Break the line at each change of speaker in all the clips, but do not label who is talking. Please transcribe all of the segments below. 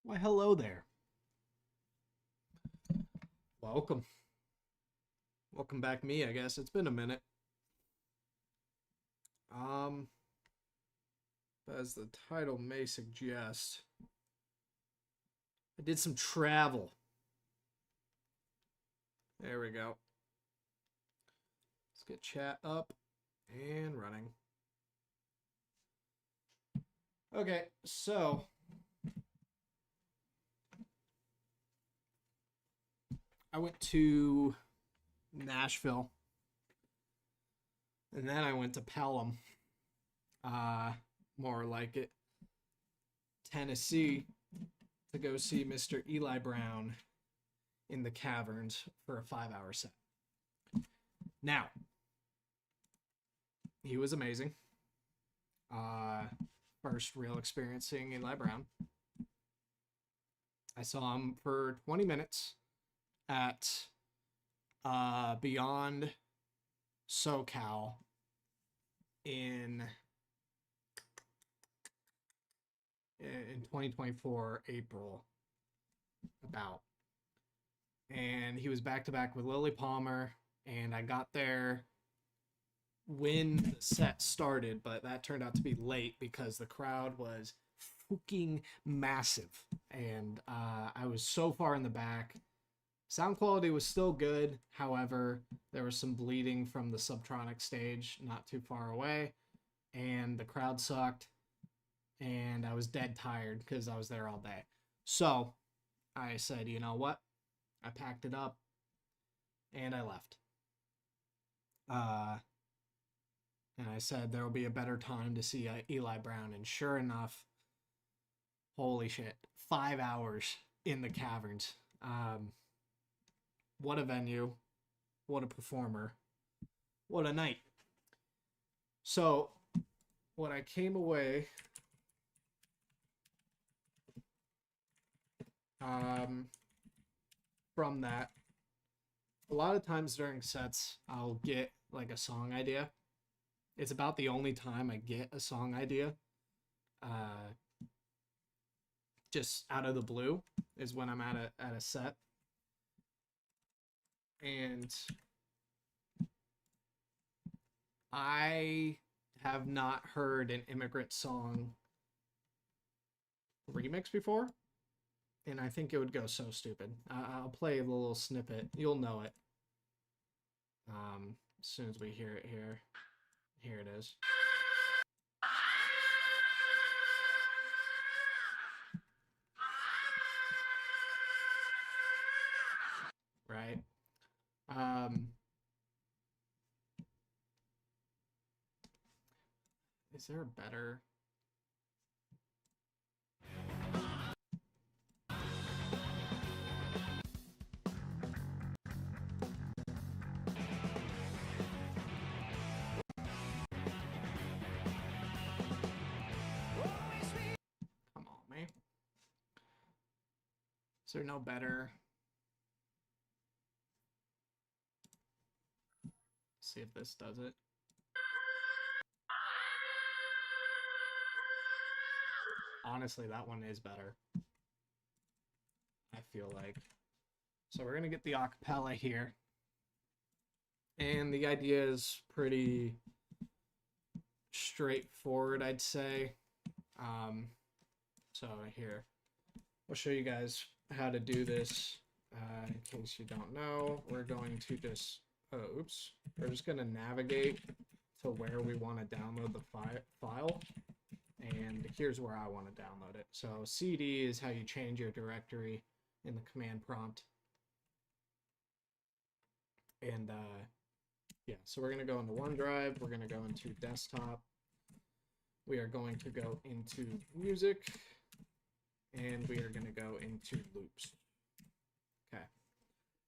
Why, hello there. Welcome. Welcome back, me, I guess. It's been a minute. Um, as the title may suggest, I did some travel. There we go. Let's get chat up and running. Okay, so I went to Nashville and then I went to Pelham, uh, more like it, Tennessee, to go see Mr. Eli Brown in the Caverns for a 5 hour set. Now, he was amazing. Uh, First real experience seeing Eli Brown. I saw him for 20 minutes at Beyond SoCal in 2024 April about, and he was back to back with Lily Palmer, and I got there when the set started, but that turned out to be late because the crowd was fucking massive, and I was so far in the back. Sound quality was still good, however, there was some bleeding from the Subtronic stage not too far away, and the crowd sucked, and I was dead tired because I was there all day. So I said, you know what? I packed it up and I left. And I said there will be a better time to see Eli Brown, and sure enough, holy shit, 5 hours in the Caverns. What a venue, what a performer, what a night. So, what I came away from that, a lot of times during sets, I'll get like a song idea. It's about the only time I get a song idea. Just out of the blue is when I'm at a set. And I have not heard an Immigrant Song remix before, and I think it would go so stupid. I'll play a little snippet. You'll know it. As soon as we hear it here. Here it is. Right? Um, is there a better? Come on, man. Is there no better? See if this does it. Honestly, that one is better. I feel like. So we're gonna get the acapella here. And the idea is pretty straightforward, I'd say. So here, I'll show you guys how to do this. In case you don't know, we're going to just, we're just gonna navigate to where we want to download the file. And here's where I want to download it. So CD is how you change your directory in the command prompt. And yeah, so we're going to go into OneDrive. We're going to go into desktop. We are going to go into music. And we are going to go into loops. Okay.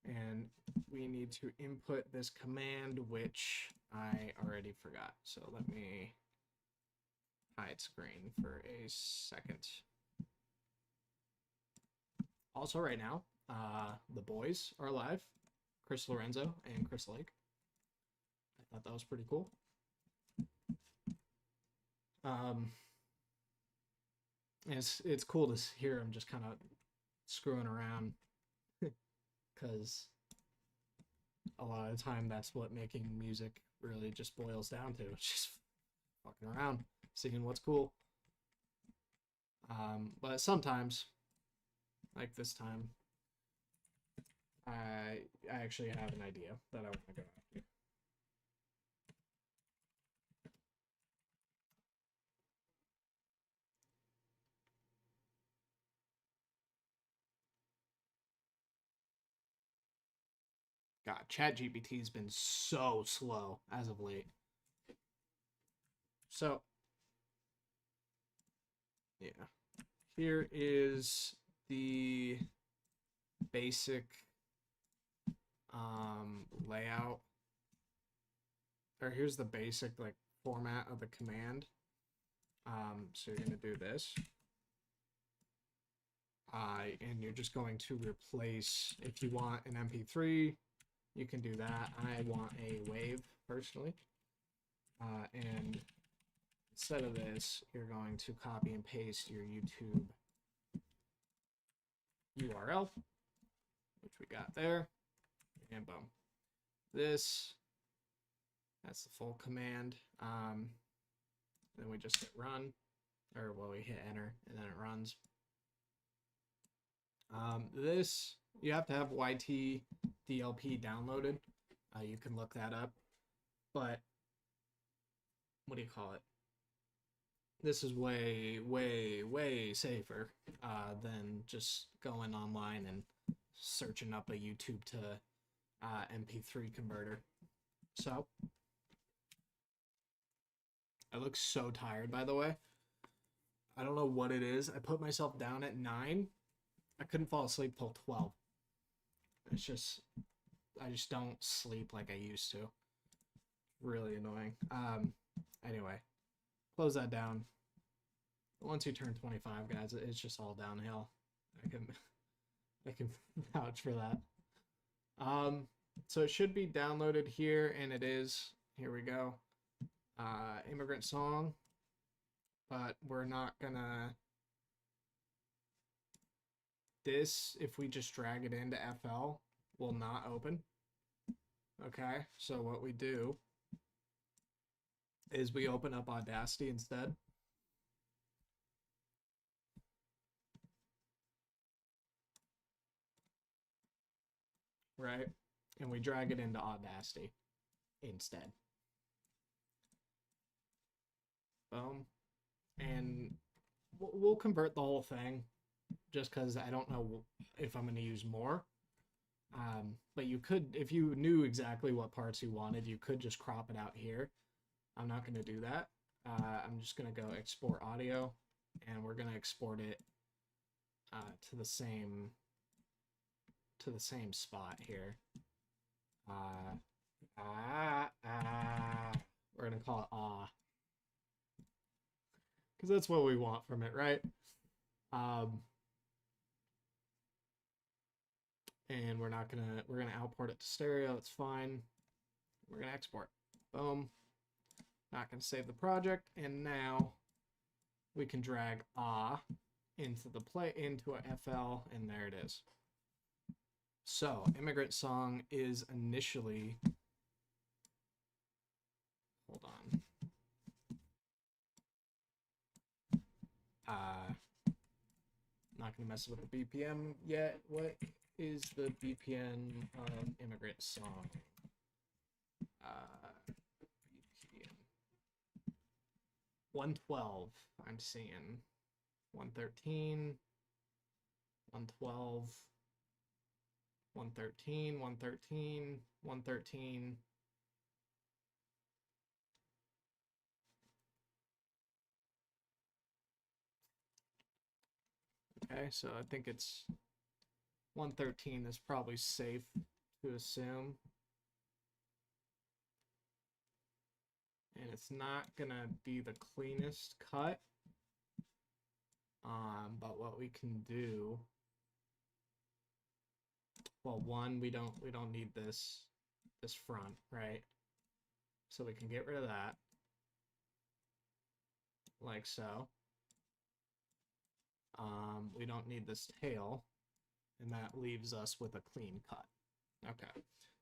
And we need to input this command, which I already forgot. So let me hide screen for a second. Also, right now, the boys are live. Chris Lorenzo and Chris Lake. I thought that was pretty cool. And it's cool to hear him just kind of screwing around because a lot of the time that's what making music really just boils down to. It's just fucking around, seeing what's cool. But sometimes, like this time, I actually have an idea that I want to go after. God, ChatGPT's been so slow as of late. So, yeah. Here is the basic layout. Or here's the basic like format of the command. So you're gonna do this. And you're just going to replace, if you want an MP3, you can do that. I want a wave personally. And instead of this, you're going to copy and paste your YouTube URL, which we got there, and boom. This, that's the full command. Then we just hit run, or well, we hit enter, and then it runs. This, you have to have YT DLP downloaded. You can look that up, but what do you call it? This is way, way, way safer than just going online and searching up a YouTube to MP3 converter. So, I look so tired, by the way. I don't know what it is. I put myself down at 9. I couldn't fall asleep till 12. It's just, I just don't sleep like I used to. Really annoying. Anyway, close that down. Once you turn 25, guys, it's just all downhill. I can vouch for that. So it should be downloaded here, and it is. Here we go. Immigrant Song, but we're not gonna. This, if we just drag it into FL, will not open. Okay, so what we do is we open up Audacity instead. Right? And we drag it into Audacity instead. Boom. And we'll convert the whole thing just because I don't know if I'm going to use more. But you could, if you knew exactly what parts you wanted, you could just crop it out here. I'm not going to do that. I'm just going to go export audio, and we're going to export it to the same spot here. We're going to call it ah, because that's what we want from it, right? And we're gonna output it to stereo. It's fine. We're gonna export. Boom. Not gonna save the project, and now we can drag into a FL, and there it is. So Immigrant Song is initially, hold on. Not gonna mess with the BPM yet. What is the BPM of Immigrant Song? BPM 112. I'm seeing 113, 112, 113, 113, 113. Okay, so I think it's 113 is probably safe to assume. And it's not gonna be the cleanest cut. But what we can do, well, one, we don't need this front, right? So we can get rid of that. Like so. we don't need this tail, and that leaves us with a clean cut. Okay,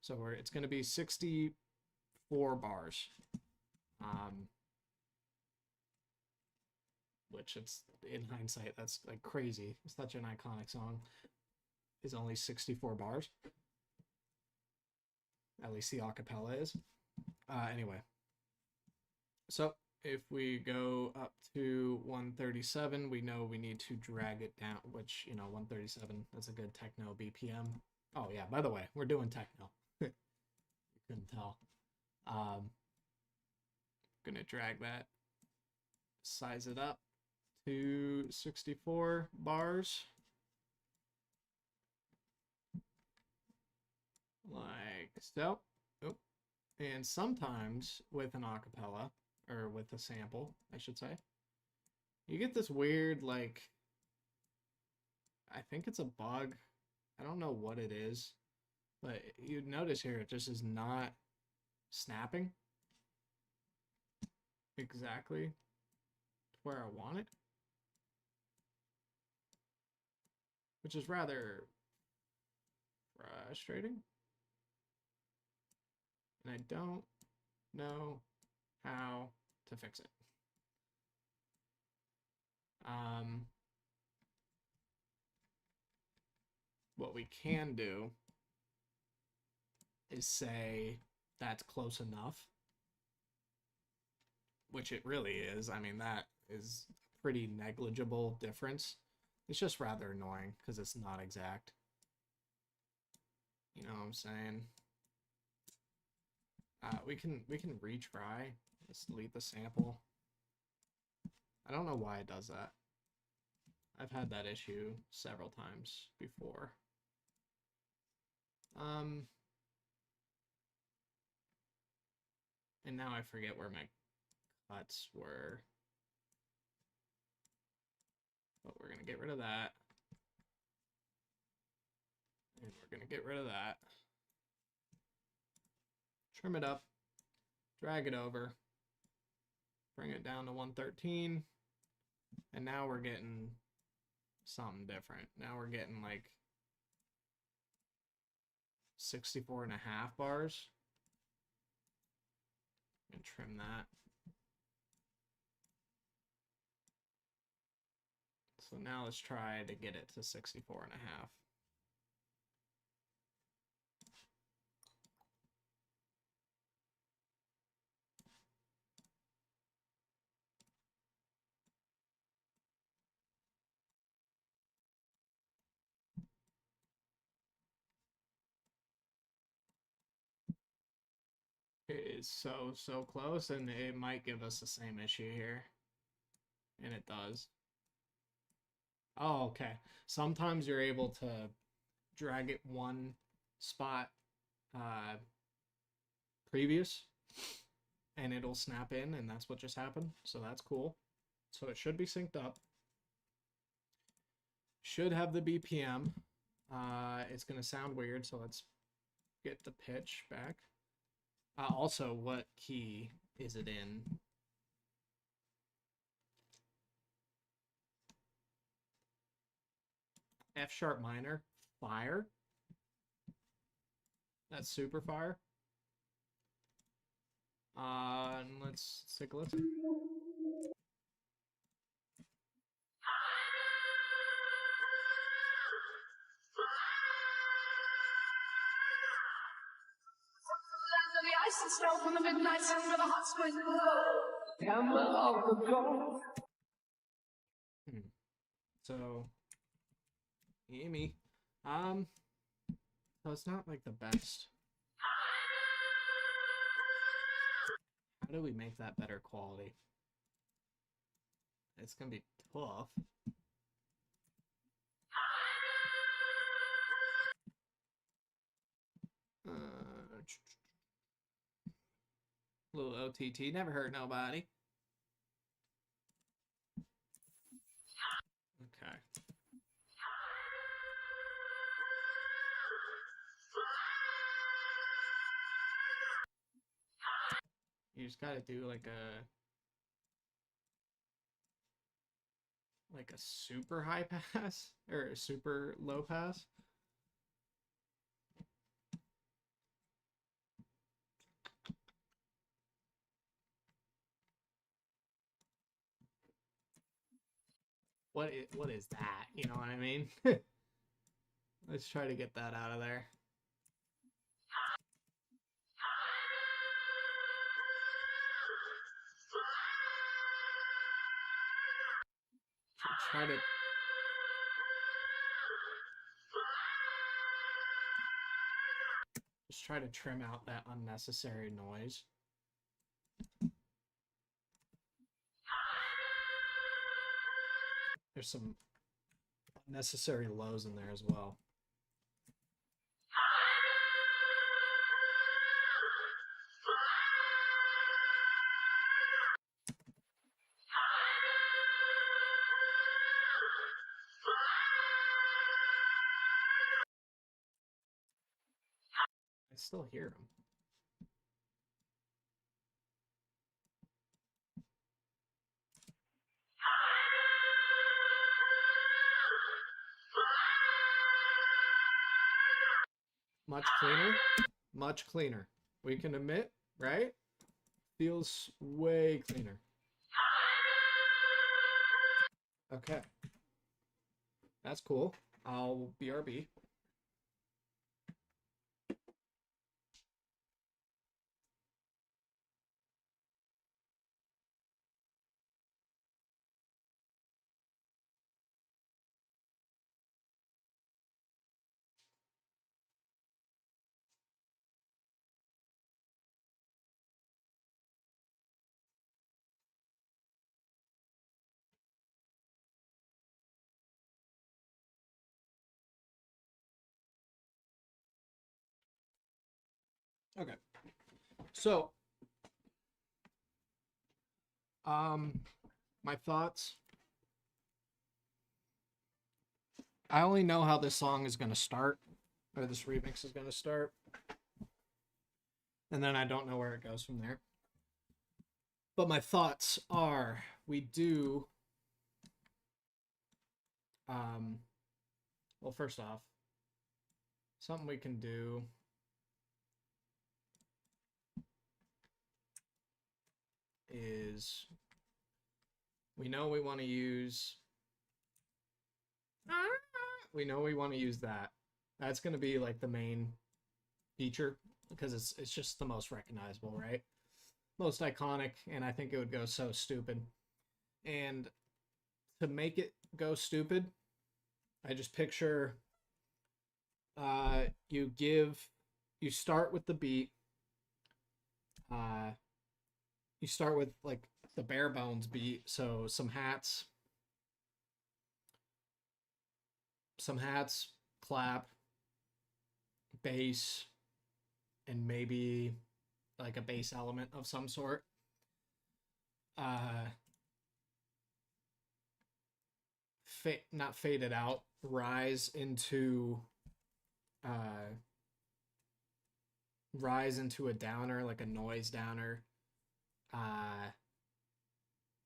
so it's going to be 64 bars, which it's in hindsight that's like crazy. It's such an iconic song. Is only 64 bars. At least the acapella is. Anyway, so if we go up to 137, we know we need to drag it down, which, you know, 137, that's a good techno BPM. Oh yeah, by the way, we're doing techno. You couldn't tell. Gonna drag that, size it up to 64 bars. Like so. Oh. And sometimes with an acapella, or with a sample, I should say, you get this weird, like, I think it's a bug. I don't know what it is, but you notice here it just is not snapping exactly where I want it, which is rather frustrating. And I don't know how to fix it. What we can do is say that's close enough, which it really is. I mean, that is a pretty negligible difference. It's just rather annoying because it's not exact. You know what I'm saying? We can retry. Let's delete the sample. I don't know why it does that. I've had that issue several times before. And now I forget where my cuts were. But we're gonna get rid of that. And we're gonna get rid of that. Trim it up, drag it over, bring it down to 113, and now we're getting something different. Now we're getting like 64 and a half bars. And trim that. So now let's try to get it to 64 and a half. It is so close, and it might give us the same issue here. And it does. Oh, okay. Sometimes you're able to drag it one spot previous, and it'll snap in, and that's what just happened. So that's cool. So it should be synced up. Should have the BPM. It's going to sound weird, so let's get the pitch back. Also, what key is it in? F sharp minor, fire. That's super fire. And let's take a listen. So, Amy, so it's not like the best. How do we make that better quality? It's gonna be tough. Little OTT, never hurt nobody. Okay. You just gotta do like a like a super high pass or a super low pass. What is that? You know what I mean? Let's try to get that out of there. Try to just try to trim out that unnecessary noise. There's some unnecessary lows in there as well. I still hear them. Much cleaner. Much cleaner. We can admit, right? Feels way cleaner. Okay. That's cool. I'll BRB. Okay. So, my thoughts. I only know how this song is going to start, or this remix is going to start. And then I don't know where it goes from there. But my thoughts are we do. Well, first off, something we can do is we know we want to use that. That's going to be like the main feature because it's just the most recognizable, right? Most iconic, and I think it would go so stupid. And to make it go stupid, I just picture you start with the beat. You start with like the bare bones beat, so some hats, clap, bass, and maybe like a bass element of some sort. Not faded out, rise into a downer, like a noise downer,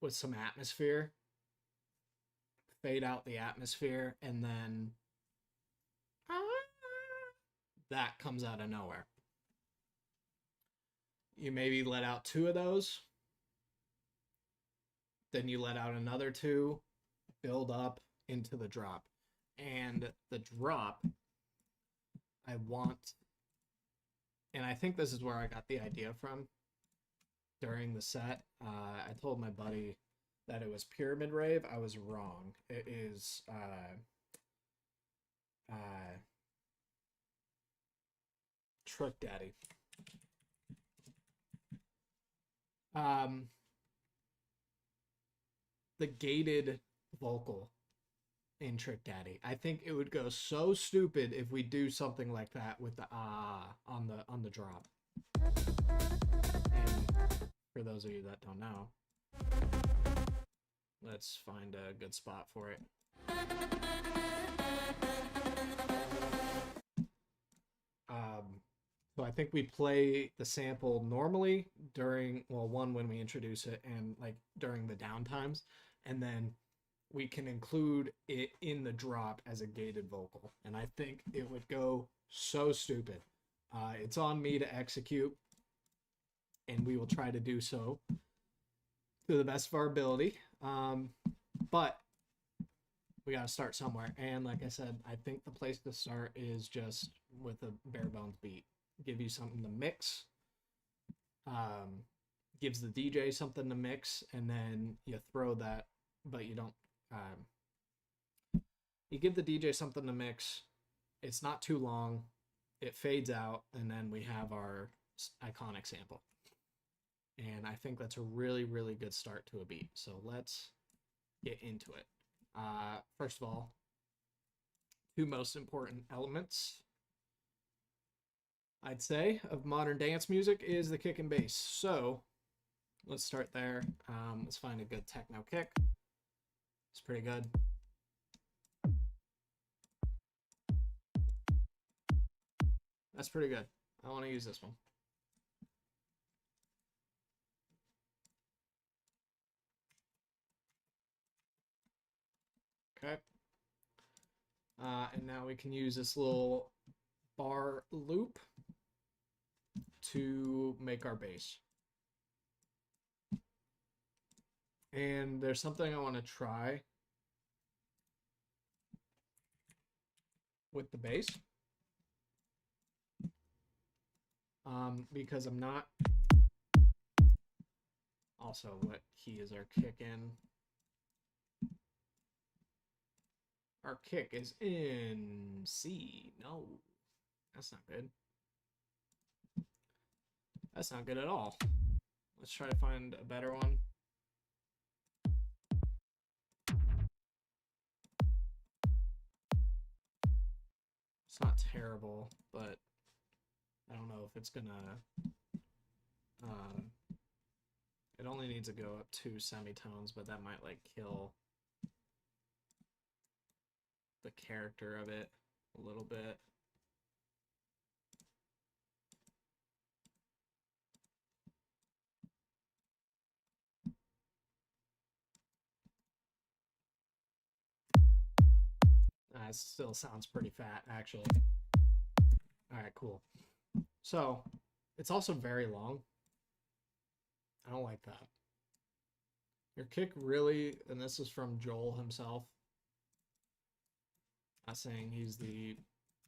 with some atmosphere. Fade out the atmosphere, and then that comes out of nowhere. You maybe let out 2 of those, then you let out another 2, build up into the drop. And the drop, I want, and I think this is where I got the idea from during the set. I told my buddy that it was Pyramid Rave. I was wrong. It is Trick Daddy. The gated vocal in Trick Daddy. I think it would go so stupid if we do something like that with the on the drop. And for those of you that don't know, let's find a good spot for it. So I think we play the sample normally during, well, one, when we introduce it, and like during the downtimes, and then we can include it in the drop as a gated vocal. And I think it would go so stupid. It's on me to execute, and we will try to do so to the best of our ability. But we got to start somewhere. And like I said, I think the place to start is just with a bare bones beat. Give you something to mix. Gives the DJ something to mix, and then you throw that, but you don't. You give the DJ something to mix. It's not too long. It fades out, and then we have our iconic sample. And I think that's a really, really good start to a beat. So let's get into it. First of all, two most important elements, I'd say, of modern dance music is the kick and bass. So let's start there. Let's find a good techno kick. It's pretty good. That's pretty good. I want to use this one. Okay. And now we can use this little bar loop to make our bass. And there's something I want to try with the bass. Because I'm not... Also, what key is our kick in? Our kick is in C. No, that's not good. That's not good at all. Let's try to find a better one. It's not terrible, but I don't know if it's gonna... it only needs to go up 2 semitones, but that might like kill the character of it a little bit. It still sounds pretty fat, actually. All right, cool. So it's also very long. I don't like that. Your kick really, and this is from Joel himself. Not saying he's the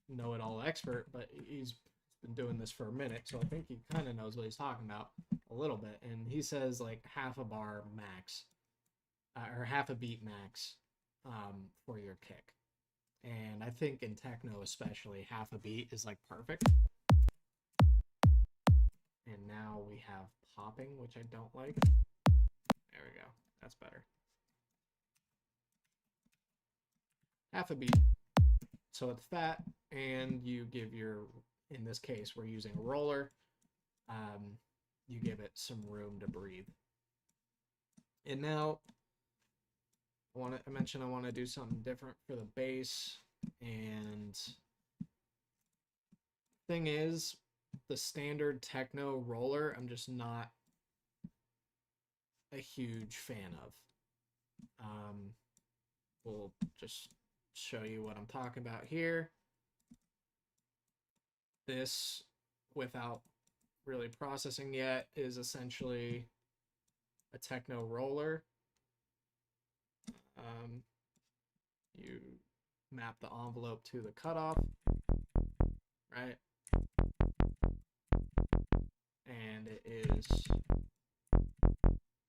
know-it-all expert, but he's been doing this for a minute, so I think he kind of knows what he's talking about a little bit. And he says like half a bar max, or half a beat max, for your kick. And I think in techno especially, half a beat is like perfect. And now we have popping, which I don't like. There we go. That's better. Half a beat. So it's fat, and you give your, in this case, we're using a roller. You give it some room to breathe. And now, I mentioned I want to do something different for the bass. And thing is, the standard techno roller, I'm just not a huge fan of. We'll just show you what I'm talking about here. This, without really processing yet, is essentially a techno roller. You map the envelope to the cutoff, right? And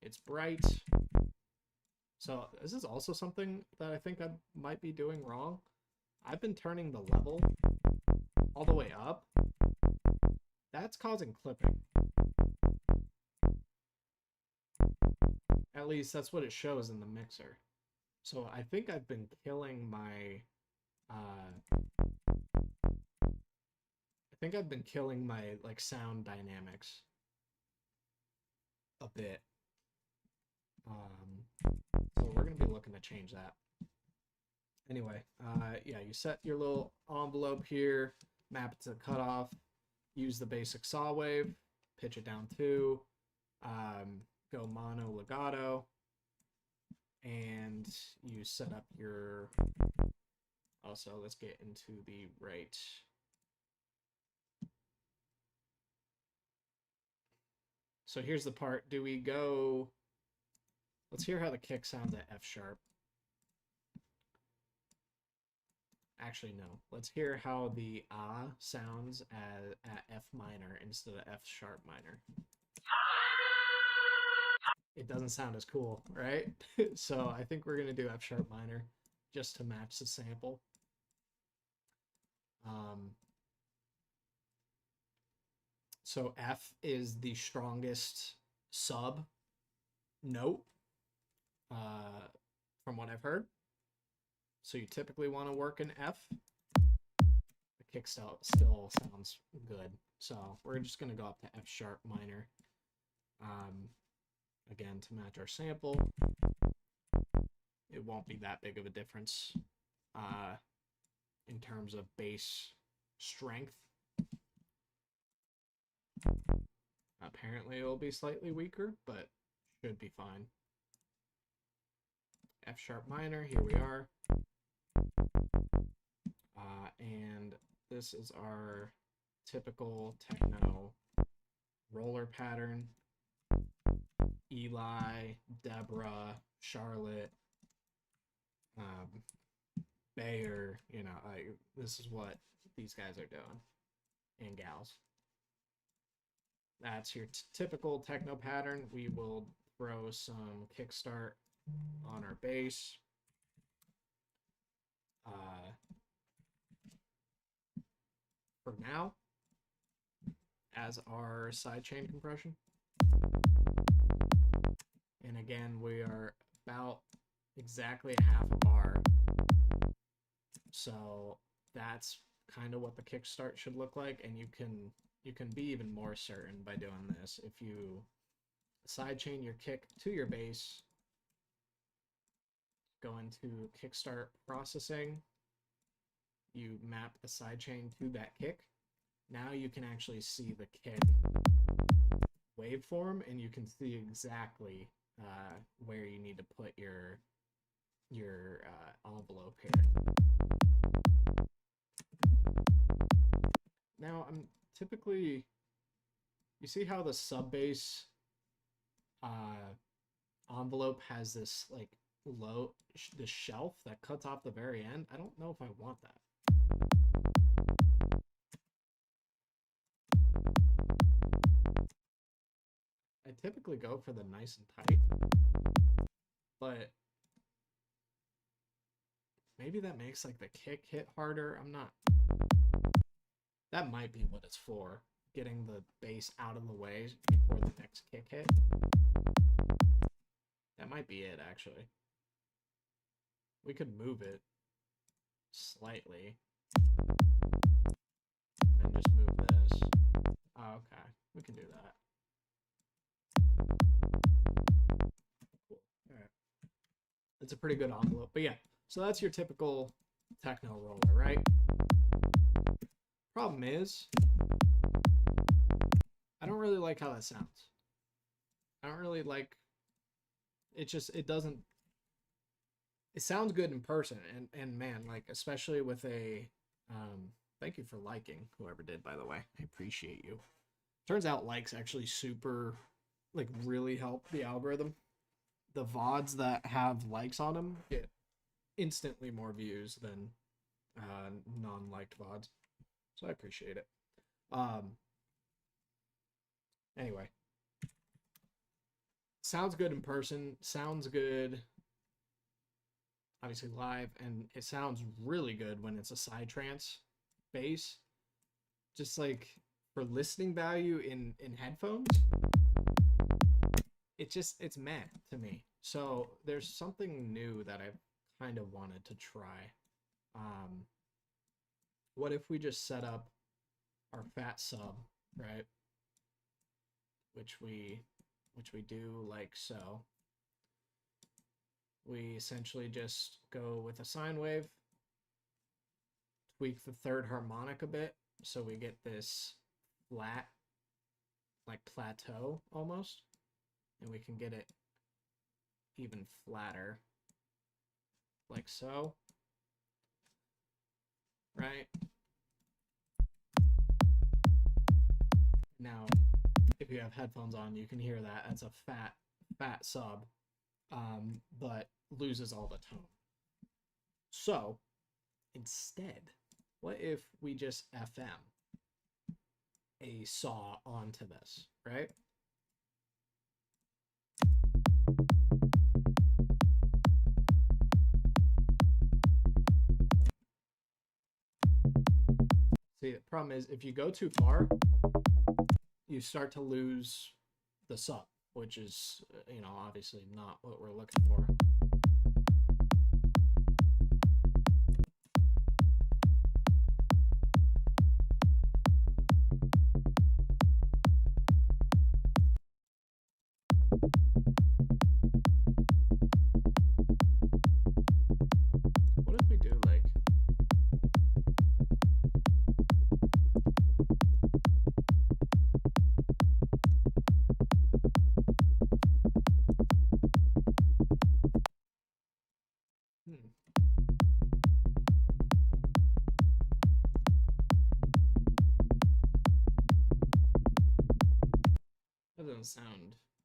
it's bright. So this is also something that I think I might be doing wrong. I've been turning the level all the way up. That's causing clipping. At least that's what it shows in the mixer. So I think I've been killing my like sound dynamics a bit. So we're gonna be looking to change that. Anyway, yeah, you set your little envelope here, map it to the cutoff, use the basic saw wave, pitch it down to, go mono legato, and you set up your, also let's get into the right. So here's the part. Do we go, let's hear how the kick sounds at F sharp. Actually, no. Let's hear how the sounds at F minor instead of F sharp minor. It doesn't sound as cool, right? So I think we're going to do F sharp minor just to match the sample. So F is the strongest sub note from what I've heard. So you typically want to work in F. The kick still sounds good. So we're just going to go up to F sharp minor. Again, to match our sample. It won't be that big of a difference in terms of bass strength. Apparently it will be slightly weaker, but should be fine. F sharp minor, here we are. And this is our typical techno roller pattern. Eli, Deborah, Charlotte, Bayer, you know, this is what these guys are doing, and gals. That's your typical techno pattern. We will throw some kickstart on our bass. For now, as our sidechain compression. And again, we are about exactly a half a bar. So that's kind of what the kickstart should look like, and you can be even more certain by doing this. If you sidechain your kick to your bass, go into kickstart processing, you map the sidechain to that kick. Now you can actually see the kick waveform, and you can see exactly where you need to put your envelope here. Now I'm typically, you see how the sub bass envelope has this like the shelf that cuts off the very end? I don't know if I want that. I typically go for the nice and tight, but maybe that makes like the kick hit harder. I'm not. That might be what it's for, getting the bass out of the way before the next kick hit. That might be it, actually. We could move it slightly. And then just move this. Oh, okay. We can do that. Cool. Alright. It's a pretty good envelope. But yeah, so that's your typical techno roller, right? Problem is, I don't really like how that sounds. I don't really like it. It doesn't, it sounds good in person, and man, like especially with a thank you for liking, whoever did, by the way. I appreciate you. Turns out likes actually super, like, really help the algorithm. The VODs that have likes on them get instantly more views than non-liked VODs. So I appreciate it. Anyway. Sounds good in person. Sounds good, obviously, live. And it sounds really good when it's a side trance bass. Just like for listening value in headphones, it's meh to me. So there's something new that I've kind of wanted to try. What if we just set up our fat sub, right? Which we do like so. We essentially just go with a sine wave, tweak the third harmonic a bit, so we get this flat, like plateau almost, and we can get it even flatter like so, right? Now, if you have headphones on, you can hear that. That's a fat sub, but loses all the tone. So, instead, what if we just FM a saw onto this, right? See, the problem is if you go too far, you start to lose the sub, which is, you know, obviously not what we're looking for. What if we do like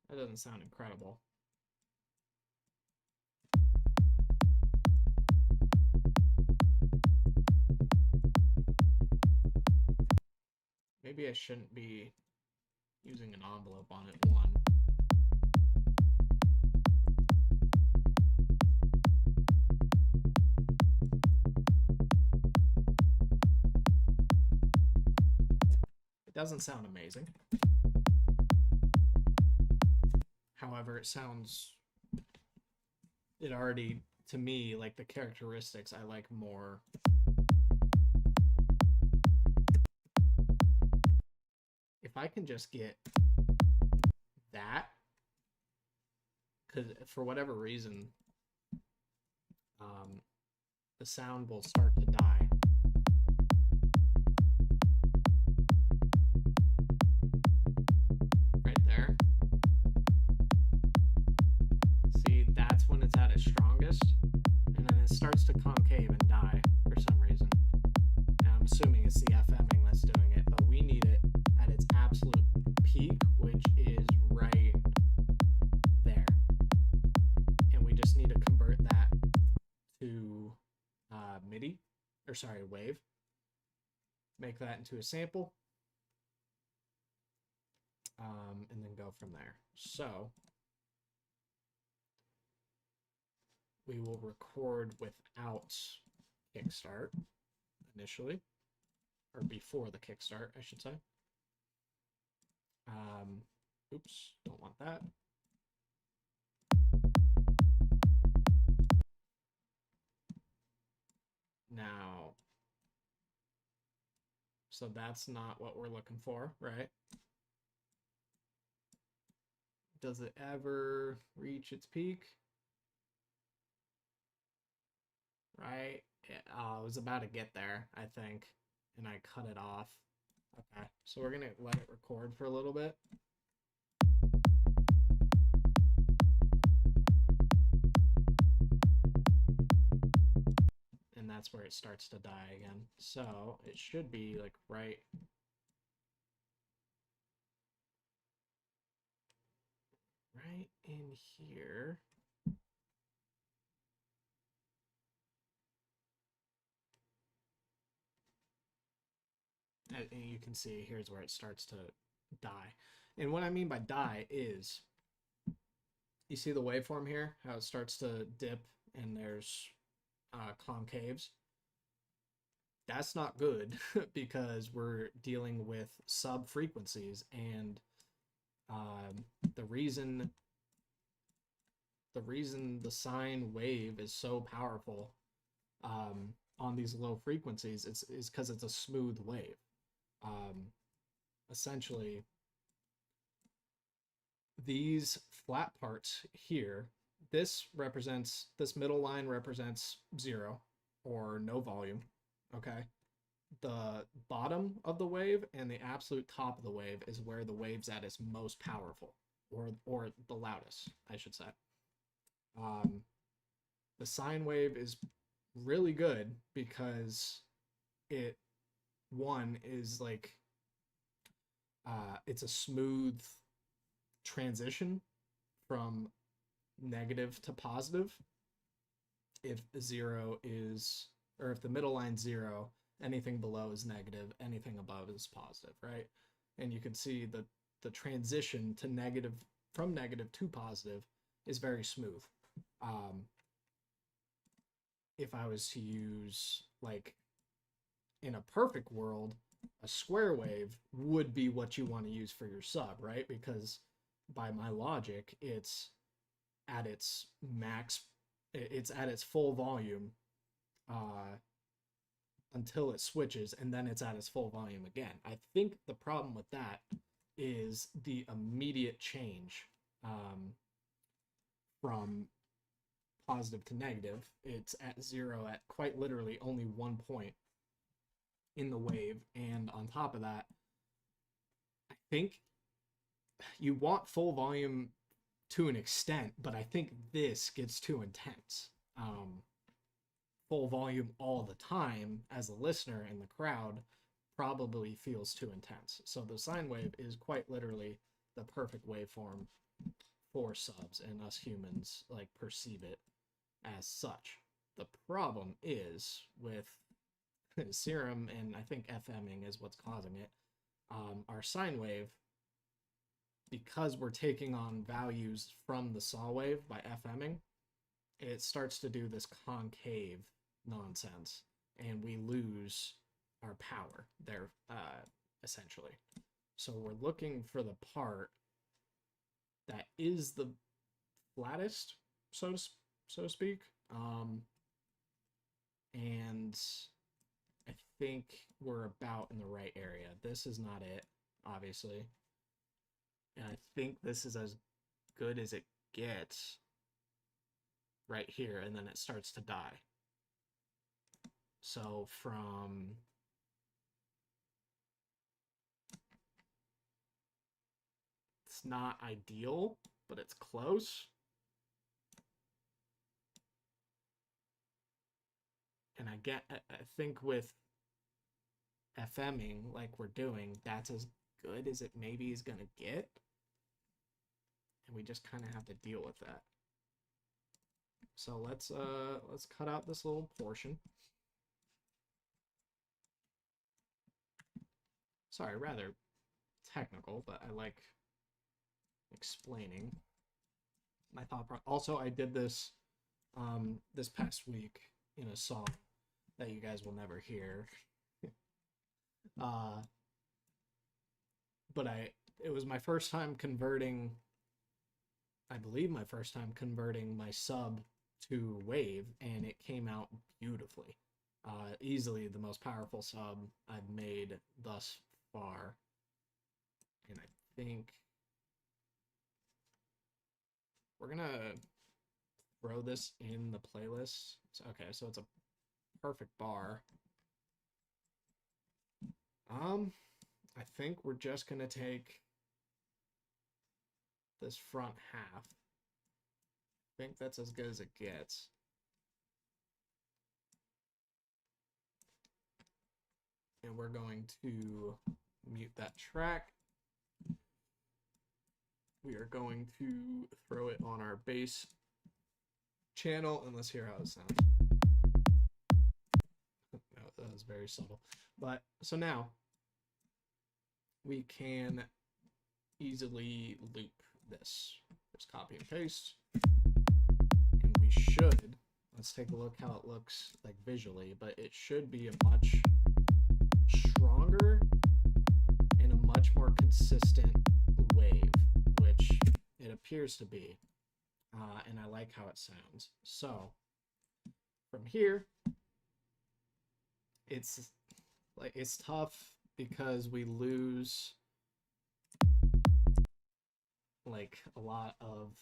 that doesn't sound incredible. Maybe I shouldn't be using an envelope on it, one. It doesn't sound amazing. However, it already, to me, like the characteristics I like more. If I can just get that, because for whatever reason, the sound will start to die. Right there. See, that's when it's at its strongest, and then it starts to concave and die for some reason. And I'm assuming it's the FMing that's doing it, but we need it at its absolute peak, which is right there. And we just need to convert that to MIDI, or sorry, wave. Make that into a sample. And then go from there. So we will record without kickstart initially, or before the kickstart, I should say. Oops, don't want that. Now, so that's not what we're looking for, right? Does it ever reach its peak? Right? I was about to get there, I think, and I cut it off. Okay, so we're gonna let it record for a little bit. And that's where it starts to die again. So it should be like right in here. And you can see here's where it starts to die. And what I mean by die is, you see the waveform here, how it starts to dip and there's concaves. That's not good because we're dealing with sub frequencies, and the reason the sine wave is so powerful on these low frequencies is because it's a smooth wave. Essentially, these flat parts here, this middle line represents 0 or no volume, okay? The bottom of the wave and the absolute top of the wave is where the wave's at its most powerful, or the loudest, I should say. The sine wave is really good because it one is like it's a smooth transition from negative to positive. If zero is, or if the middle line's zero, anything below is negative, anything above is positive, right? And you can see the transition to negative, from negative to positive, is very smooth. If I was to use, like, in a perfect world, a square wave would be what you want to use for your sub, right? Because by my logic, it's at its max, it's at its full volume until it switches, and then it's at its full volume again. I think the problem with that is the immediate change from positive to negative. It's at zero at quite literally only 1 point in the wave, and on top of that, I think you want full volume to an extent, but I think this gets too intense. Full volume all the time as a listener in the crowd probably feels too intense. So the sine wave is quite literally the perfect waveform for subs, and us humans like perceive it as such. The problem is with Serum, and I think FMing is what's causing it. Our sine wave, because we're taking on values from the saw wave by FMing, it starts to do this concave nonsense, and we lose our power there, essentially. So we're looking for the part that is the flattest, so to speak. And I think we're about in the right area. This is not it, obviously. And I think this is as good as it gets right here, and then it starts to die. So from it's not ideal, but it's close. And I think with FMing like we're doing, that's as good as it maybe is gonna get. And we just kind of have to deal with that. So let's cut out this little portion. Sorry, rather technical, but I like explaining my thought process. Also, I did this this past week in a song that you guys will never hear. But it was my first time converting, I believe my first time converting my sub to wave, and it came out beautifully. Easily the most powerful sub I've made thus far. And I think we're gonna throw this in the playlist. Okay, so it's a perfect bar. I think we're just gonna take this front half. I think that's as good as it gets. And we're going to mute that track. We are going to throw it on our bass channel, and let's hear how it sounds. That was very subtle. But so now we can easily loop this. Just copy and paste. And we should, let's take a look how it looks like visually, but it should be a much stronger and a much more consistent wave, which it appears to be. And I like how it sounds. So from here, it's tough because we lose like a lot of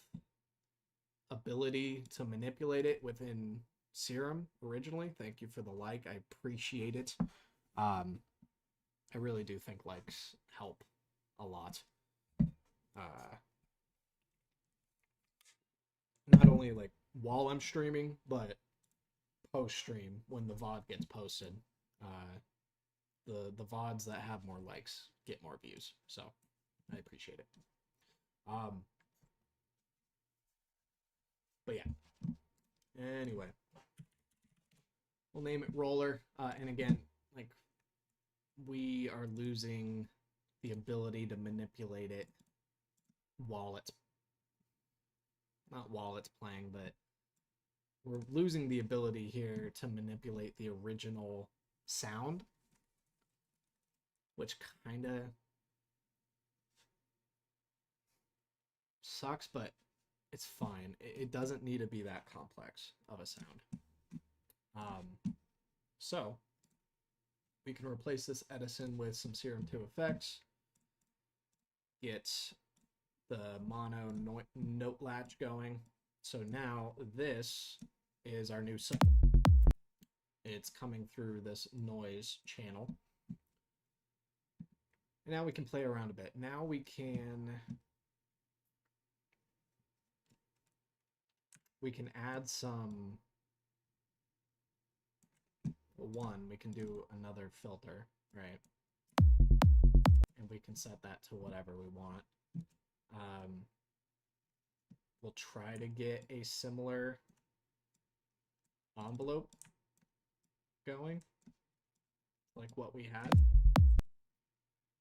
ability to manipulate it within Serum originally. Thank you for the like. I appreciate it. I really do think likes help a lot. Not only like while I'm streaming, but post stream when the VOD gets posted. The VODs that have more likes get more views, so I appreciate it. But yeah. Anyway, we'll name it Roller. And again, like, we are losing the ability to manipulate it while it's not while it's playing, but we're losing the ability here to manipulate the original sound, which kind of sucks, but it's fine. It doesn't need to be that complex of a sound. So we can replace this Edison with some Serum 2 effects, get the mono note latch going. So now this is our new sub. It's coming through this noise channel. And now we can play around a bit. Now we can add some, one, we can do another filter, right? And we can set that to whatever we want. We'll try to get a similar envelope going, like what we had.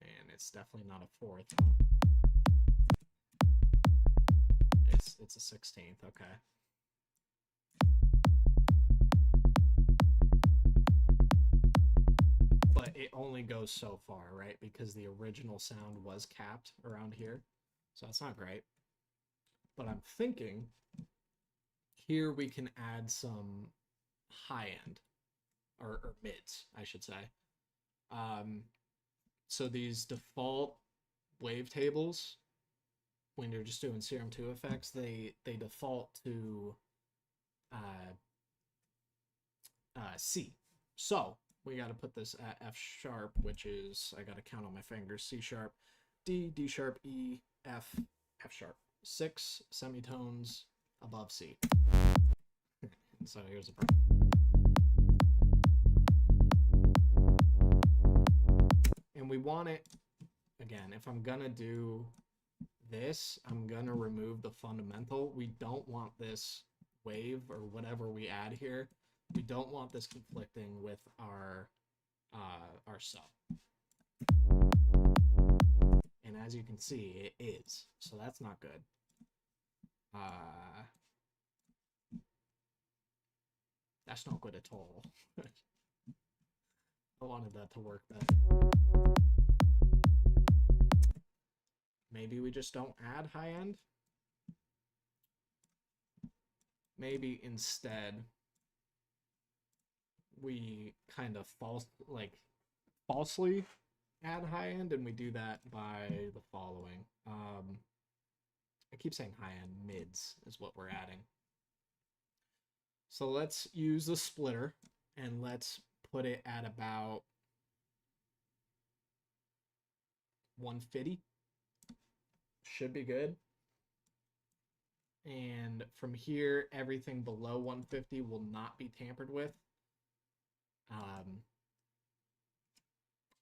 And it's definitely not a fourth. It's a 16th, okay. But it only goes so far, right? Because the original sound was capped around here. So that's not great. But I'm thinking here we can add some high end, or mids, I should say. So these default wavetables, when you're just doing Serum 2 effects, they default to C. So we got to put this at F sharp, which is, I got to count on my fingers, C sharp, D, D sharp, E, F, F sharp. 6 semitones above C. So here's the problem. And we want it, again, if I'm gonna do this, I'm gonna remove the fundamental. We don't want this wave or whatever we add here. We don't want this conflicting with our sub. And as you can see, it is. So that's not good. That's not good at all. I wanted that to work better. Maybe we just don't add high end. Maybe instead we kind of falsely add high end, and we do that by the following. I keep saying high end, mids is what we're adding. So let's use the splitter and let's put it at about 150. Should be good. And from here, everything below 150 will not be tampered with.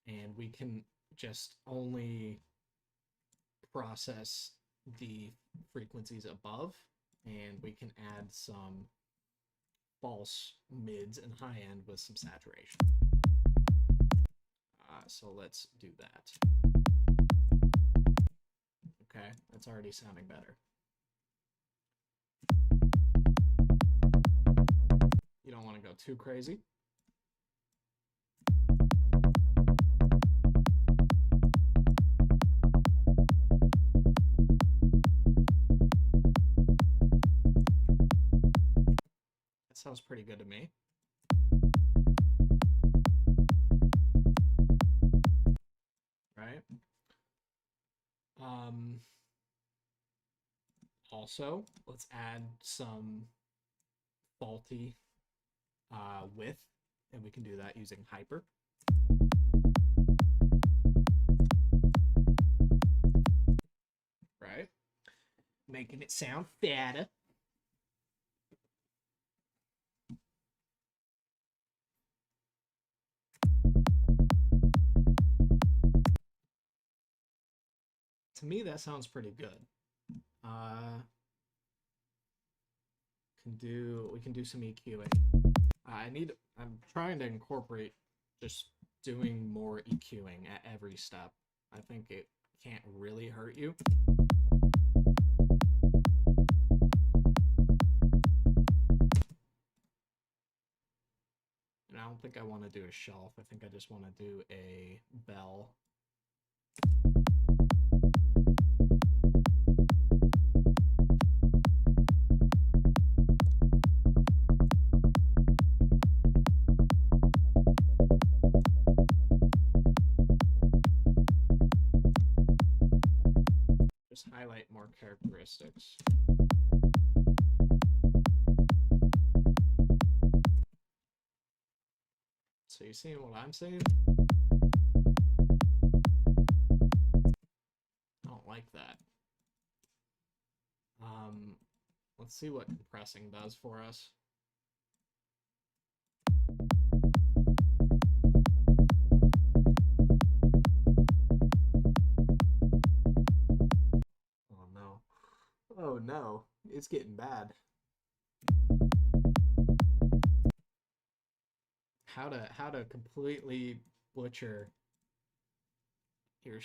And we can just only process the frequencies above, and we can add some false mids and high end with some saturation. So let's do that. Okay, that's already sounding better. You don't want to go too crazy. That sounds pretty good to me. Right? Also, let's add some faulty width, and we can do that using hyper. Right? Making it sound fatter. To me, that sounds pretty good. We can do some EQing. I'm trying to incorporate just doing more EQing at every step. I think it can't really hurt you. And I don't think I want to do a shelf. I think I just want to do a bell. Just highlight more characteristics. So you seeing what I'm saying? I don't like that. Let's see what compressing does for us. Oh no. Oh no, it's getting bad. How to completely butcher your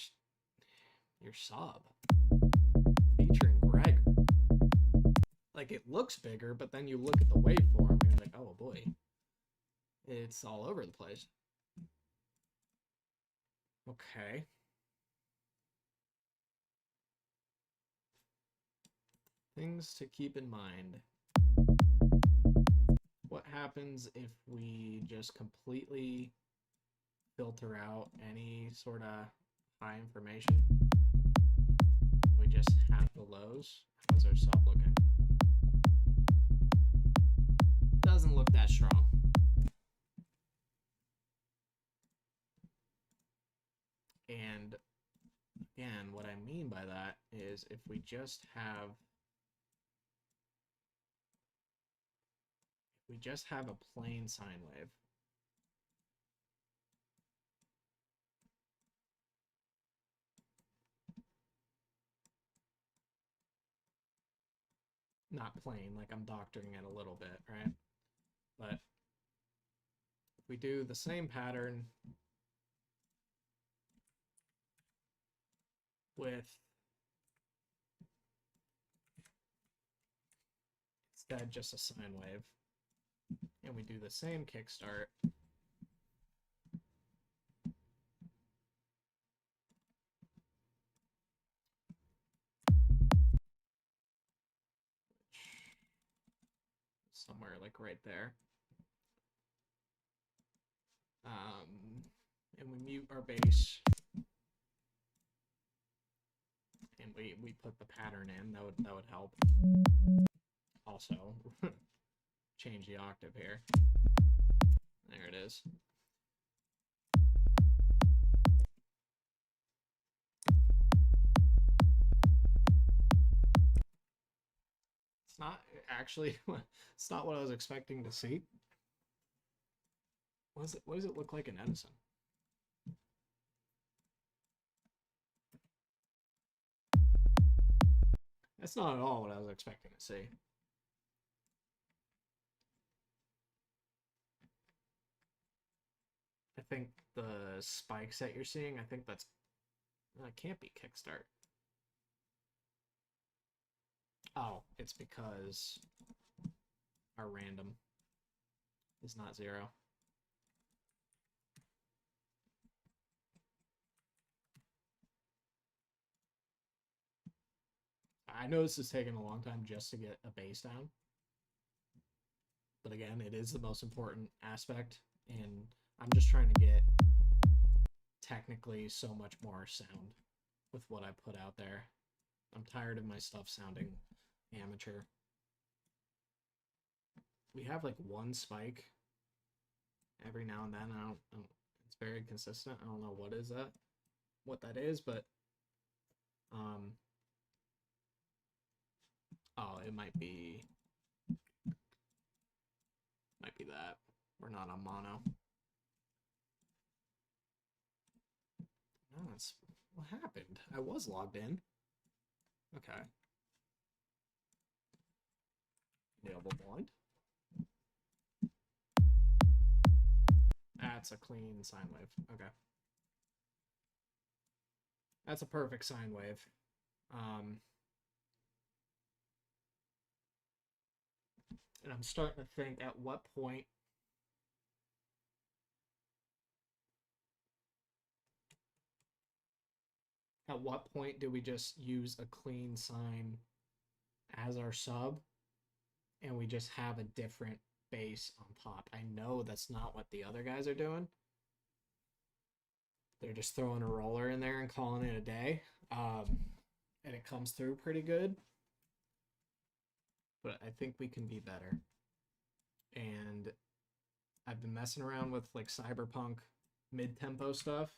sub featuring Greg. Like, it looks bigger, but then you look at the waveform and you're like, oh boy, it's all over the place. Okay. Things to keep in mind. What happens if we just completely filter out any sort of high information? We just have the lows. How's our sub looking? Doesn't look that strong. And again, what I mean by that is if we just have a plain sine wave, not plain, like I'm doctoring it a little bit, right? But if we do the same pattern with instead just a sine wave, and we do the same kickstart, somewhere like right there, and we mute our bass, and we put the pattern in, that would help. Also, change the octave here. There it is. It's not actually, it's not what I was expecting to see. What does it look like in Edison? That's not at all what I was expecting to see. I think the spikes that you're seeing, I think that can't be kickstart. Oh, it's because our random is not 0. I know this is taking a long time just to get a bass down. But again, it is the most important aspect, and I'm just trying to get technically so much more sound with what I put out there. I'm tired of my stuff sounding amateur. We have like one spike every now and then. I don't it's very consistent. I don't know what that is, but oh, it might be that. We're not on mono. No, What happened? I was logged in. Okay. Enable blind. That's a clean sine wave. Okay. That's a perfect sine wave. And I'm starting to think at what point do we just use a clean sine as our sub and we just have a different base on top? I know that's not what the other guys are doing. They're just throwing a roller in there and calling it a day. And it comes through pretty good. But I think we can be better. And I've been messing around with like Cyberpunk mid-tempo stuff.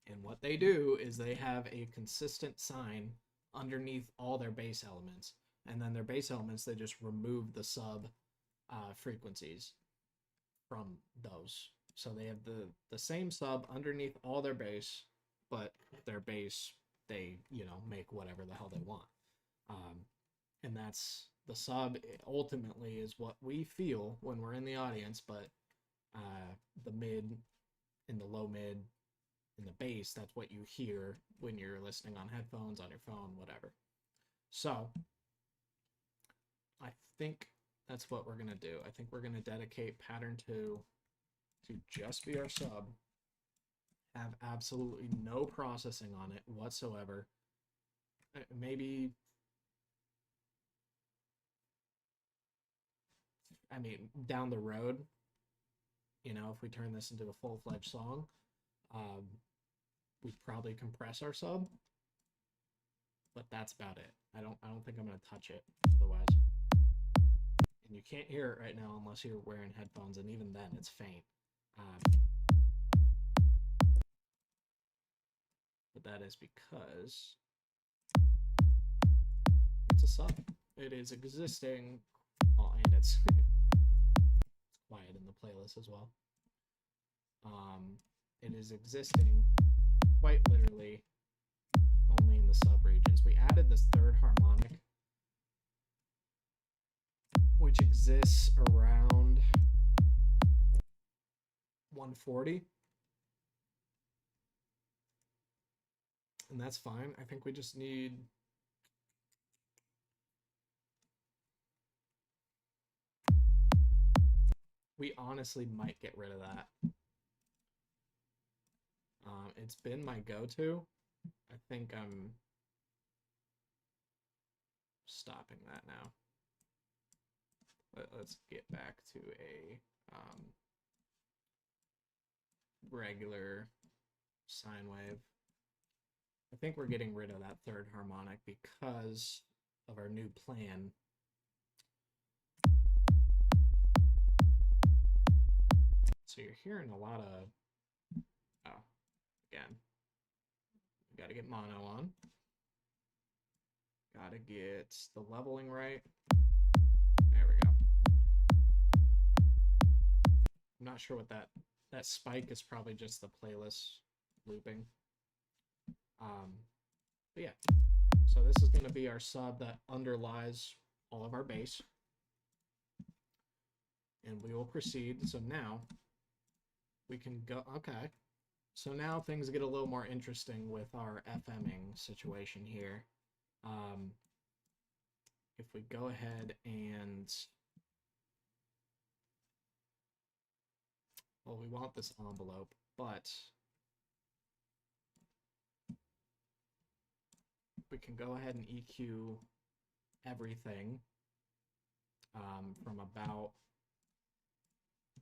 And what they do is they have a consistent sine underneath all their base elements. And then their base elements, they just remove the sub frequencies from those. So they have the same sub underneath all their base, but their base, they, make whatever the hell they want. And that's the sub ultimately is what we feel when we're in the audience, but the mid and the low mid and the bass, that's what you hear when you're listening on headphones, on your phone, whatever. So I think that's what we're going to do. I think we're going to dedicate pattern 2 to just be our sub, have absolutely no processing on it whatsoever. Maybe, I mean, down the road, if we turn this into a full-fledged song, we'd probably compress our sub, but that's about it. I don't think I'm gonna touch it otherwise. And you can't hear it right now unless you're wearing headphones, and even then, it's faint. But that is because it's a sub. It is existing, and it's quiet in the playlist as well. It is existing quite literally only in the sub regions. We added this third harmonic, which exists around 140. And that's fine. I think we just need we honestly might get rid of that. It's been my go-to. I think I'm stopping that now. Let's get back to a regular sine wave. I think we're getting rid of that third harmonic because of our new plan. So you're hearing a lot of, again, we gotta get mono on. Gotta get the leveling right. There we go. I'm not sure what that spike is, probably just the playlist looping. But yeah, so this is gonna be our sub that underlies all of our bass. And we will proceed. So now we can go, okay. So now things get a little more interesting with our FMing situation here. If we go ahead and, well, we want this envelope, but we can go ahead and EQ everything from about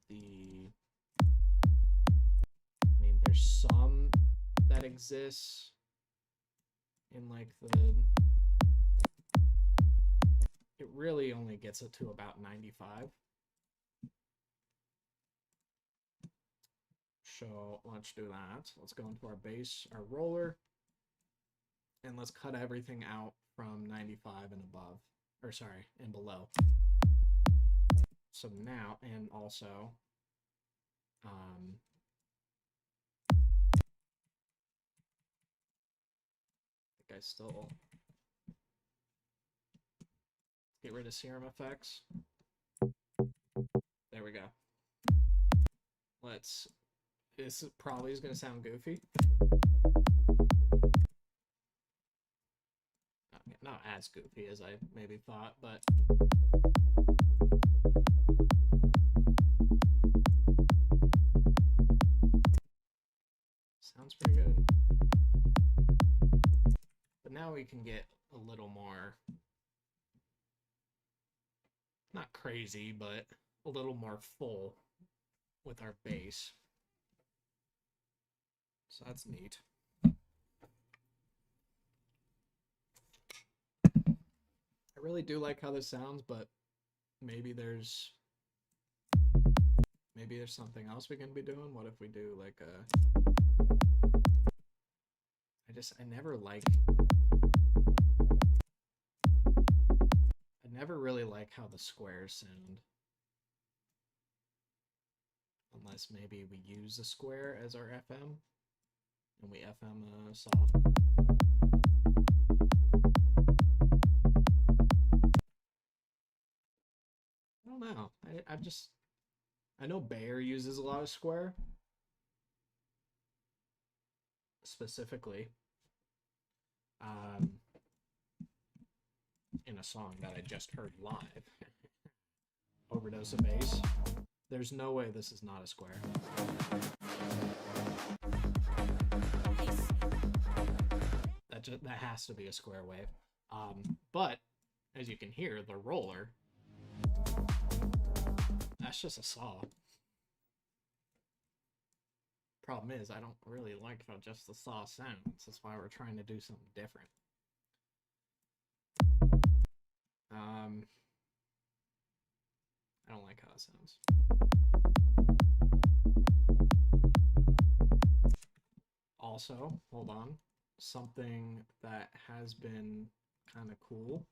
the, I mean, there's some that exists in like it really only gets it to about 95. So let's do that. Let's go into our bass, our roller, and let's cut everything out from 95 and above, or sorry, and below. So now, and also, I still get rid of serum effects. There we go. Let's. This probably is going to sound goofy. Not as goofy as I maybe thought, but sounds pretty good. But now we can get a little more, not crazy, but a little more full with our bass. So that's neat. I really do like how this sounds, but maybe there's something else we can be doing. What if we do like a... I never really like how the squares sound. Unless maybe we use a square as our FM and we FM soft. I don't know. I know Bayer uses a lot of square. Specifically. In a song that I just heard live. Overdose of bass. There's no way this is not a square. That has to be a square wave. But as you can hear, the roller, that's just a saw. Problem is, I don't really like how just the saw sounds. That's why we're trying to do something different. I don't like how it sounds. Also, hold on. Something that has been kind of cool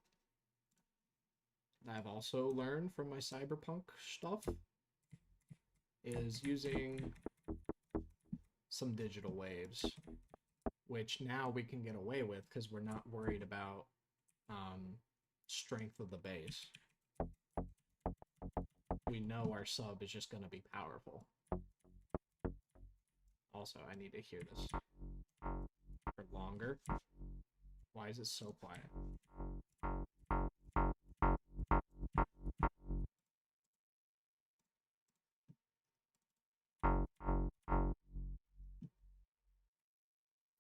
that I've also learned from my cyberpunk stuff is using some digital waves, which now we can get away with because we're not worried about strength of the bass. We know our sub is just going to be powerful. Also, I need to hear this for longer. Why is it so quiet?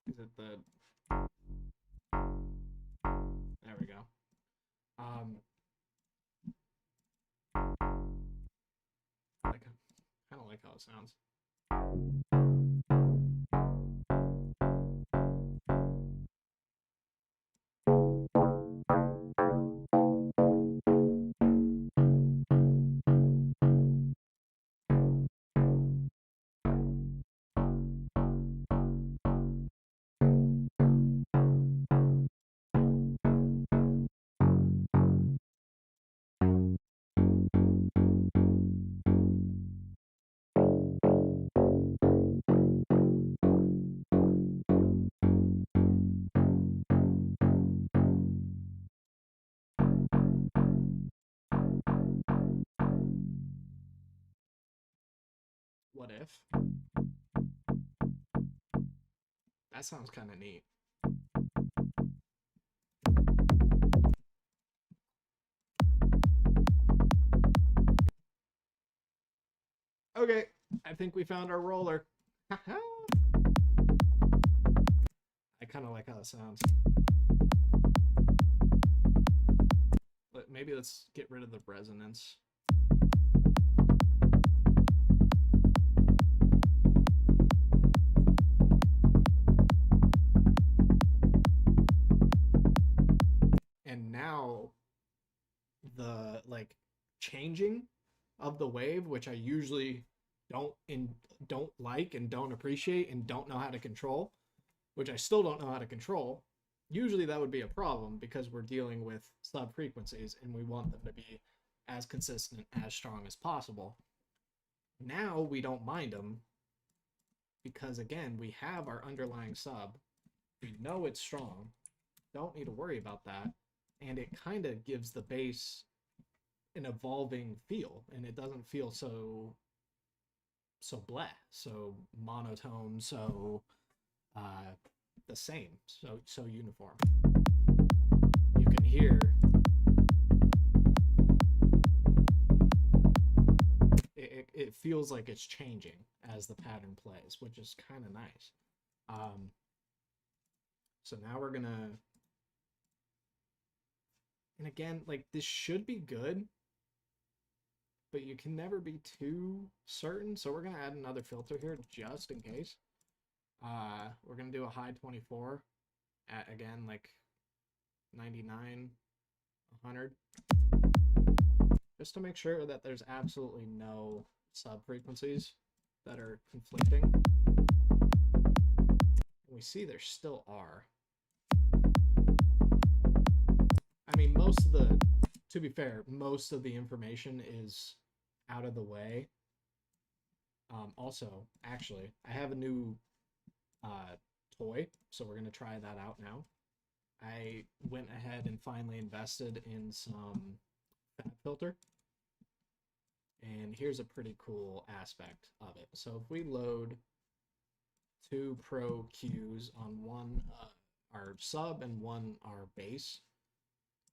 Is it the... There we go. I kind of like how it sounds. What if? That sounds kind of neat. Okay, I think we found our roller. I kind of like how it sounds. But maybe let's get rid of the resonance. And now the changing of the wave, which I usually don't like and don't appreciate and don't know how to control, which I still don't know how to control. Usually that would be a problem because we're dealing with sub frequencies and we want them to be as consistent, as strong as possible. Now we don't mind them because, again, we have our underlying sub. We know it's strong. don't need to worry about that. And it kind of gives the bass an evolving feel, and it doesn't feel so blah, so monotone, so the same, so uniform. You can hear it feels like it's changing as the pattern plays, which is kind of nice. So now we're gonna, and again, like, this should be good, but you can never be too certain. So we're gonna add another filter here just in case. We're gonna do a high 24 at, again, like 99, 100, just to make sure that there's absolutely no sub frequencies that are conflicting. We see there still are. I mean, to be fair, most of the information is out of the way. Also, actually, I have a new toy, so we're going to try that out now. I went ahead and finally invested in some fat filter. And here's a pretty cool aspect of it. So if we load 2 Pro Qs on one our sub and one our bass,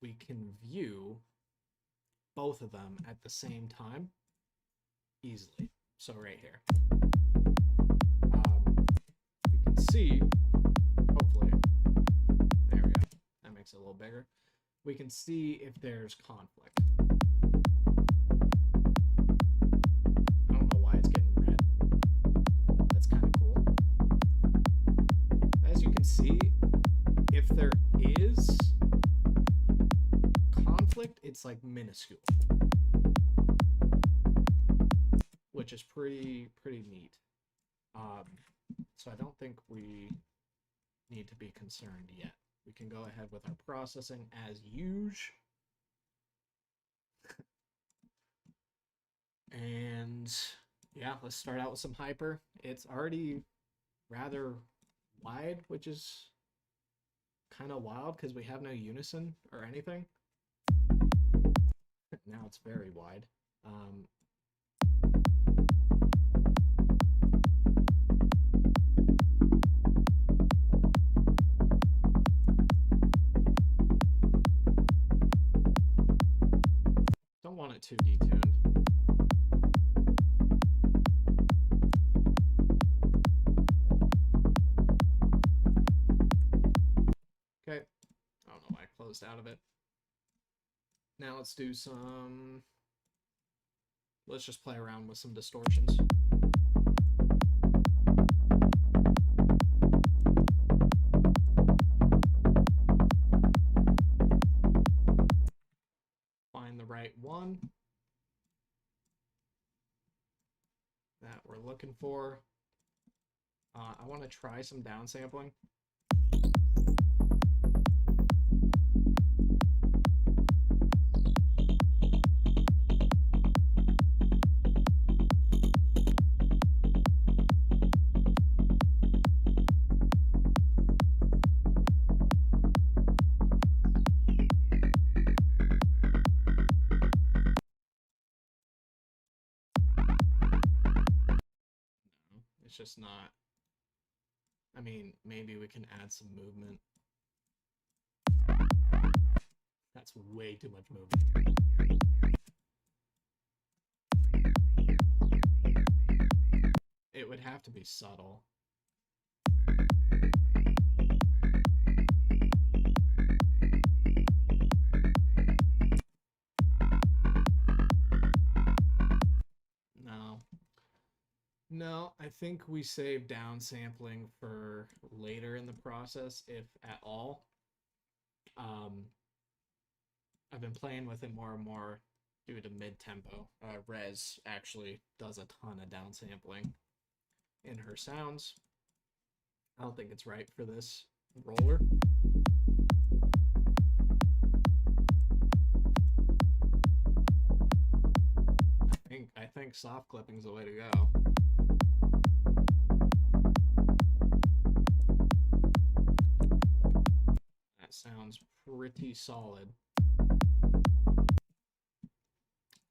we can view both of them at the same time easily. So right here, we can see, hopefully, there we go, that makes it a little bigger. We can see if there's conflict. I don't know why it's getting red. That's kind of cool. As you can see, if there is conflict, it's like minuscule, which is pretty neat. So I don't think we need to be concerned yet. We can go ahead with our processing as usual. And yeah, let's start out with some hyper. It's already rather wide, which is kind of wild because we have no unison or anything. Now it's very wide. Don't want it too detuned. Okay. I don't know why I closed out of it. Now let's do some, let's just play around with some distortions. Find the right one that we're looking for. I want to try some downsampling. It's just not. I mean, maybe we can add some movement. That's way too much movement. It would have to be subtle. No, I think we save downsampling for later in the process, if at all. I've been playing with it more and more due to mid-tempo. Rez actually does a ton of downsampling in her sounds. I don't think it's right for this roller. I think soft clipping's the way to go. That sounds pretty solid.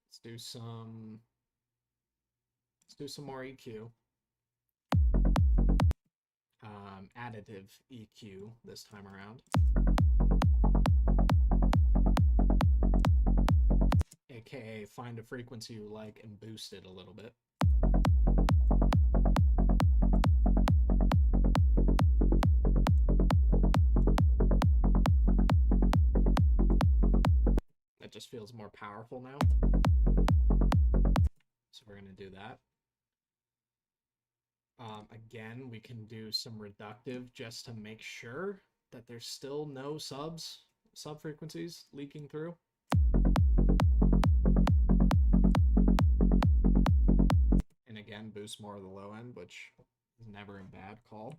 Let's do some more EQ. Additive EQ this time around. AKA find a frequency you like and boost it a little bit. That just feels more powerful now. So we're going to do that. Again, we can do some reductive just to make sure that there's still no sub-frequencies leaking through. And again, boost more of the low end, which is never a bad call.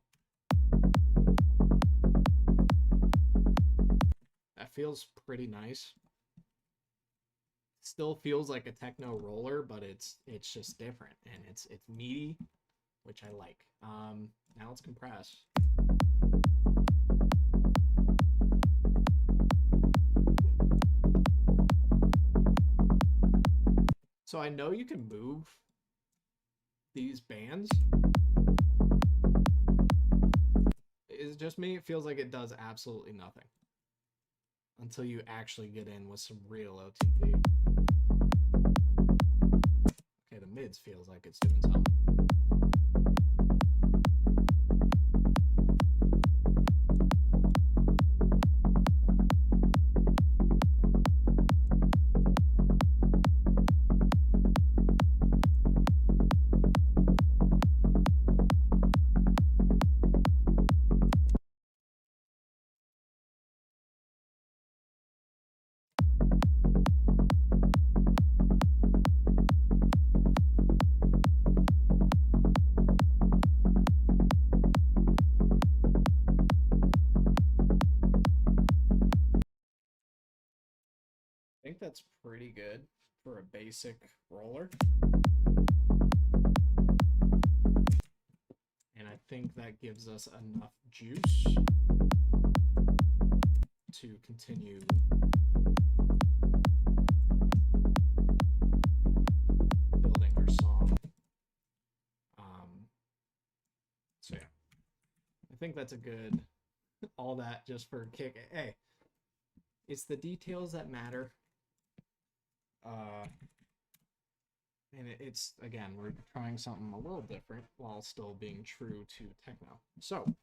That feels pretty nice. Still feels like a techno roller, but it's just different, and it's meaty, which I like. Now let's compress. So I know you can move these bands. Is it just me? It feels like it does absolutely nothing until you actually get in with some real OTT. Okay, the mids feels like it's doing something. I think that's pretty good for a basic roller. And I think that gives us enough juice to continue building our song. So yeah, I think that's a good, all that just for a kick. Hey, it's the details that matter. And it's, again, we're trying something a little different while still being true to techno. So,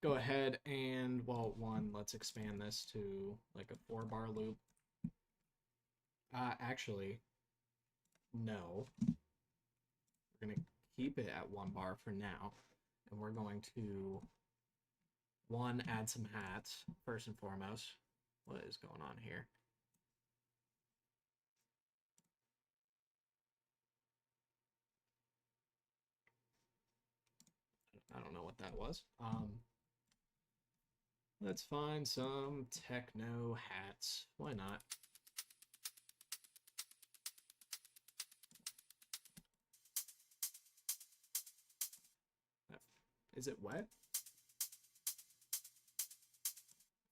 go ahead and, well, let's expand this to like a 4-bar loop. Actually, no. We're going to keep it at 1 bar for now. And we're going to, add some hats, first and foremost. What is going on here? I don't know what that was. Let's find some techno hats. Why not? Is it wet?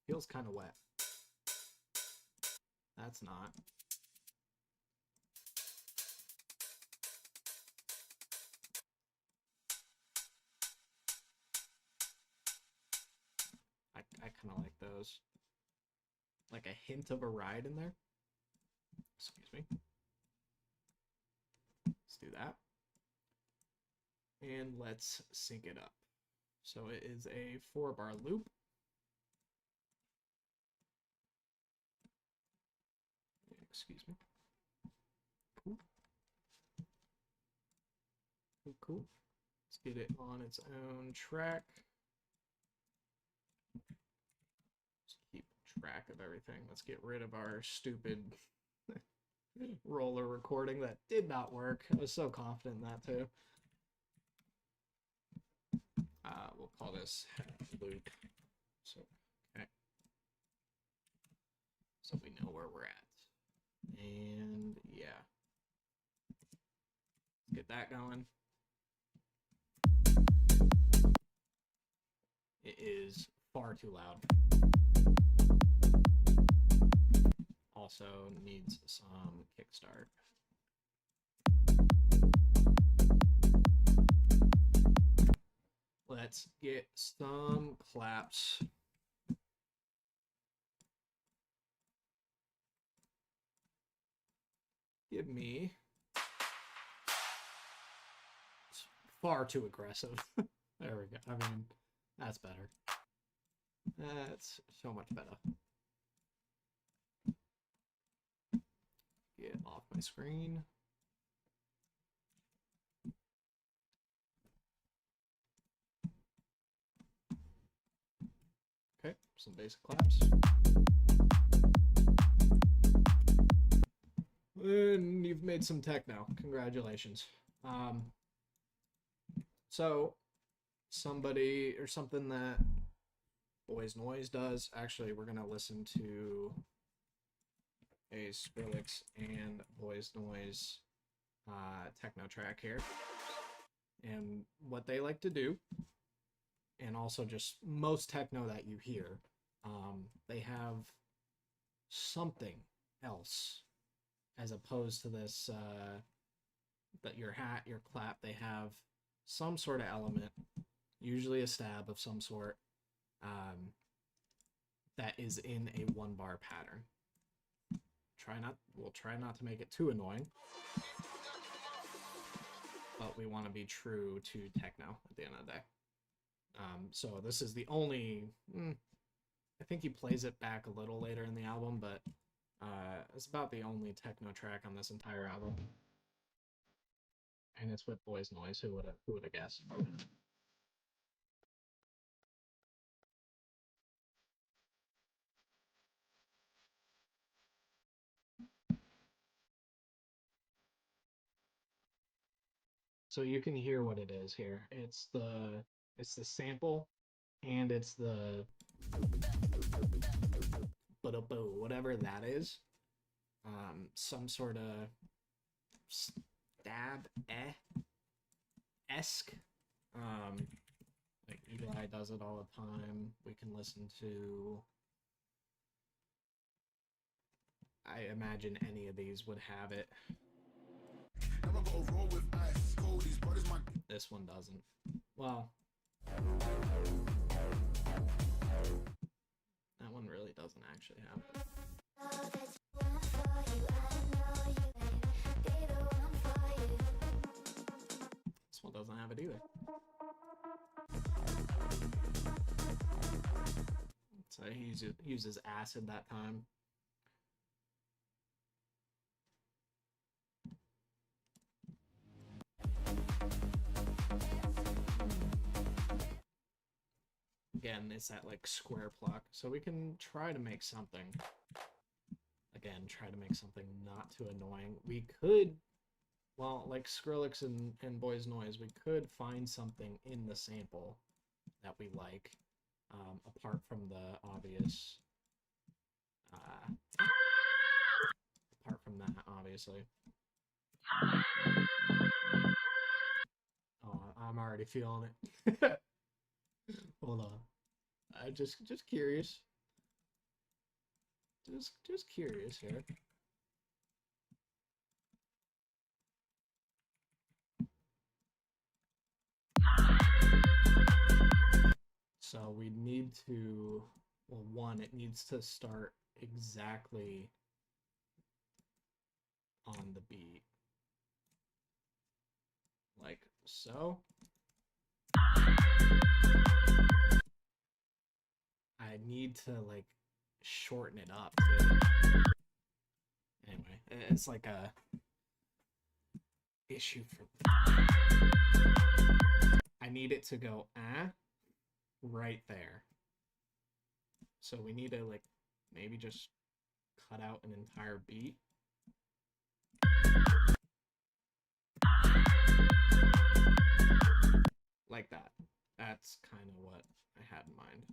Feels kind of wet. That's not. I kind of like those. Like a hint of a ride in there. Excuse me. Let's do that. And let's sync it up. So it is a 4-bar loop. Excuse me. Cool. Cool. Let's get it on its own track. Let's keep track of everything. Let's get rid of our stupid roller recording that did not work. I was so confident in that too. We'll call this loop. So, okay. So we know where we're at. And yeah. Let's get that going. It is far too loud. Also needs some kickstart. Let's get some claps. Give me. It's far too aggressive. There we go. I mean, that's better. That's so much better. Get off my screen. Okay, some basic claps. And you've made some techno. Congratulations. So somebody or something that Boys Noise does. Actually, we're gonna listen to a Skrillex and Boys Noise techno track here, and what they like to do, and also just most techno that you hear, they have something else as opposed to this that your hat, your clap. They have some sort of element, usually a stab of some sort, that is in a 1-bar pattern. We'll try not to make it too annoying, but we want to be true to techno at the end of the day. So this is the only, I think he plays it back a little later in the album, but it's about the only techno track on this entire album. And it's with Boys Noise. Who would have guessed? So you can hear what it is here. It's the sample, and it's the whatever that is. Some sort of stab esque. Like Eli does it all the time. We can listen to. I imagine any of these would have it. This one doesn't. Well, that one really doesn't actually have it. This one doesn't have it either. So he uses acid that time. Again, it's that like square pluck. So we can try to make something. Again, try to make something not too annoying. We could, well, like Skrillex and Boys Noise, we could find something in the sample that we like, apart from the obvious, apart from that, obviously. Oh, I'm already feeling it. Hold on. I just curious. Just curious here. So we need to, well, one, it needs to start exactly on the beat. Like so. I need to like shorten it up too. Anyway, it's like a issue for. I need it to go right there. So we need to like maybe just cut out an entire beat. Like that. That's kind of what I had in mind.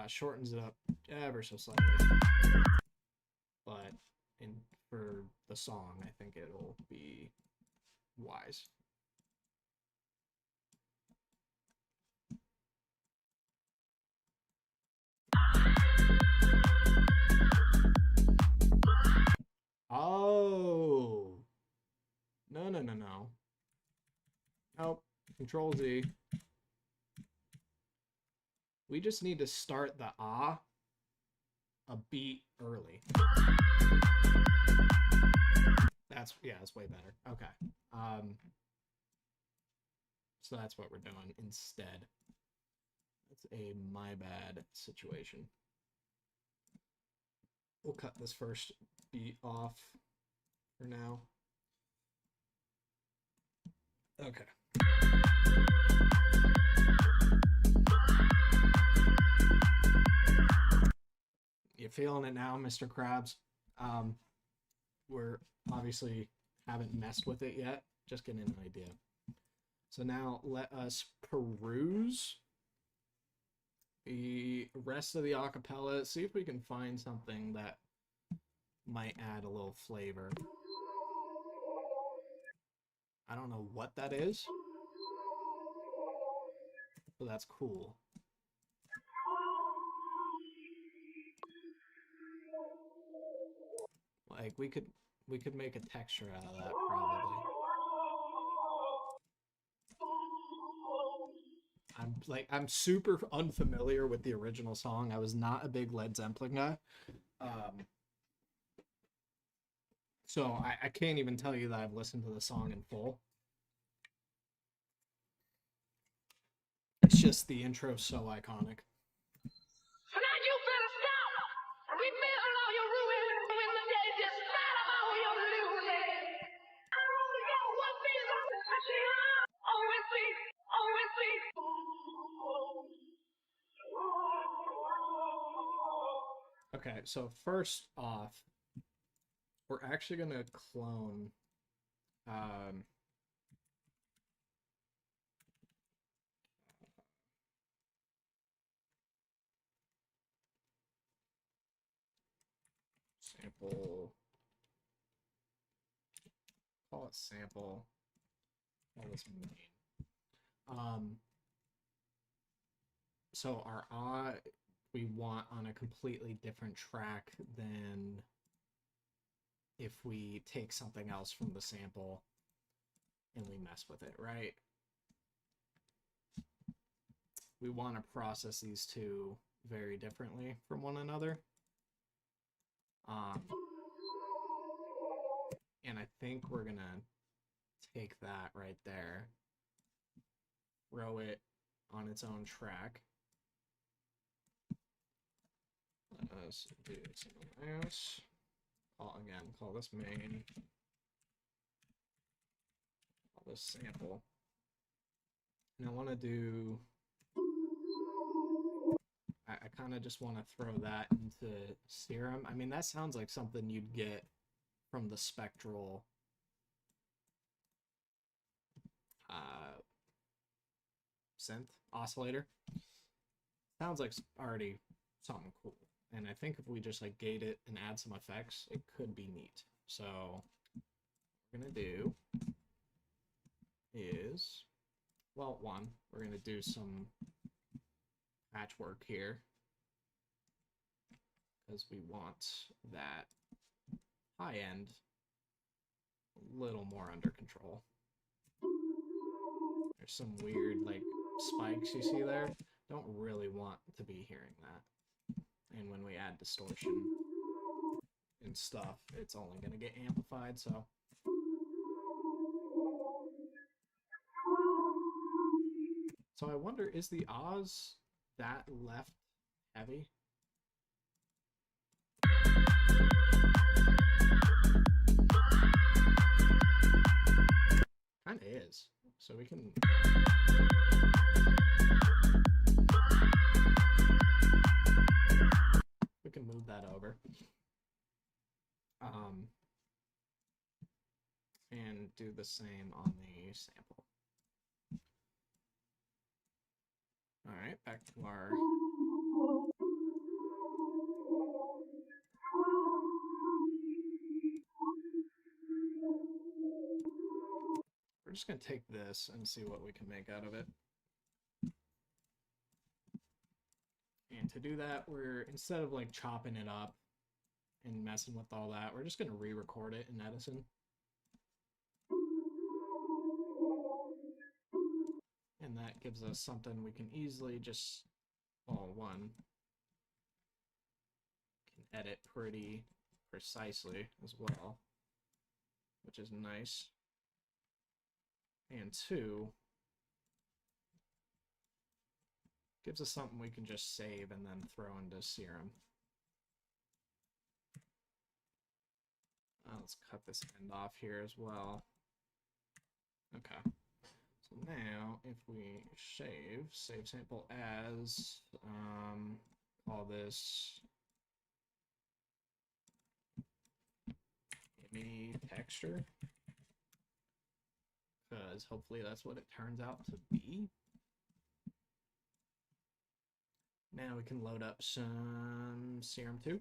Shortens it up ever so slightly. But for the song, I think it'll be wise. Oh. No, no, no, no. Nope. Control Z. We just need to start the ah a beat early. That's way better. Okay. So that's what we're doing instead. That's a my bad situation. We'll cut this first beat off for now. Okay. You feeling it now, Mr. Krabs? We're obviously haven't messed with it yet. Just getting an idea. So now let us peruse the rest of the acapella. See if we can find something that might add a little flavor. I don't know what that is, but that's cool. Like we could make a texture out of that probably. I'm super unfamiliar with the original song. I was not a big Led Zeppelin guy. So I can't even tell you that I've listened to the song in full. It's just the intro so iconic. Okay, so first off, we're actually gonna clone sample, call it sample, call this main. So our we want on a completely different track than if we take something else from the sample and we mess with it, right? We want to process these two very differently from one another. And I think we're gonna take that right there, row it on its own track. Let us do something else. Call this main. Call this sample. And I want to do. I kind of just want to throw that into Serum. I mean, that sounds like something you'd get from the Spectral synth oscillator. Sounds like already something cool. And I think if we just like gate it and add some effects, it could be neat. So what we're gonna do is, well, one, we're gonna do some patchwork here because we want that high end a little more under control. There's some weird like spikes you see there. Don't really want to be hearing that. And when we add distortion and stuff, it's only going to get amplified, so. So I wonder, is the Oz that left heavy? Kinda is. So we can. We can move that over. And do the same on the sample. All right, back to our. We're just going to take this and see what we can make out of it. And to do that, we're, instead of like chopping it up, and messing with all that. We're just going to re-record it in Edison. And that gives us something we can easily just, well, one, can edit pretty precisely as well, which is nice. And two, gives us something we can just save and then throw into Serum. Let's cut this end off here as well. Okay. So now, if we save sample as, call this IMI texture, because hopefully that's what it turns out to be. Now we can load up some Serum 2.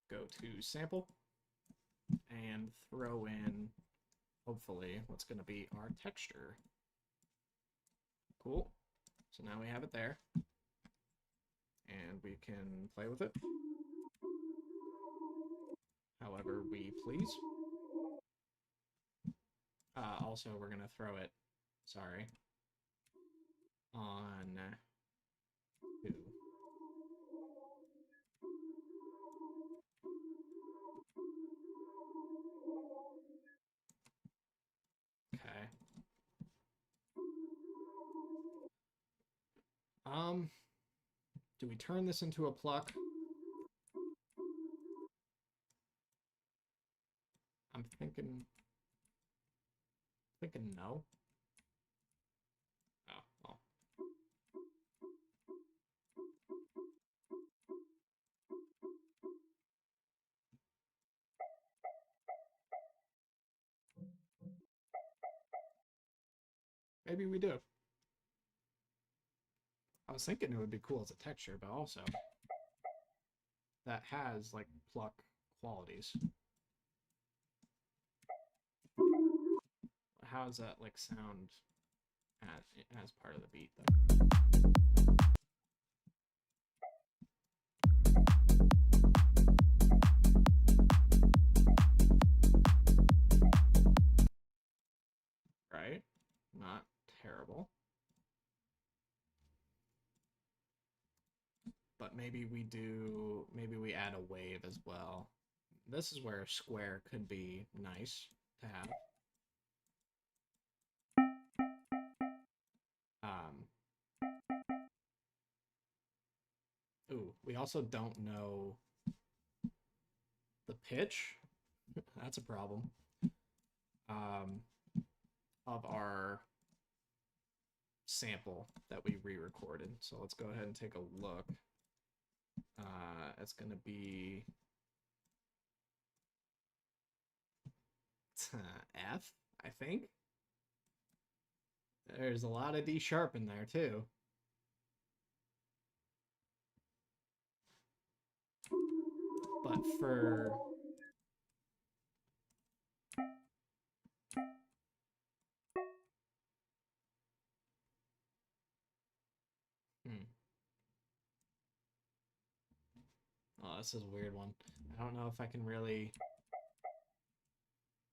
Go to sample and throw in, hopefully, what's going to be our texture. Cool. So now we have it there. And we can play with it however we please. Also, we're going to throw it, sorry, on 2. Okay. Do we turn this into a pluck? I'm thinking no. Oh, well. Maybe we do. I was thinking it would be cool as a texture, but also that has like pluck qualities. How does that like sound as part of the beat though? Right? Not terrible. But maybe we add a wave as well. This is where a square could be nice to have. Ooh, we also don't know the pitch. That's a problem. Of our sample that we re-recorded. So let's go ahead and take a look. It's going to be F, I think. There's a lot of D sharp in there too. But for oh, this is a weird one. I don't know if I can really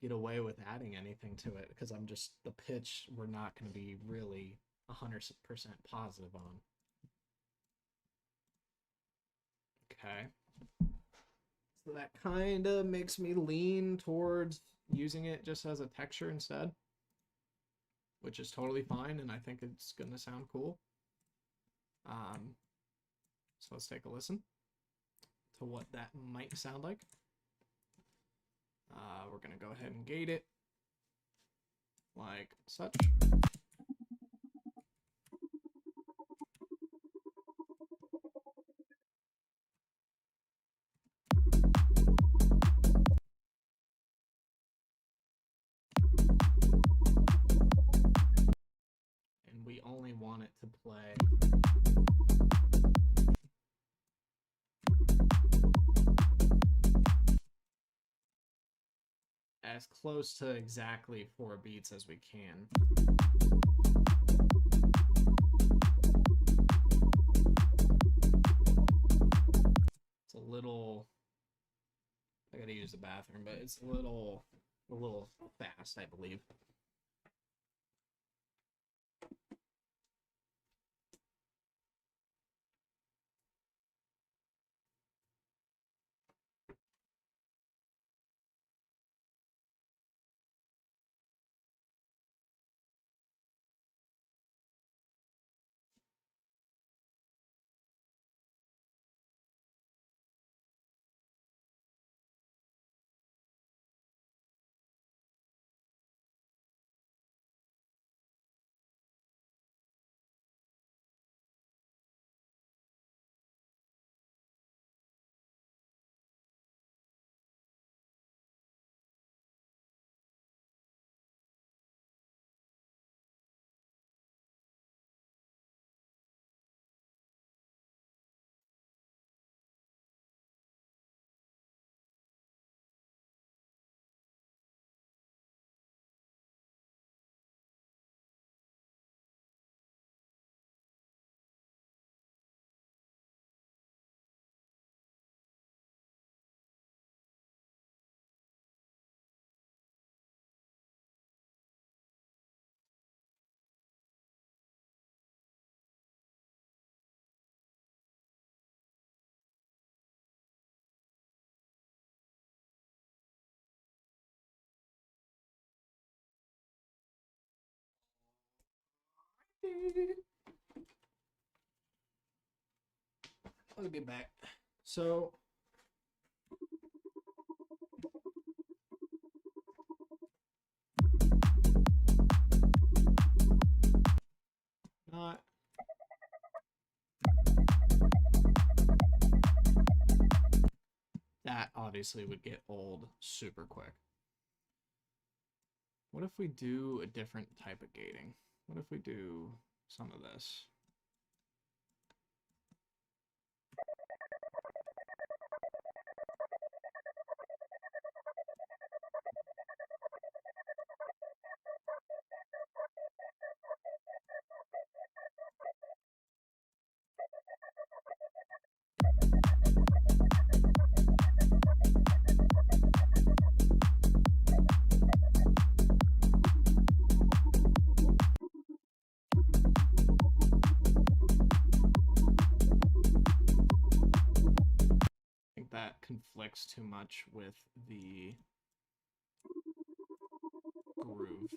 get away with adding anything to it because I'm just, the pitch we're not going to be really 100% positive on. Okay. So that kind of makes me lean towards using it just as a texture instead, which is totally fine, and I think it's going to sound cool. So let's take a listen to what that might sound like. We're going to go ahead and gate it like such. And we only want it to play as close to exactly 4 beats as we can. little. I gotta use the bathroom, but it's a little fast, I believe. I'll get back. So not that obviously would get old super quick. What if we do a different type of gating? What if we do some of this? That conflicts too much with the groove.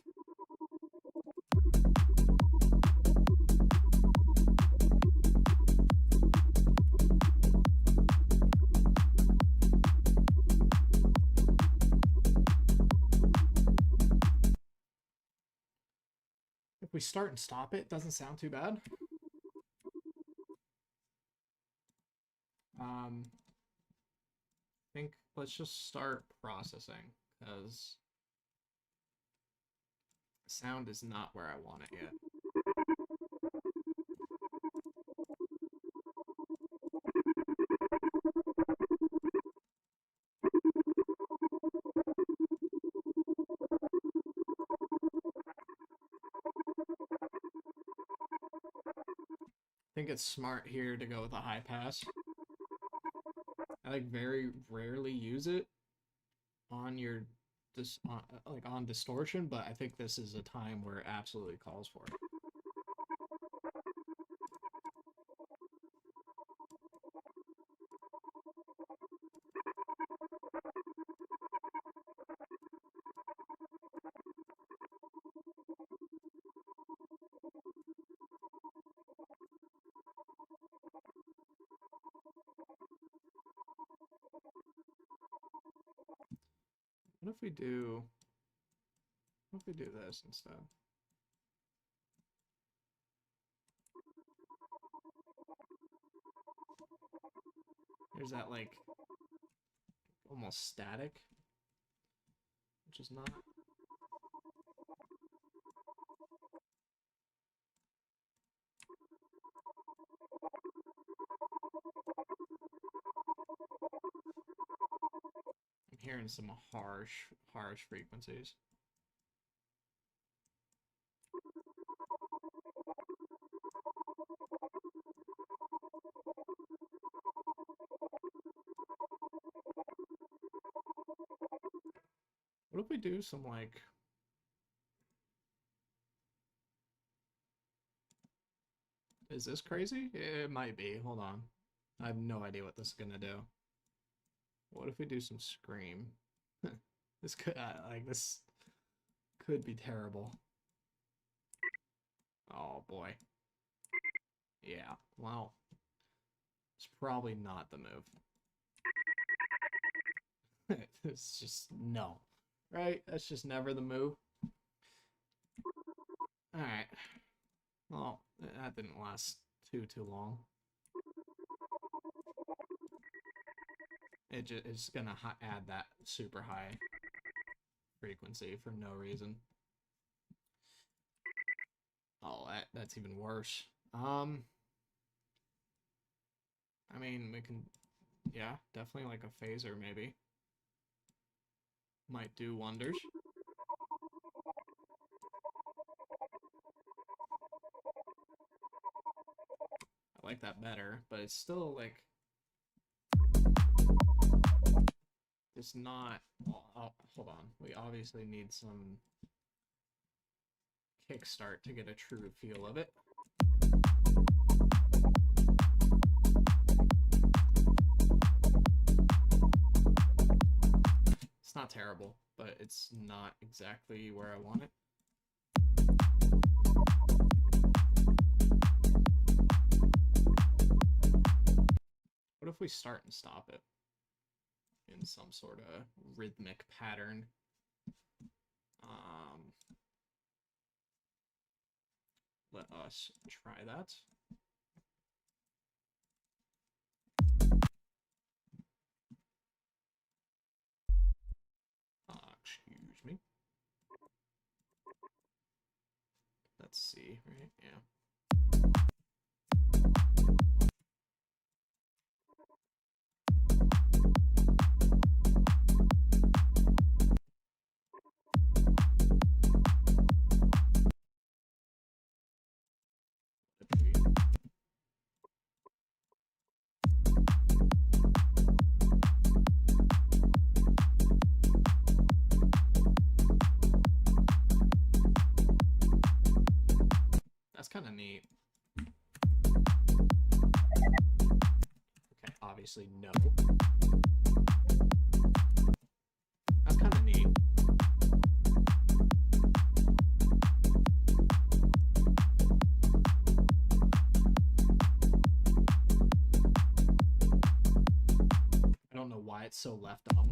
If we start and stop it, doesn't sound too bad. I think let's just start processing because sound is not where I want it yet. I think it's smart here to go with a high pass. I like very rarely use it on your like on distortion, but I think this is a time where it absolutely calls for it. What if we do this instead? There's that like almost static, which is not. I'm hearing some harsh frequencies. What if we do some, like... Is this crazy? It might be. Hold on. I have no idea what this is gonna do. What if we do some Scream? This could, this could be terrible. Oh, boy. Yeah, well... It's probably not the move. It's just no. Right? That's just never the move. Alright. Well, that didn't last too long. It's gonna add that super high frequency for no reason. Oh, that's even worse. I mean, we can, yeah, definitely like a phaser maybe. Might do wonders. I like that better, but it's still like, it's not, well, oh, hold on. We obviously need some kickstart to get a true feel of it. It's not terrible, but it's not exactly where I want it. What if we start and stop it in some sort of rhythmic pattern? Let us try that. Excuse me. Let's see, right? Yeah. That's kind of neat. Okay, obviously no. That's kind of neat. I don't know why it's so left on.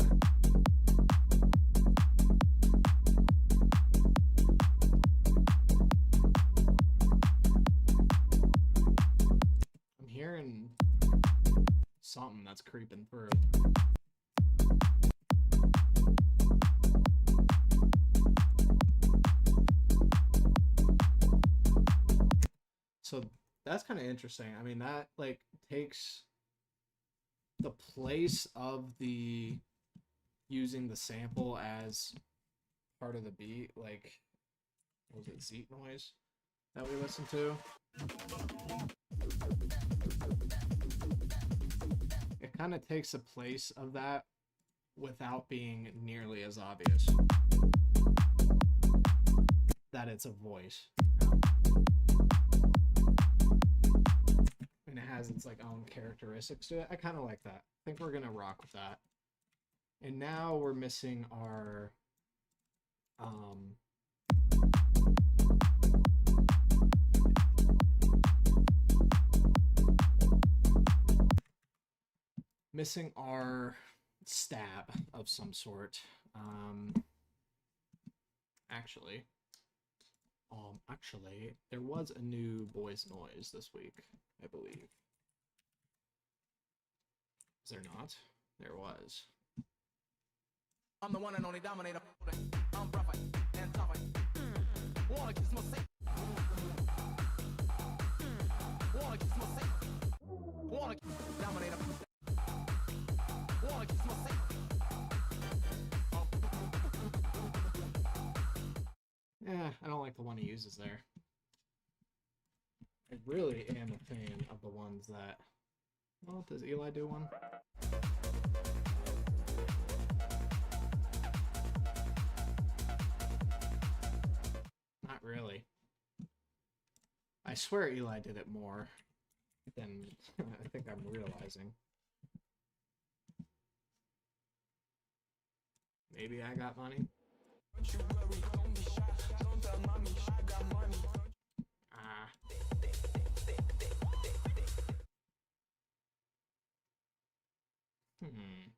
I'm hearing something that's creeping through. So that's kind of interesting. I mean, that like takes the place of the using the sample as part of the beat, like, what was it, Zeet Noise that we listened to? It kind of takes the place of that without being nearly as obvious that it's a voice. And it has its like own characteristics to it. I kind of like that. I think we're gonna rock with that. And now we're missing our missing our stab of some sort. Actually, there was a new Boys Noise this week, I believe. Is there not? There was. I'm the one and only dominator. I'm rough and tough. Wanna kiss my safe. Wanna kiss my safe. Wanna kiss dominator. Wanna kiss my safe. Yeah, I don't like the one he uses there. I really am a fan of the ones that... Well, does Eli do one? swear Eli did it more than I think I'm realizing. Maybe I got money. Ah. Hmm.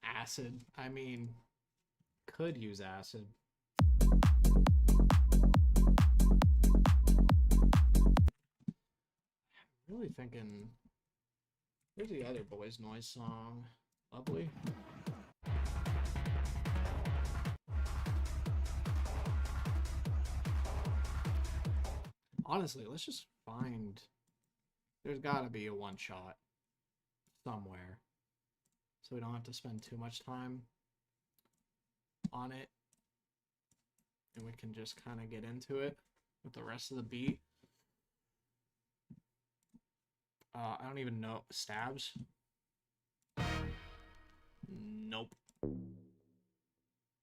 Acid. I mean, could use acid. Really thinking. Where's the other Boys Noise song? Lovely. Honestly, let's just find. There's got to be a one shot somewhere, so we don't have to spend too much time on it, and we can just kind of get into it with the rest of the beat. I don't even know. Stabs? Nope.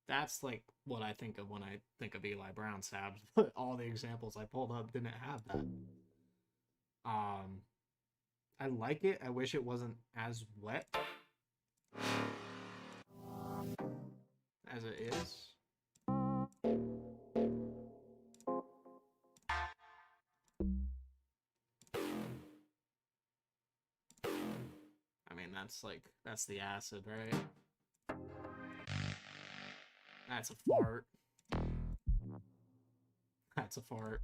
That's like what I think of when I think of Eli Brown stabs. But all the examples I pulled up didn't have that. I like it. I wish it wasn't as wet as it is. I mean, that's the acid, right? That's a fart. That's a fart.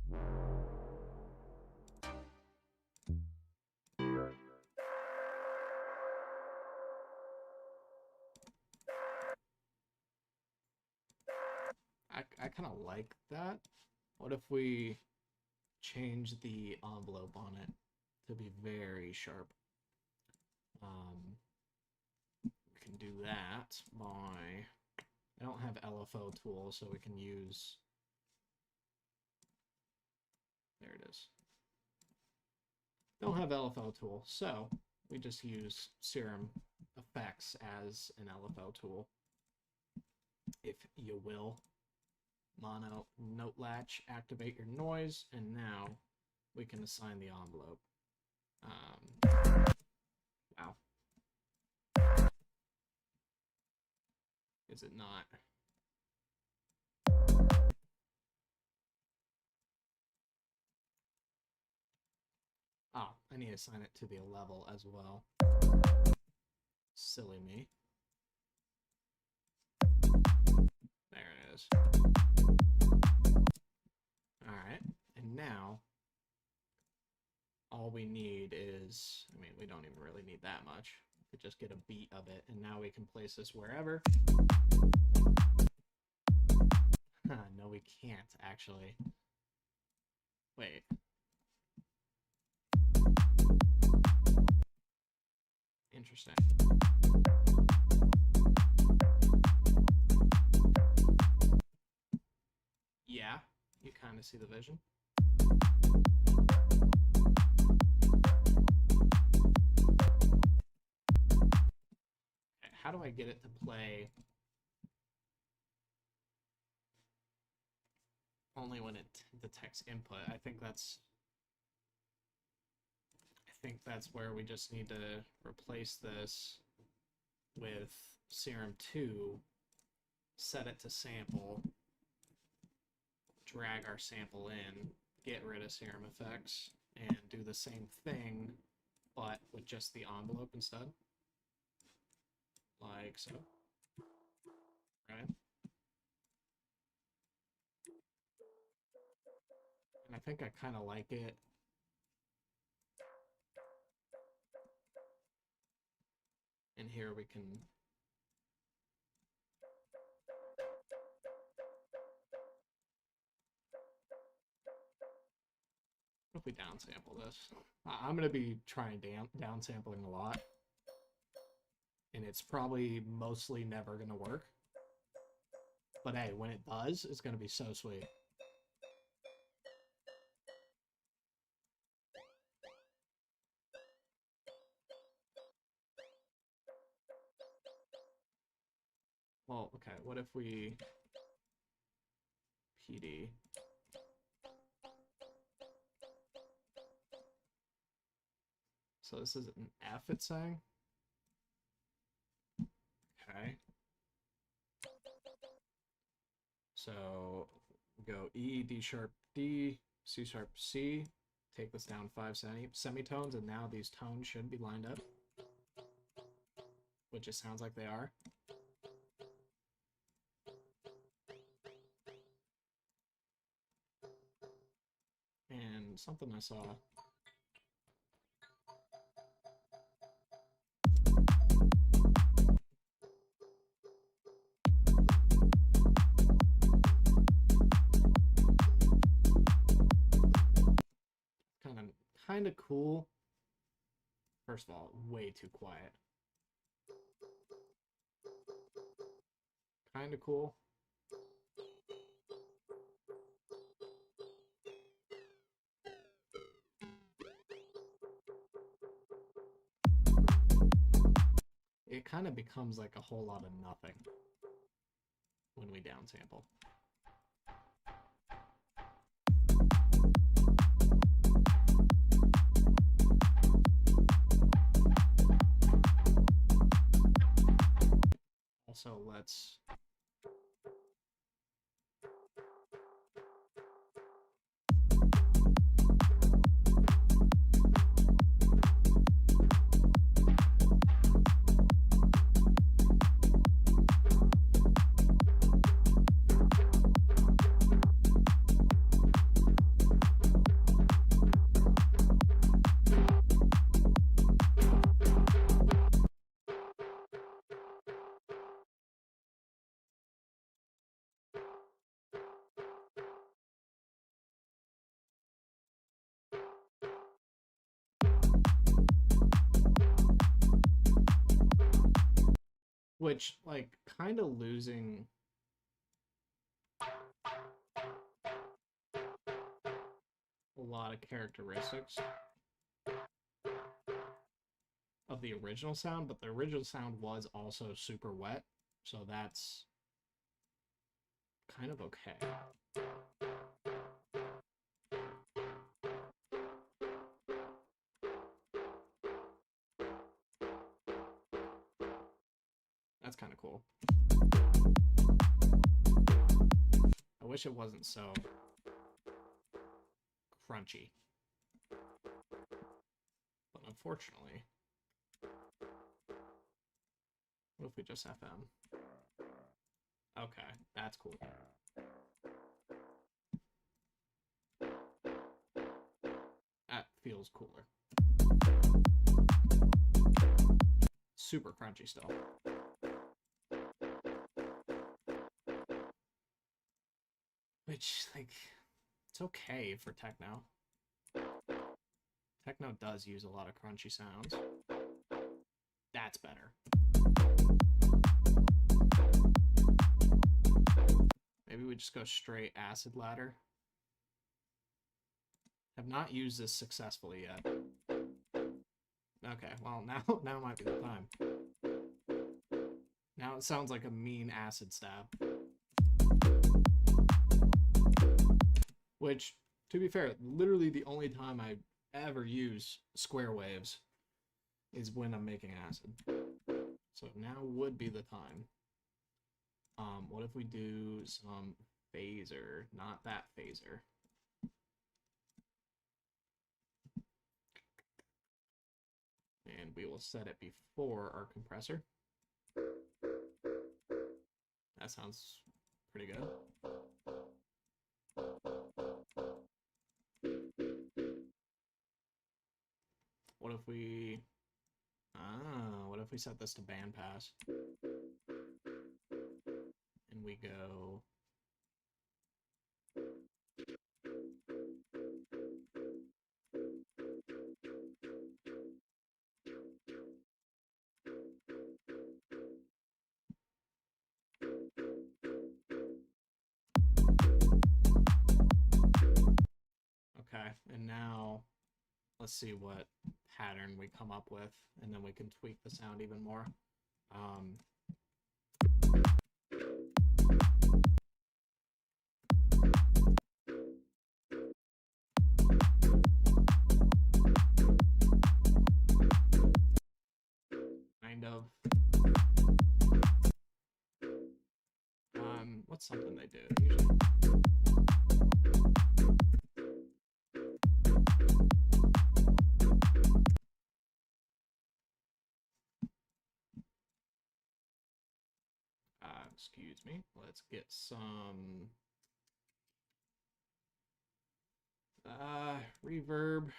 I kind of like that. What if we change the envelope on it to be very sharp? We can do that by... I don't have LFO tool, so we can use... There it is. Don't have LFO tool, so we just use Serum Effects as an LFO tool, if you will. Mono note latch, activate your noise, and now we can assign the envelope. Wow. Is it not? Oh, I need to assign it to the level as well. Silly me. There it is. Alright, and now all we need is, I mean, we don't even really need that much. We just get a beat of it, and now we can place this wherever. No, we can't, actually. Wait. Interesting. Yeah, you kind of see the vision. Okay, how do I get it to play only when it detects input? I think that's where we just need to replace this with Serum 2, set it to sample, drag our sample in, get rid of Serum Effects, and do the same thing, but with just the envelope instead. Like so. Right? And I think I kind of like it. And here we can what if we downsample this? I'm going to be trying downsampling a lot. And it's probably mostly never going to work. But hey, when it does, it's going to be so sweet. what if we PD? So this is an F, it's saying. Okay. So go E, D sharp, D, C sharp, C. Take this down 5 semitones, and now these tones should be lined up, which it sounds like they are. And something I saw. Kind of cool. First of all, way too quiet. Kind of cool. It kind of becomes like a whole lot of nothing when we downsample. Also, let's which, like, kind of losing a lot of characteristics of the original sound, but the original sound was also super wet, so that's kind of okay. That's kind of cool. I wish it wasn't so crunchy. But unfortunately, what if we just FM? Okay, that's cool. That feels cooler. Super crunchy still. Which, like, it's okay for techno. Techno does use a lot of crunchy sounds. That's better. Maybe we just go straight acid ladder. Have not used this successfully yet. Okay, well, now might be the time. Now it sounds like a mean acid stab. Which, to be fair, literally the only time I ever use square waves is when I'm making acid. So now would be the time. What if we do some phaser? Not that phaser. And we will set it before our compressor. That sounds pretty good. What if we set this to bandpass? And we go okay, and now let's see what pattern we come up with, and then we can tweak the sound even more. that's something they do usually. Excuse me. Let's get some reverb.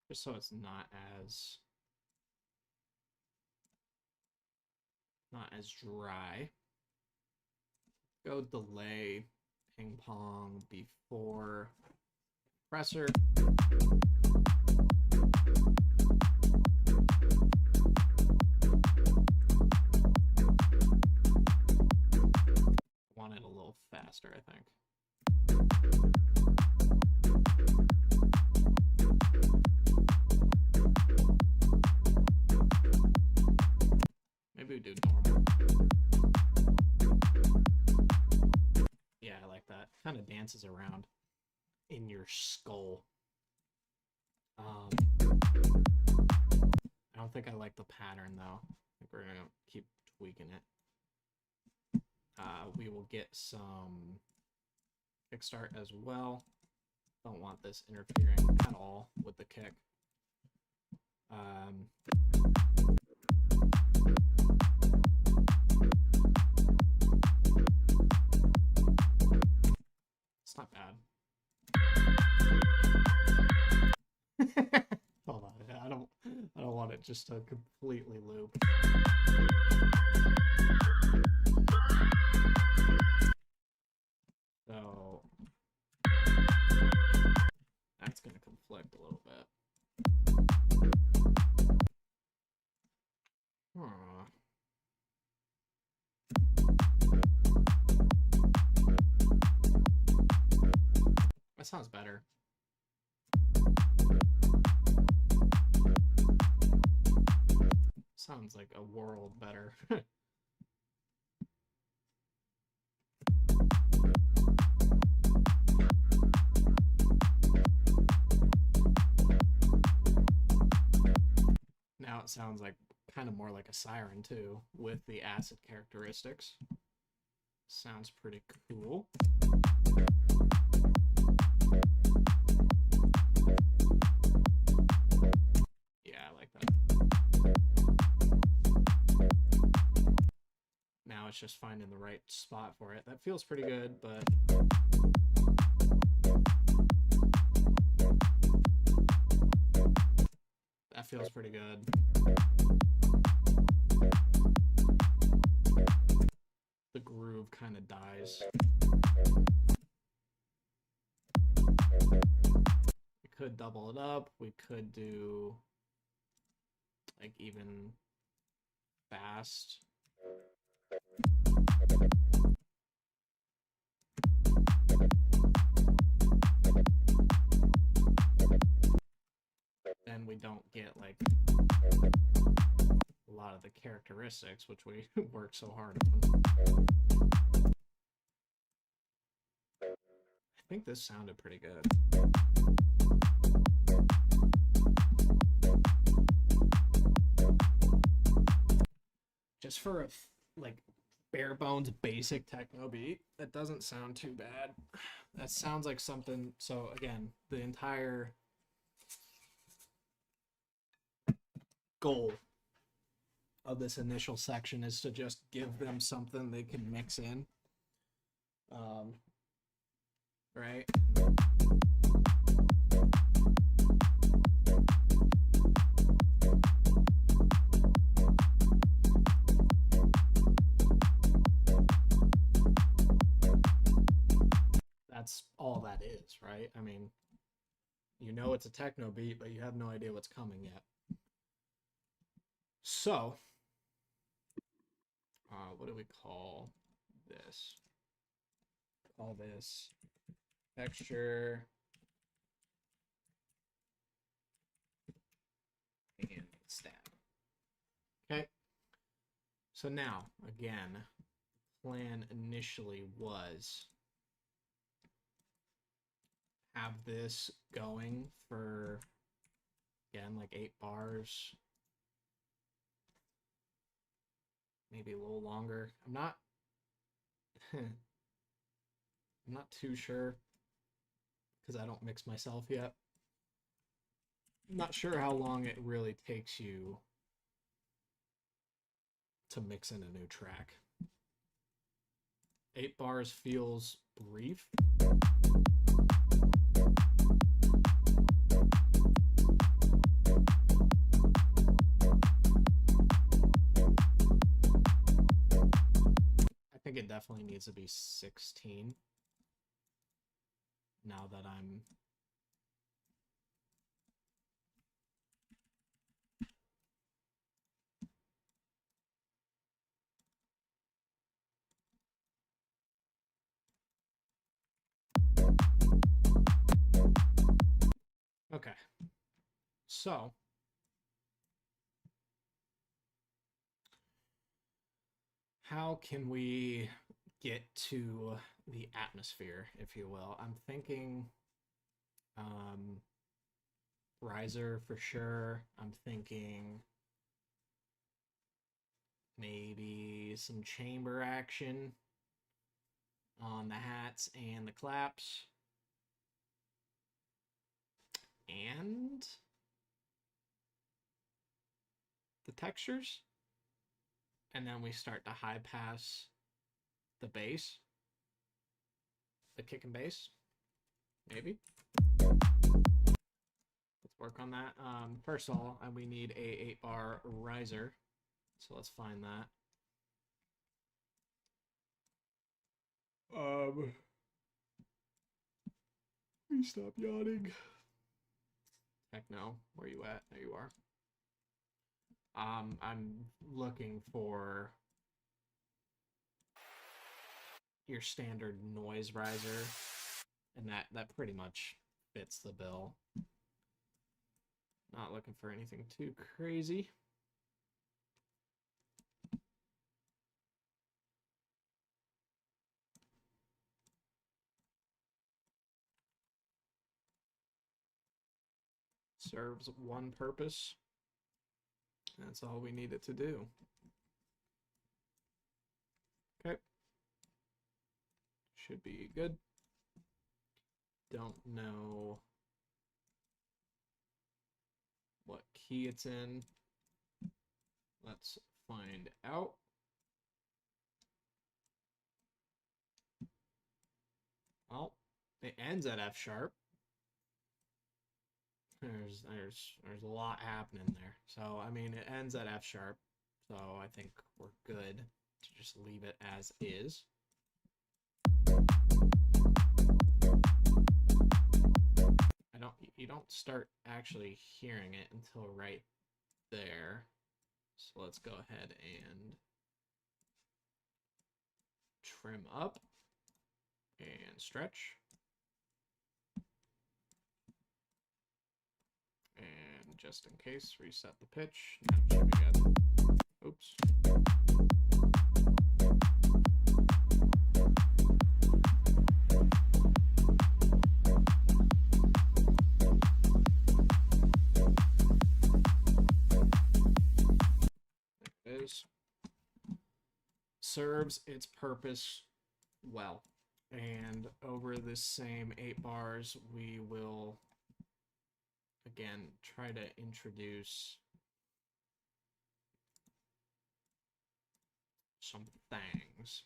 Just so it's not as dry. Go delay ping pong before compressor. Want it a little faster, I think. Maybe we do normal. Yeah, I like that. Kind of dances around in your skull. I don't think I like the pattern though. I think we're gonna keep tweaking it. We will get some kickstart as well. Don't want this interfering at all with the kick. It's not bad. Hold on, I don't want it just to completely loop. So that's gonna conflict a little bit. That sounds better. Sounds like a world better. Now it sounds like kind of more like a siren too, with the acid characteristics. Sounds pretty cool. Yeah, I like that. Now it's just finding the right spot for it. That feels pretty good, but that feels pretty good. The groove kind of dies. We could double it up. We could do like even fast. Then we don't get like a lot of the characteristics, which we work so hard on. I think this sounded pretty good. Just for a like bare bones basic techno beat, that doesn't sound too bad. That sounds like something. So again, the entire goal of this initial section is to just give them something they can mix in. Right? That's all that is, right? I mean, you know it's a techno beat, but you have no idea what's coming yet. So, what do we call this? Call this texture and stack. So now, again, plan initially was have this going for, again, like 8 bars. Maybe a little longer. I'm not I'm not too sure because I don't mix myself yet. I'm not sure how long it really takes you to mix in a new track. 8 bars feels brief. I think it definitely needs to be 16. Now that I'm okay. So how can we get to the atmosphere, if you will? I'm thinking riser for sure. I'm thinking maybe some chamber action on the hats and the claps. And the textures. And then we start to high pass the bass. The kick and bass. Maybe. Let's work on that. First of all, we need a 8-bar riser. So let's find that. Please stop yawning. Heck no. Where you at? There you are. I'm looking for your standard noise riser, and that pretty much fits the bill. Not looking for anything too crazy. Serves one purpose. That's all we need it to do. Okay. Should be good. Don't know what key it's in. Let's find out. Well, it ends at F sharp. There's a lot happening there. So, I mean, it ends at F sharp. So, I think we're good to just leave it as is. You don't start actually hearing it until right there. So, let's go ahead and trim up and stretch. And just in case, reset the pitch. Now it should be good. Oops. There it is. Serves its purpose well. And over this same 8 bars, we will again try to introduce some things.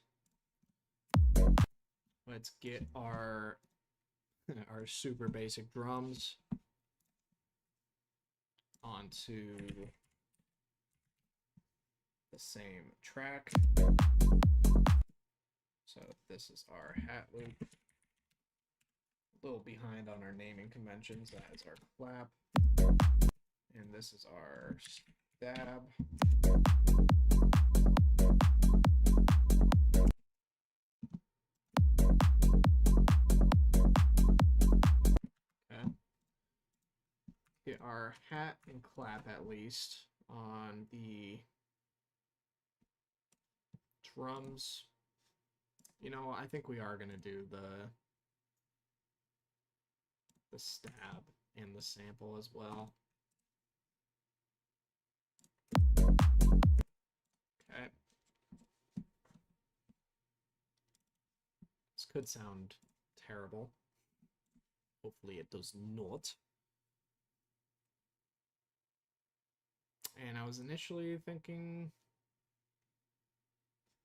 Let's get our super basic drums onto the same track. So this is our hat loop. A little behind on our naming conventions. That is our clap. And this is our stab. Okay. Get our hat and clap at least on the drums. You know, I think we are gonna do the stab and the sample as well. Okay. This could sound terrible. Hopefully it does not. And I was initially thinking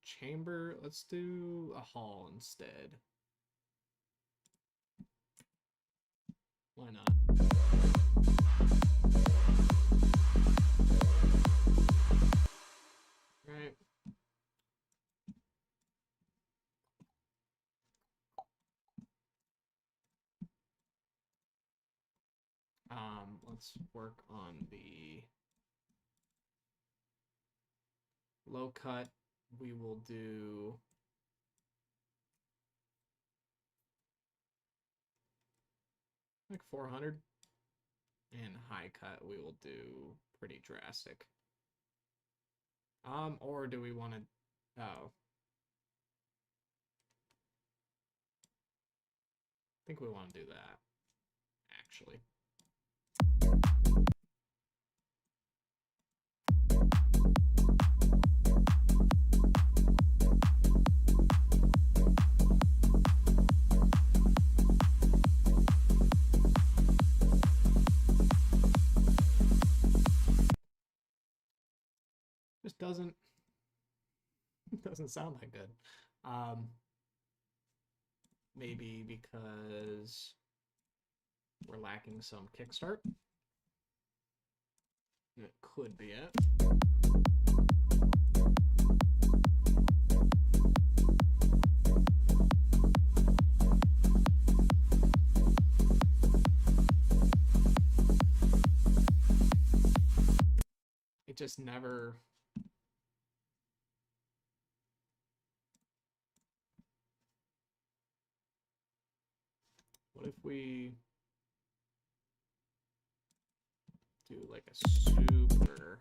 chamber. Let's do a hall instead. Why not? Right. Let's work on the low cut. We will do like 400, and high cut we will do pretty drastic. Or do we want to? Oh, I think we want to do that actually. Just doesn't sound that good. Maybe because we're lacking some kickstart. It could be it. It just never. What if we do like a super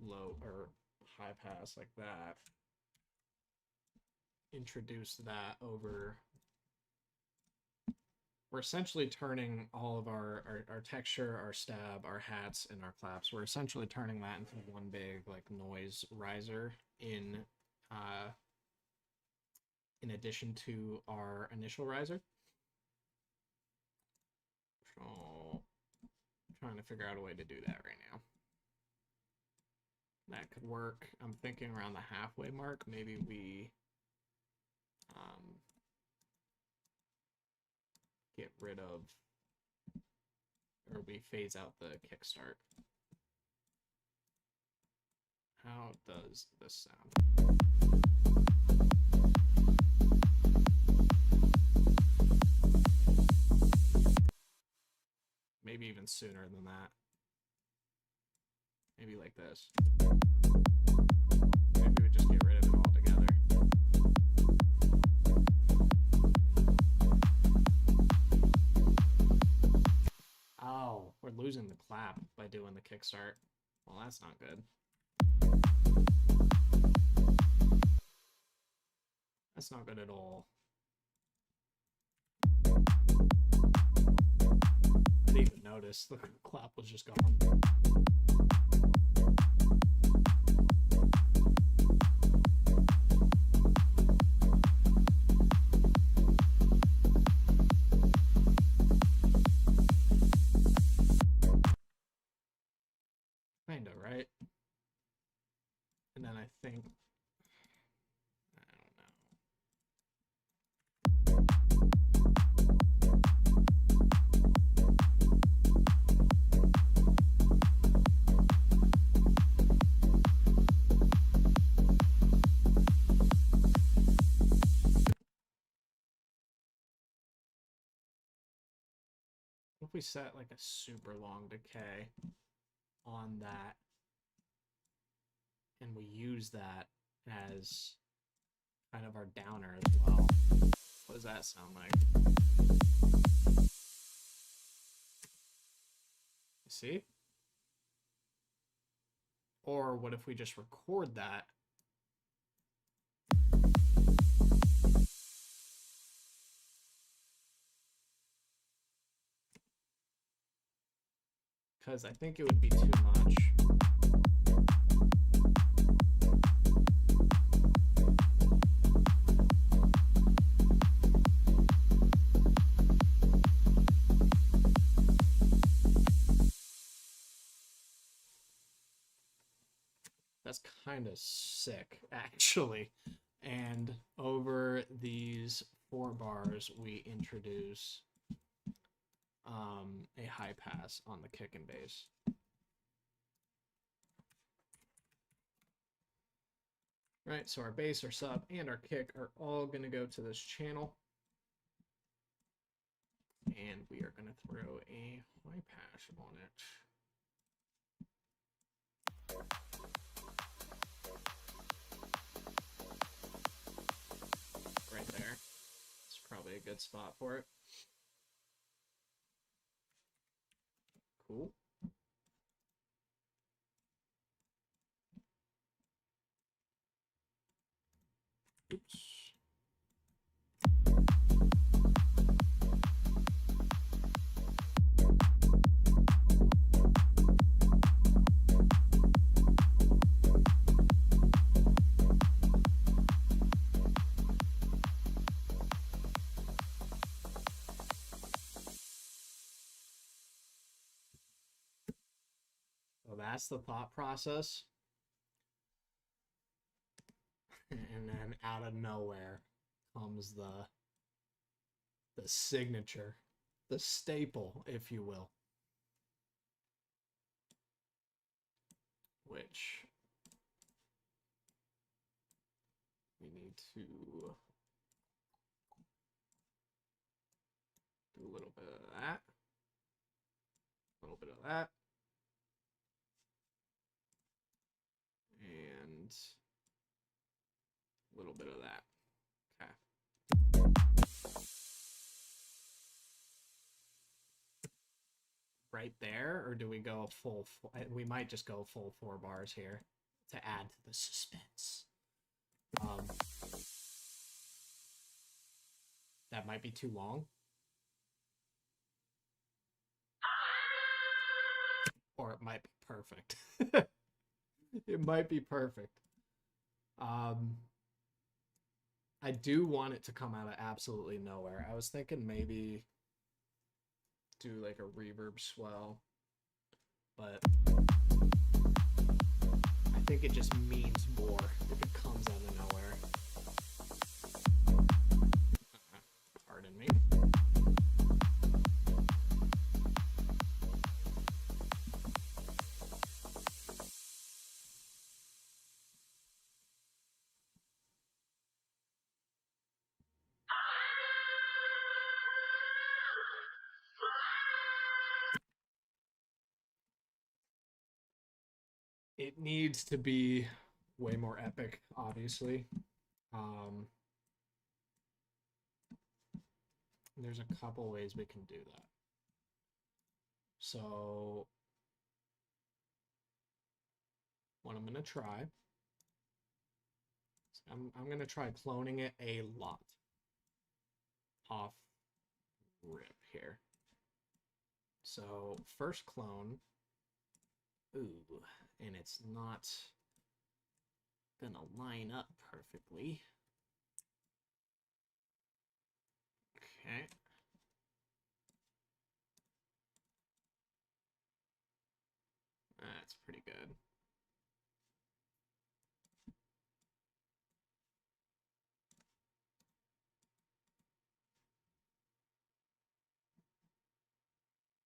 low or high pass like that? Introduce that over. We're essentially turning all of our texture, our stab, our hats, and our claps. We're essentially turning that into one big like noise riser in addition to our initial riser. So I'm trying to figure out a way to do that right now. That could work. I'm thinking around the halfway mark. Maybe we get rid of, or we phase out the kickstart. How does this sound? Maybe even sooner than that. Maybe like this. Maybe we just get rid of it altogether. Oh, we're losing the clap by doing the kickstart. Well, that's not good. That's not good at all. I didn't even notice the clap was just gone. Kinda, right? And then I think, I don't know. What if we set like a super long decay on that, and we use that as kind of our downer as well? What does that sound like? You see? Or what if we just record that? Because I think it would be too much. That's kind of sick, actually. And over these 4 bars, we introduce a high pass on the kick and bass. Right, so our bass, our sub, and our kick are all going to go to this channel. And we are going to throw a high pass on it. Right there. It's probably a good spot for it. Cool. Oops. So that's the thought process. And then out of nowhere comes the signature, the staple, if you will. Which we need to do a little bit of that, a little bit of that, and a little bit of that. Okay. Right there, or do we go full? We might just go full 4 bars here to add to the suspense. That might be too long. Or it might be perfect. It might be perfect. I do want it to come out of absolutely nowhere. I was thinking maybe do like a reverb swell, but I think it just means more if it comes out of nowhere. Pardon me. It needs to be way more epic, obviously. There's a couple ways we can do that. So what I'm going to try, I'm going to try cloning it a lot off rip here. So first clone, ooh, and it's not gonna line up perfectly. Okay. That's pretty good.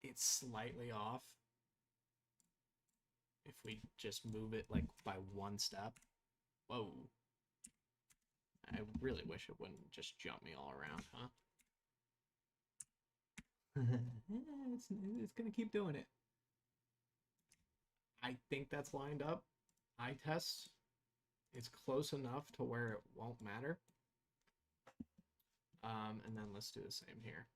It's slightly off. If we just move it like by 1 step. Whoa. I really wish it wouldn't just jump me all around, huh? It's gonna keep doing it. I think that's lined up. Eye test. It's close enough to where it won't matter. And then let's do the same here.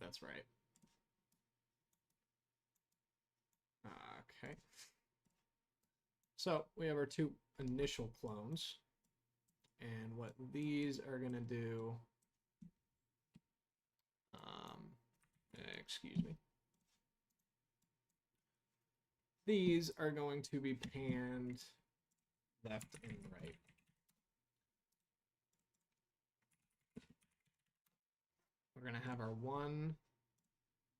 that's right. Okay. So we have our two initial clones. And what these are going to do, excuse me. These are going to be panned left and right. We're going to have our one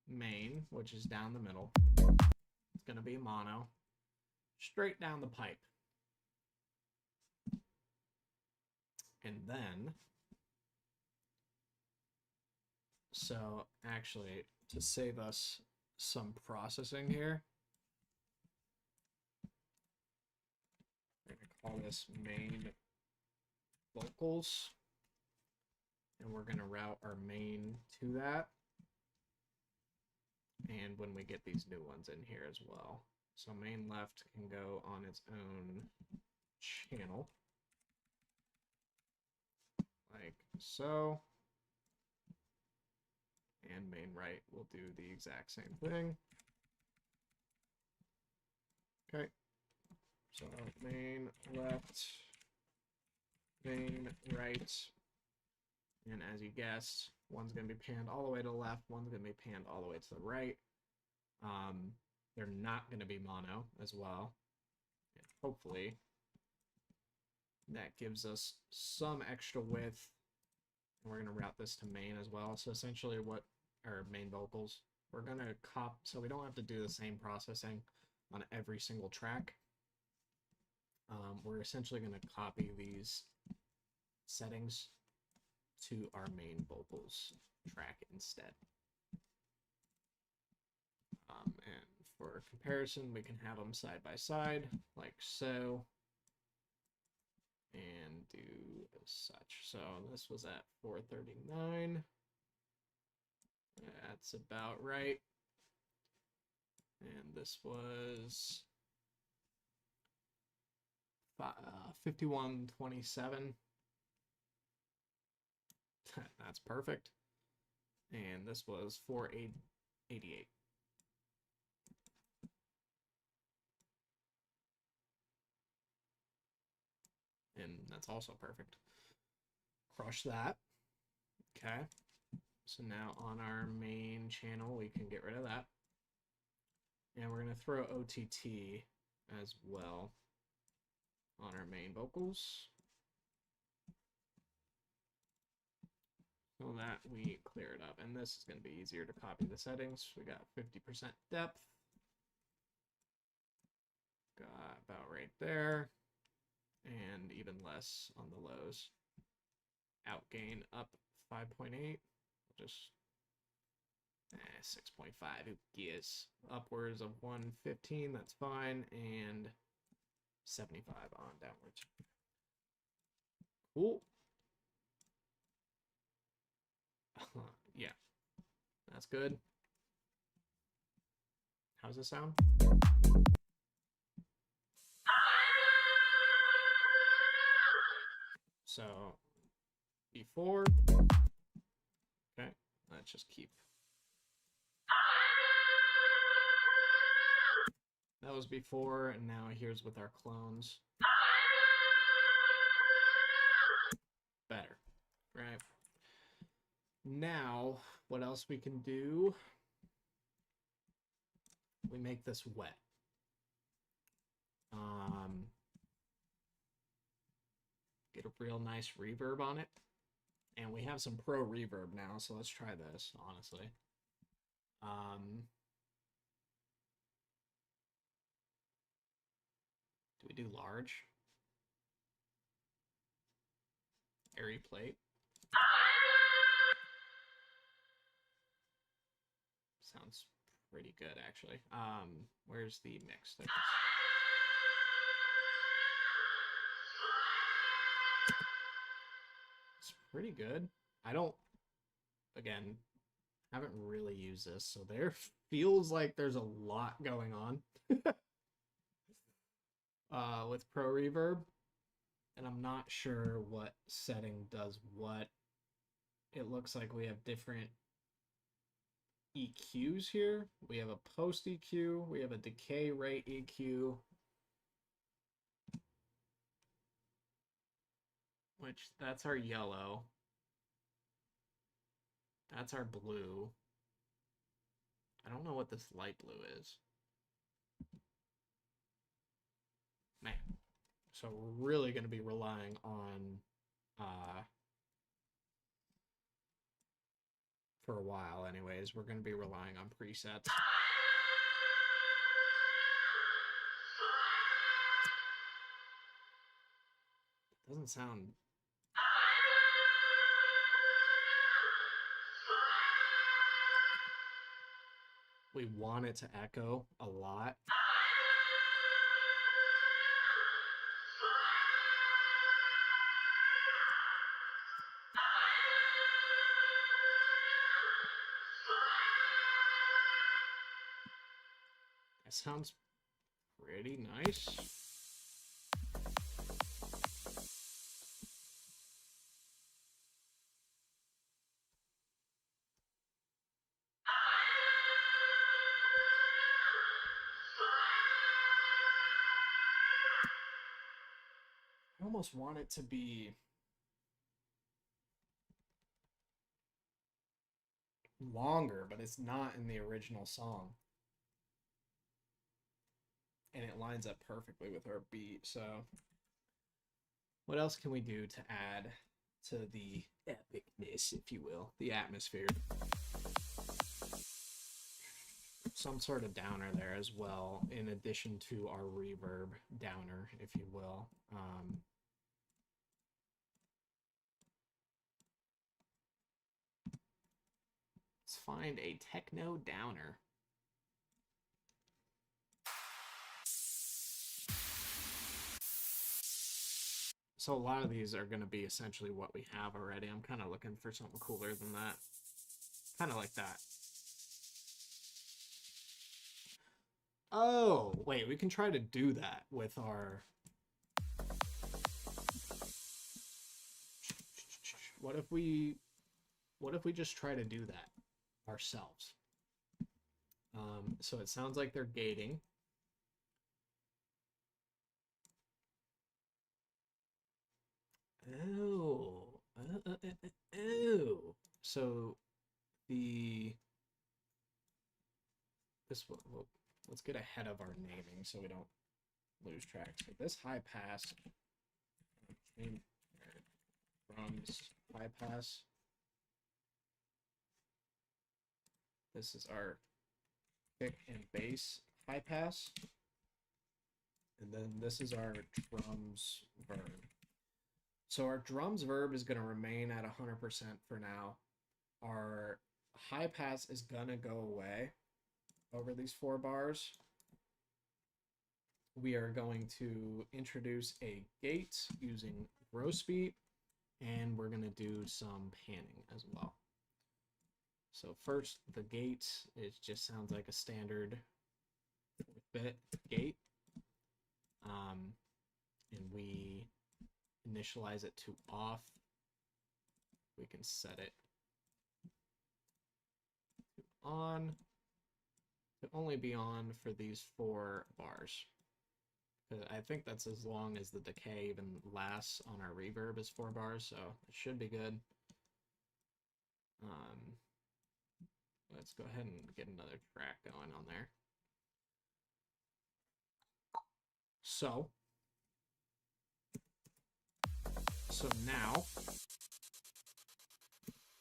main, which is down the middle. It's going to be mono, straight down the pipe. And then, so actually, to save us some processing here, we're going to call this main vocals. And we're going to route our main to that. And when we get these new ones in here as well. So main left can go on its own channel. Like so. And main right will do the exact same thing. Okay. So main left, main right. And as you guessed, one's going to be panned all the way to the left, one's going to be panned all the way to the right. They're not going to be mono as well. And hopefully that gives us some extra width. And we're going to route this to main as well. So essentially what our main vocals, we're going to copy, so we don't have to do the same processing on every single track. We're essentially going to copy these settings to our main vocals track instead. And for comparison, we can have them side by side, like so, and do such. So this was at 439. That's about right. And this was 5127. That's perfect. And this was 488. And that's also perfect. Crush that. Okay. So now on our main channel, we can get rid of that. And we're going to throw OTT as well on our main vocals. So that we clear it up. And this is going to be easier to copy the settings. We got 50% depth. Got about right there. And even less on the lows. Outgain up 5.8. Just 6.5. Who gives? Upwards of 115. That's fine. And 75 on downwards. Cool. Yeah, that's good. How's it sound? So before, okay, let's just keep. That was before, and now here's with our clones. Better, right? Now, what else we can do? We make this wet. Get a real nice reverb on it. And we have some pro reverb now, so let's try this, honestly. Do we do large? Airy plate. Sounds pretty good, actually. Where's the mix? It's pretty good. I don't, again, haven't really used this, so there feels like there's a lot going on with Pro Reverb, and I'm not sure what setting does what. It looks like we have different EQs here. We have a post EQ. We have a decay rate EQ. Which, that's our yellow. That's our blue. I don't know what this light blue is. Man. So we're really going to be relying on, for a while anyways, we're going to be relying on presets. Doesn't sound... We want it to echo a lot. That sounds pretty nice. I almost want it to be longer, but it's not in the original song. And it lines up perfectly with our beat. So what else can we do to add to the epicness, if you will, the atmosphere? Some sort of downer there as well, in addition to our reverb downer, if you will. Let's find a techno downer. So a lot of these are going to be essentially what we have already. I'm kind of looking for something cooler than that. Kind of like that. Oh, wait, we can try to do that with our... What if we just try to do that ourselves? So it sounds like they're gating. Oh. Oh. So let's get ahead of our naming so we don't lose track. So this high pass drums high pass. This is our kick and bass high pass. And then this is our drums verb. So our drums verb is going to remain at 100% for now. Our high pass is going to go away over these 4 bars. We are going to introduce a gate using gross beat, and we're going to do some panning as well. So first, the gate, it just sounds like a standard 4-bit gate. And we initialize it to off. We can set it to on. To only be on for these 4 bars. I think that's as long as the decay even lasts on our reverb is 4 bars, so it should be good. Let's go ahead and get another track going on there. So now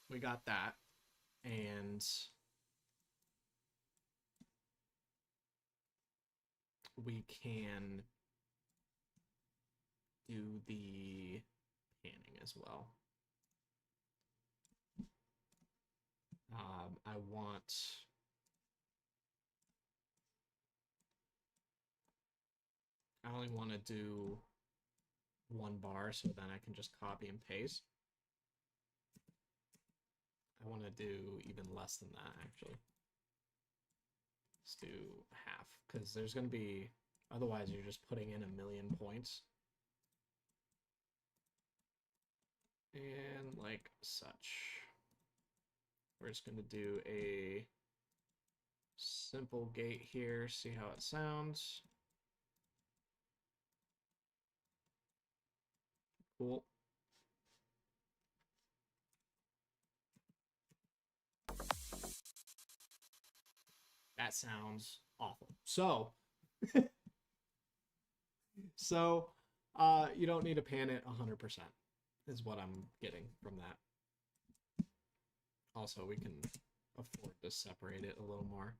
we got that, and we can do the panning as well. I only want to do 1 bar, so then I can just copy and paste. I want to do even less than that, actually. Let's do half, because there's going to be... Otherwise, you're just putting in 1,000,000 points. And like such. We're just going to do a simple gate here, see how it sounds. Cool. That sounds awful. So, you don't need to pan it 100%, is what I'm getting from that. Also, we can afford to separate it a little more.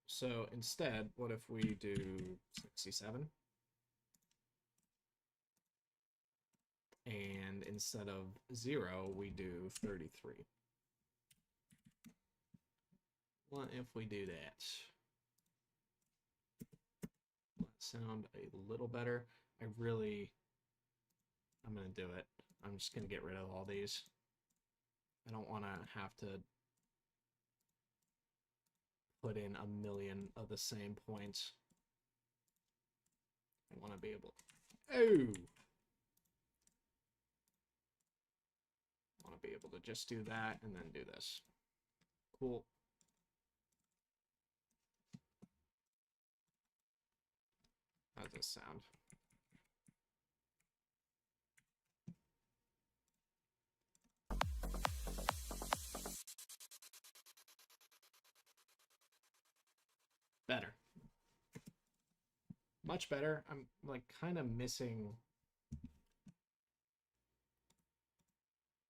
So instead, what if we do 67? And instead of 0, we do 33. What if we do that? That sound a little better. I'm gonna do it. I'm just gonna get rid of all these. I don't want to have to put in a million of the same points. I want to be able... Oh! I want to be able to just do that and then do this. Cool. How does this sound? Better. Much better. I'm like kind of missing...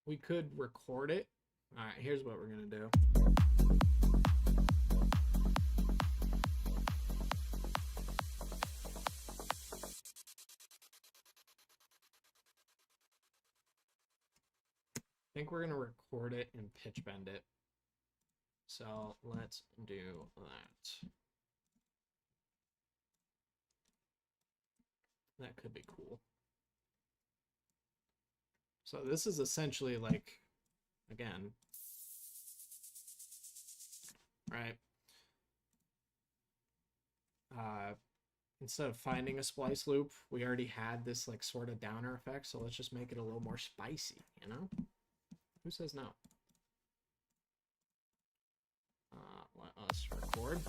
We could record it. All right, here's what we're gonna do. I think we're gonna record it and pitch bend it. So let's do that. That could be cool. So this is essentially like, again, right? Instead of finding a splice loop, we already had this like sort of downer effect, so let's just make it a little more spicy, you know? Who says no? Let us record.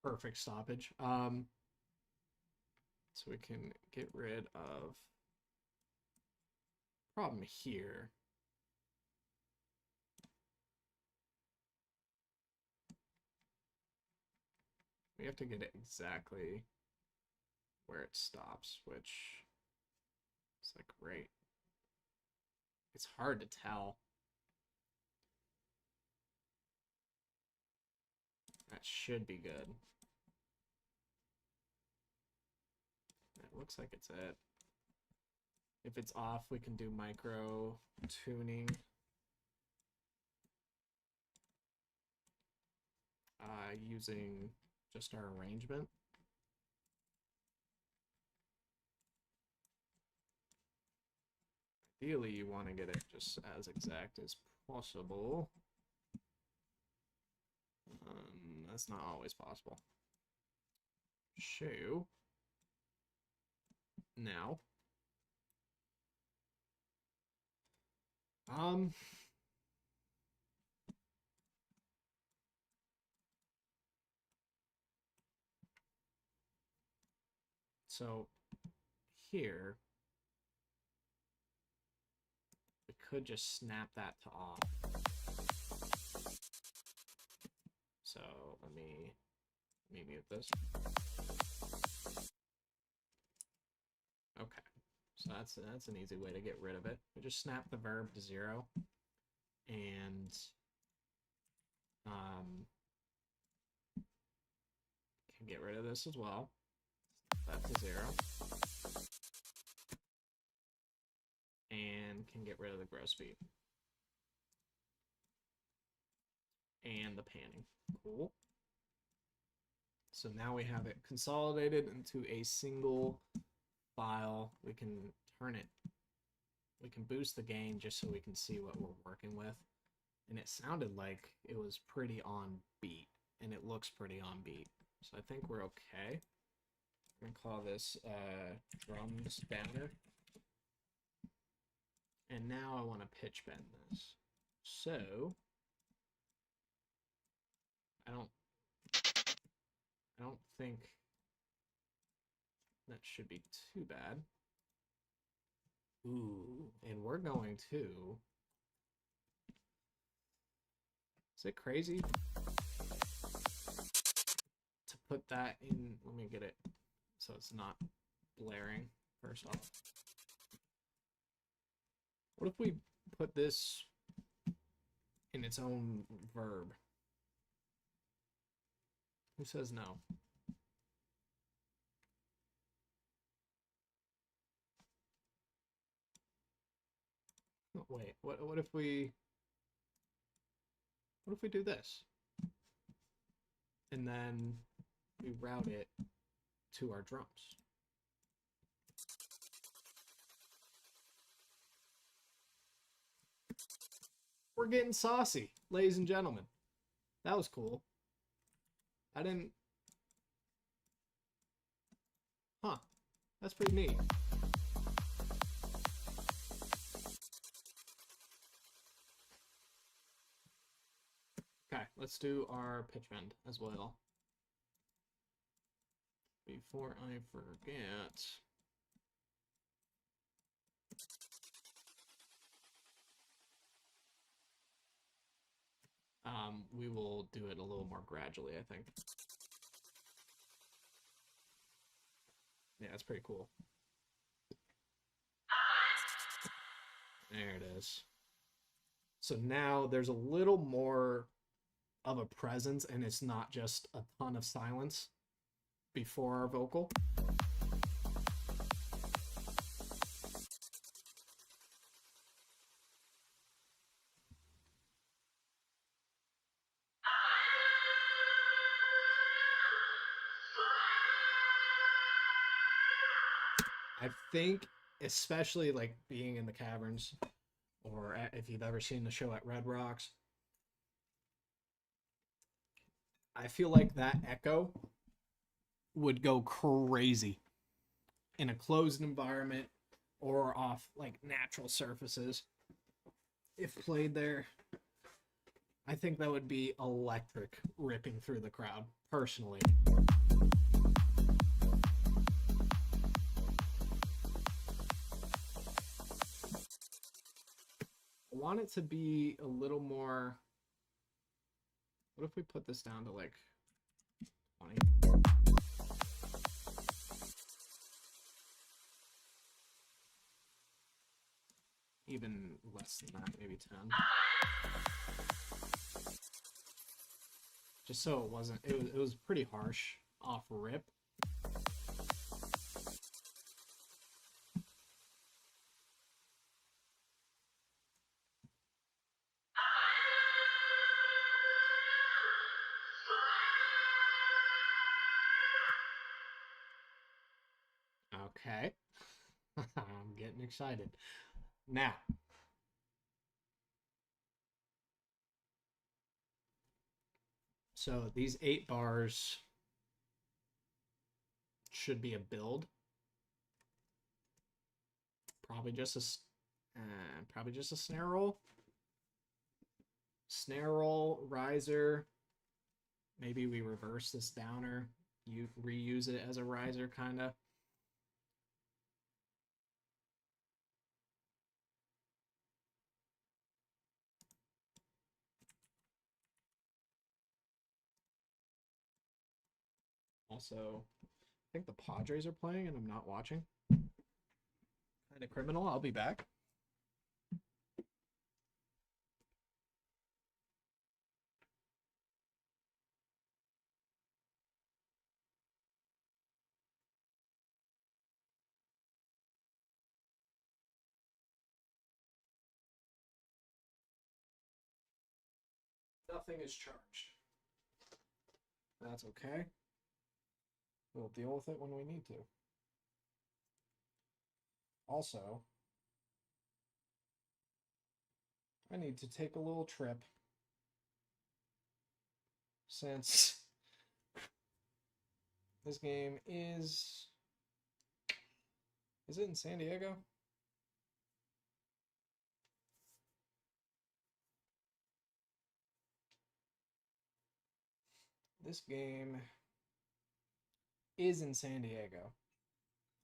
Perfect stoppage. So we can get rid of problem here. We have to get it exactly where it stops, which is like right. It's hard to tell. That should be good. It looks like it's it. If it's off, we can do micro tuning. Using just our arrangement. Ideally, you want to get it just as exact as possible. That's not always possible. Show. Now. So here, we could just snap that to off. So let me mute this. Okay, so that's an easy way to get rid of it. We just snap the verb to 0, and can get rid of this as well. That to 0, and can get rid of the grow speed and the panning. Cool. So now we have it consolidated into a single file. We can turn it, we can boost the gain just so we can see what we're working with. And it sounded like it was pretty on beat, and it looks pretty on beat. So I think we're okay. I'm gonna call this drums downer. And now I want to pitch bend this. So I don't think that should be too bad. Ooh, and we're going to. Is it crazy to put that in? Let me get it so it's not blaring first off. What if we put this in its own verb? Who says no? Oh, wait, what if we do this? And then we route it to our drums. We're getting saucy, ladies and gentlemen. That was cool. I didn't... Huh. That's pretty neat. Okay, let's do our pitch bend as well. Before I forget... we will do it a little more gradually, I think. Yeah, it's pretty cool. There it is. So now there's a little more of a presence, and it's not just a ton of silence before our vocal. I think, especially like being in the caverns, or if you've ever seen the show at Red Rocks, I feel like that echo would go crazy in a closed environment or off like natural surfaces. If played there, I think that would be electric, ripping through the crowd, personally. I want it to be a little more... What if we put this down to like 20? Even less than that, maybe 10. Just so it wasn't... It was pretty harsh off rip. Okay. I'm getting excited. Now, so these 8 bars should be a build. Probably just a snare roll. Snare roll, riser. Maybe we reverse this downer. You reuse it as a riser, kind of. Also, I think the Padres are playing and I'm not watching. Kind of criminal. I'll be back. Nothing is charged. That's okay. We'll deal with it when we need to. Also, I need to take a little trip since this game is Is it in San Diego? This game is in San Diego.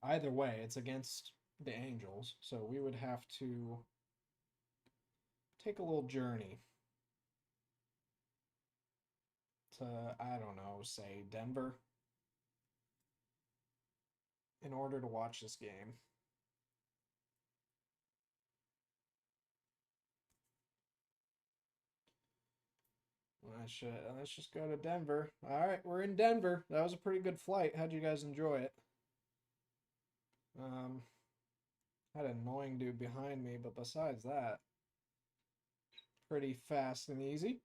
Either way, it's against the Angels, so we would have to take a little journey to, I don't know, say Denver in order to watch this game. Let's just go to Denver. All right, we're in Denver. That was a pretty good flight. How'd you guys enjoy it? Had an annoying dude behind me, but besides that, pretty fast and easy.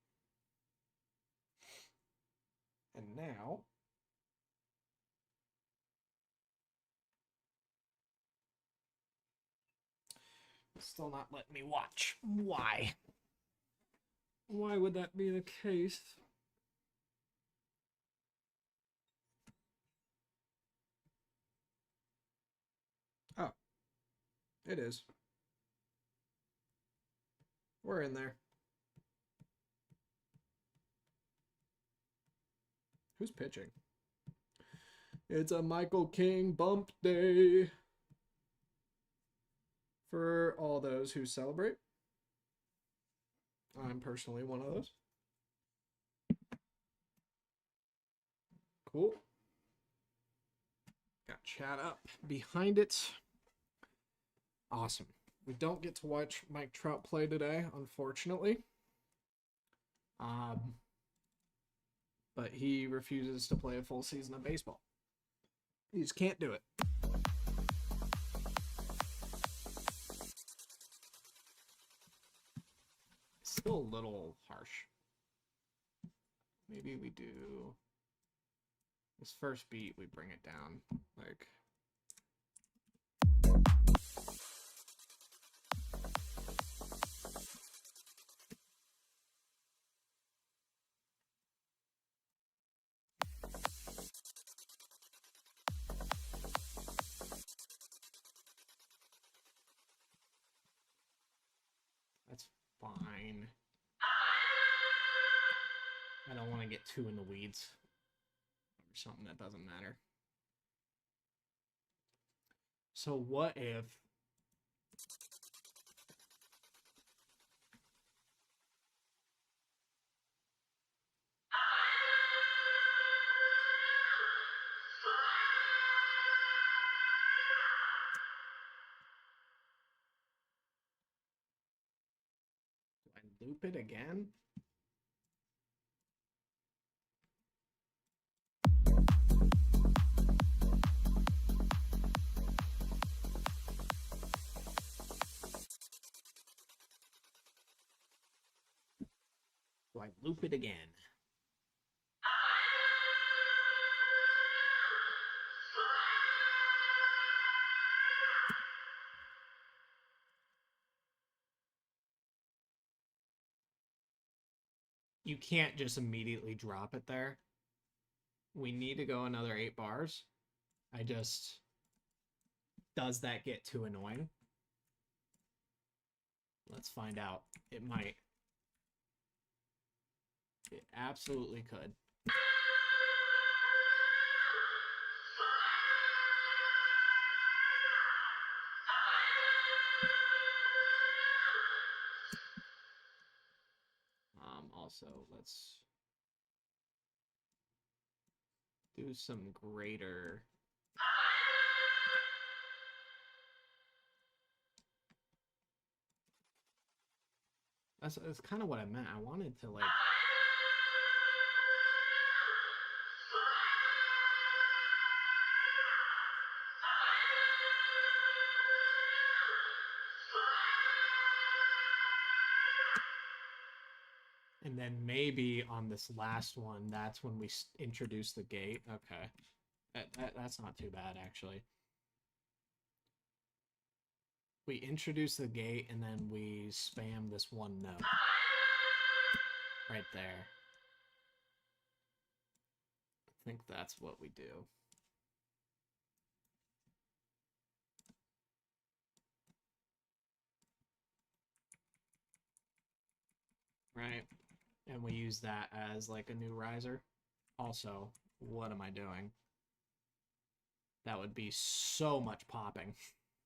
And now, still not letting me watch. Why? Why would that be the case? Oh, it is. We're in there. Who's pitching? It's a Michael King bump day for all those who celebrate. I'm personally one of those. Cool. Got chat up behind it. Awesome. We don't get to watch Mike Trout play today, unfortunately. But he refuses to play a full season of baseball. He just can't do it. Still a little harsh. Maybe we do this first beat, we bring it down. Like, that's fine. I don't want to get too in the weeds or something that doesn't matter. So what if I loop it again? Do I loop it again? You can't just immediately drop it there. We need to go another 8 bars. Does that get too annoying? Let's find out. It might. It absolutely could. Also, let's do some greater. That's kind of what I meant. I wanted to like. And then maybe on this last one, that's when we introduce the gate. Okay. That's not too bad, actually. We introduce the gate, and then we spam this one note. Right there. I think that's what we do. right? And we use that as like a new riser. Also, what am I doing? That would be so much popping.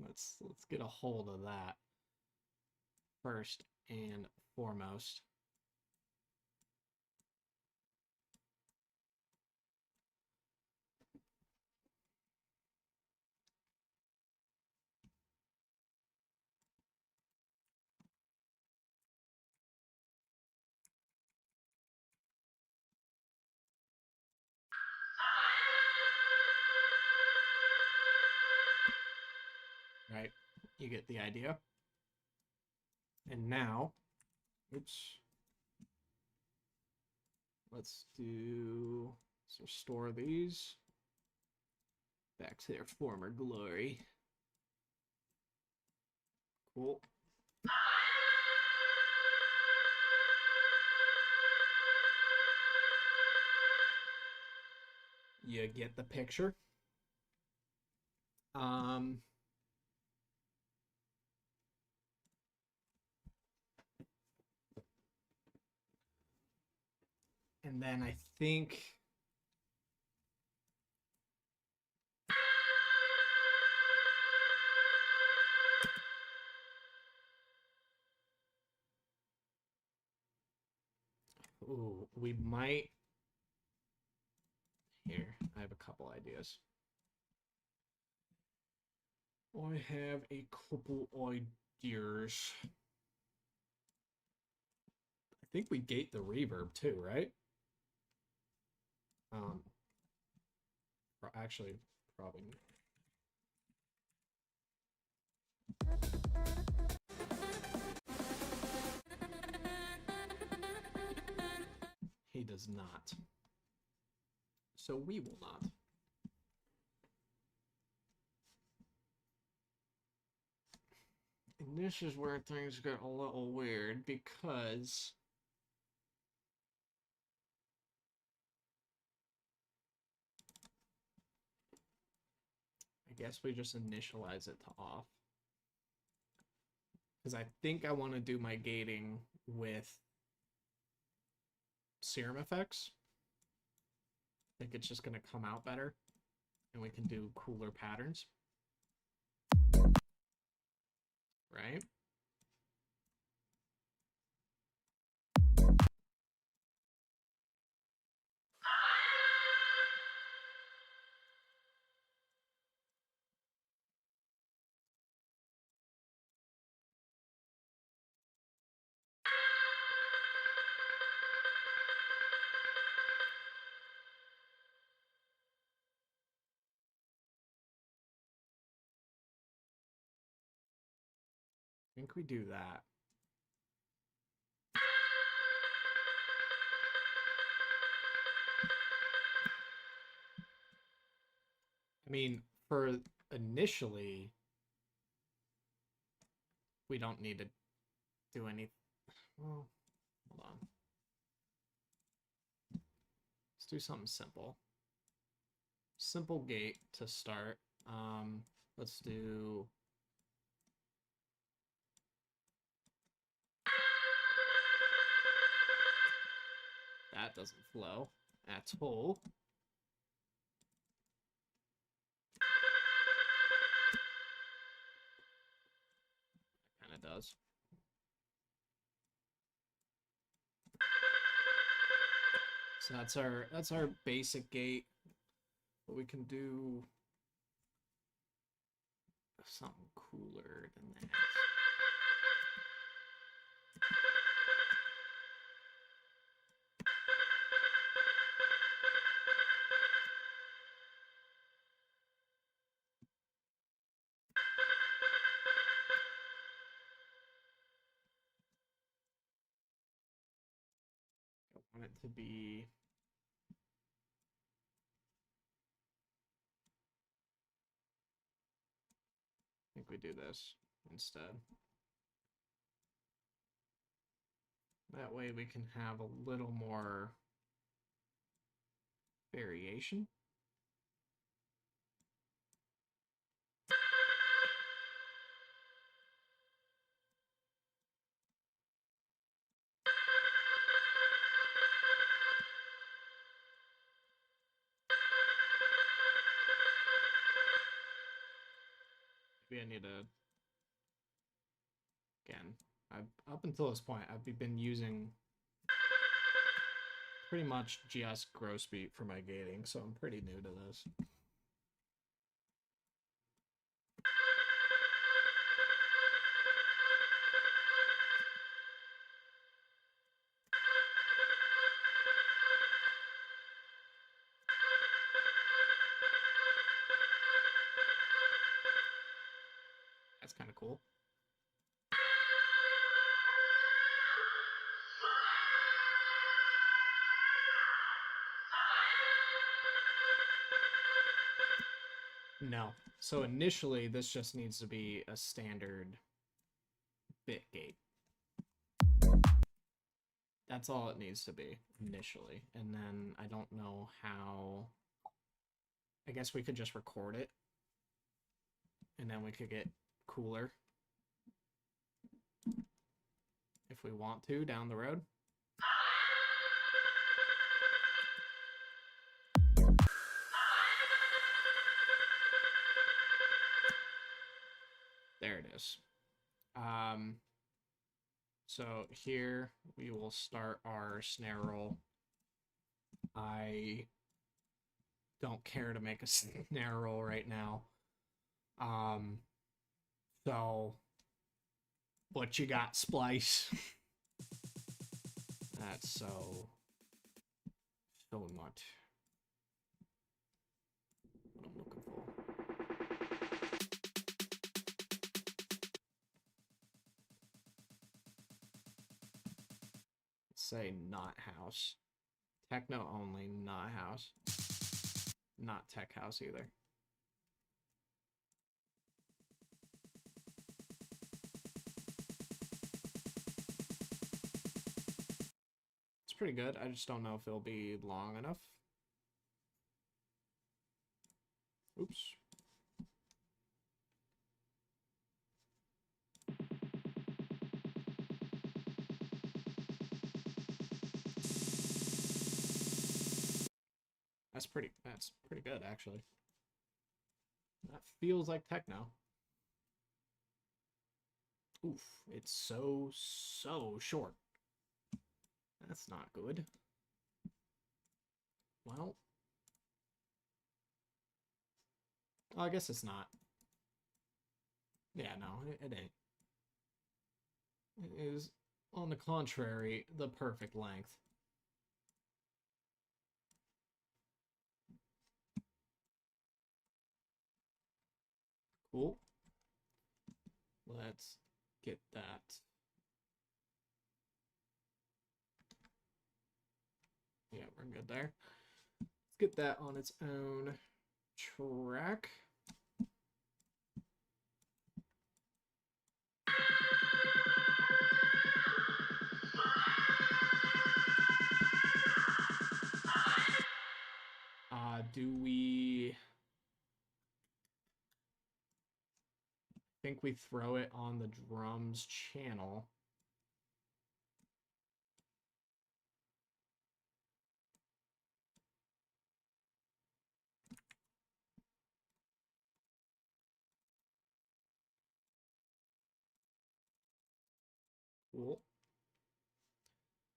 Let's get a hold of that first and foremost. Right? You get the idea. And now, oops. Let's restore these back to their former glory. Cool. You get the picture. And then I think we might. Here, I have a couple ideas. I have a couple ideas. I think we gate the reverb too, right? Actually, probably. He does not. So we will not. And this is where things get a little weird because I guess we just initialize it to off. Because I think I want to do my gating with serum effects. I think it's just going to come out better and we can do cooler patterns. Right? I think we do that. I mean, for initially, we don't need to do any. Well, hold on. Let's do something simple. Simple gate to start. Let's do. That doesn't flow at all. Kind of does. So that's our basic gate. But we can do something cooler than that. I want it to be. I think we do this instead. That way we can have a little more variation. maybe I need to... Again, up until this point, I've been using pretty much just Grosbeak for my gating, so I'm pretty new to this. That's kind of cool. No. So initially, this just needs to be a standard bit gate. That's all it needs to be initially. And then I don't know how... I guess we could just record it. And then we could get cooler. If we want to, down the road. There it is. So here we will start our snare roll. I don't care to make a snare roll right now. So what you got, Splice? That's so much what I'm looking for. Say not house. Techno only, not house. Not tech house either. It's pretty good. I just don't know if it'll be long enough. Oops. That's pretty good, actually. That feels like techno. Oof, it's so short. That's not good. Well, I guess it's not. Yeah, no, it ain't. It is, on the contrary, the perfect length. Cool. Let's get that. Yeah, we're good there. Let's get that on its own track. Do we... think we throw it on the drums channel. Cool.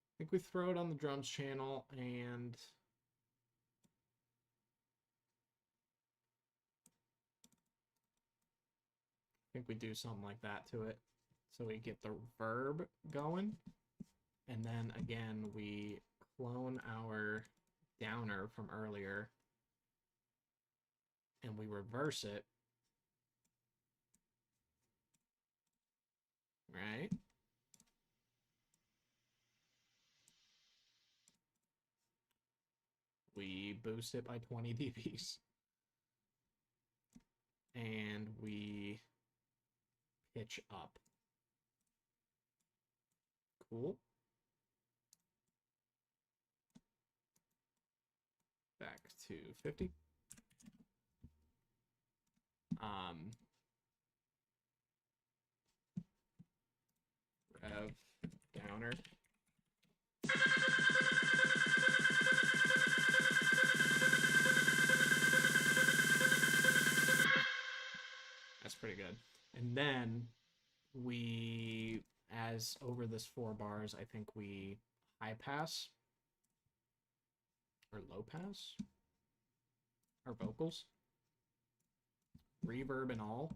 I think we throw it on the drums channel and I think we do something like that to it. So we get the verb going. And then again, we clone our downer from earlier and we reverse it. Right? We boost it by 20 dBs. And we pitch up. Cool. Back to 50. Rev downer. That's pretty good. And then we, as over this 4 bars, I think we high pass or low pass our vocals, reverb and all.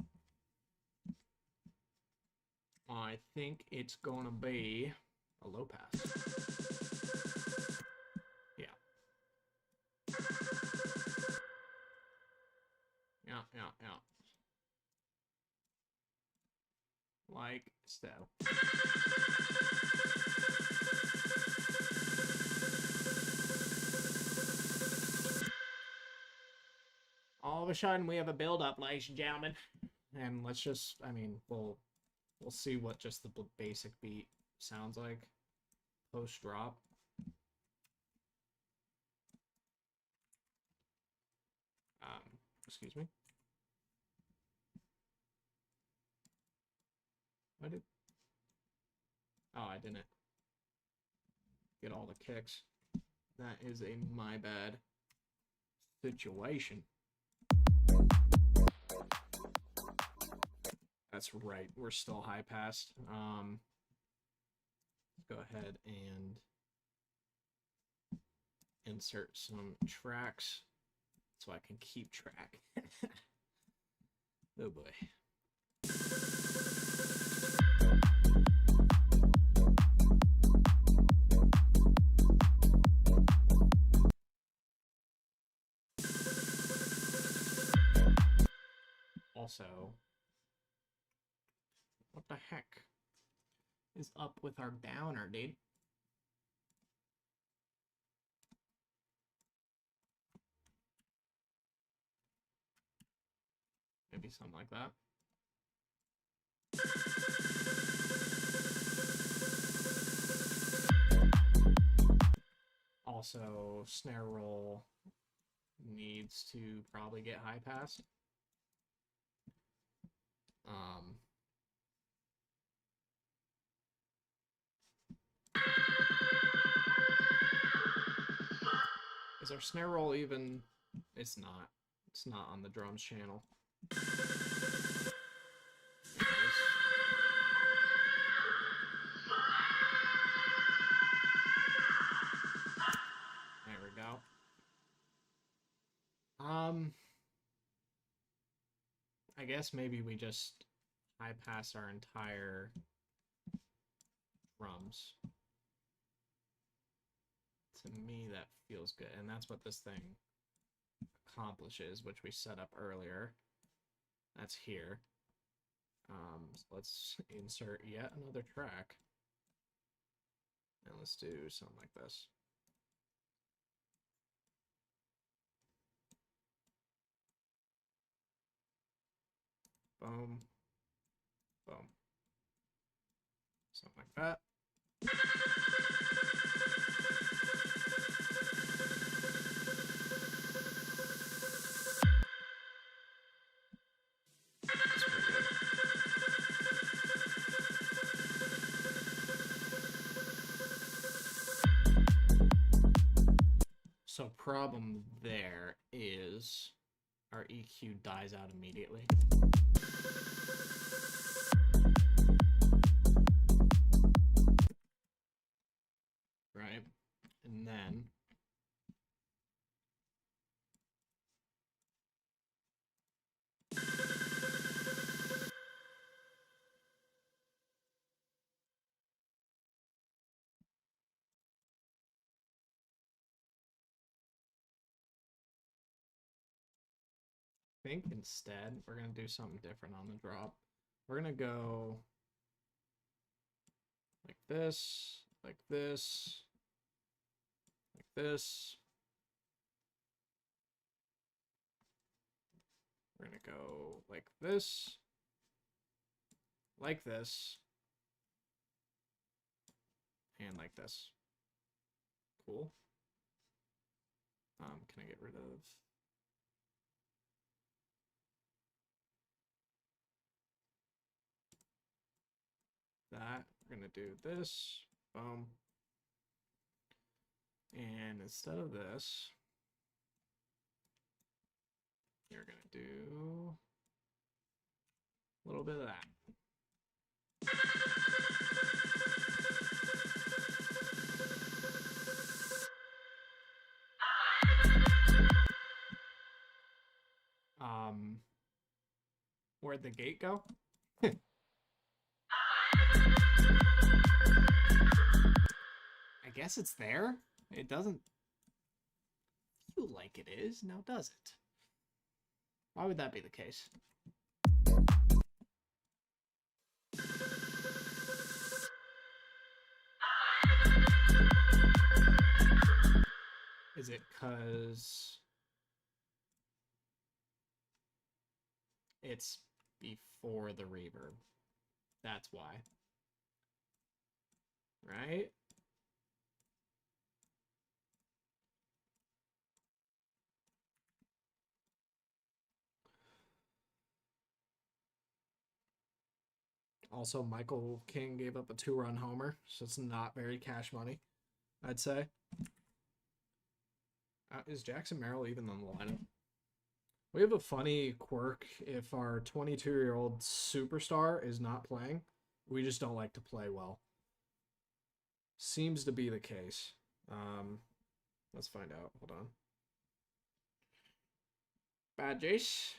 I think it's gonna be a low pass. Yeah. Yeah. Like so. All of a sudden, we have a build-up, ladies and gentlemen. And let's just, I mean, we'll see what just the basic beat sounds like post-drop. Excuse me. What did... Oh, I didn't get all the kicks. That is a my bad situation. That's right. We're still high passed. Let's go ahead and insert some tracks so I can keep track. Oh boy. Also, what the heck is up with our downer, dude? Maybe something like that. Also, snare roll needs to probably get high passed. Is our snare roll even? It's not. It's not on the drums channel. There we go. I guess maybe we just high pass our entire drums. To me, that feels good, and that's what this thing accomplishes, which we set up earlier. That's here. So let's insert yet another track, and let's do something like this. Boom, boom, something like that. So problem there is our EQ dies out immediately. Right? And then I think instead we're gonna do something different on the drop. We're gonna go like this, like this, like this. We're gonna go like this, and like this. Cool. Can I get rid of that? We're gonna do this. Boom. And instead of this, you're gonna do little bit of that. Where'd the gate go? I guess it's there. It doesn't feel like it is, now does it? Why would that be the case? Is it because it's before the reverb? That's why. Right? Also, Michael King gave up a 2-run homer, so it's not very cash money, I'd say. Is Jackson Merrill even on the lineup? We have a funny quirk. If our 22-year-old superstar is not playing, we just don't like to play well. Seems to be the case. Let's find out. Hold on. Badges.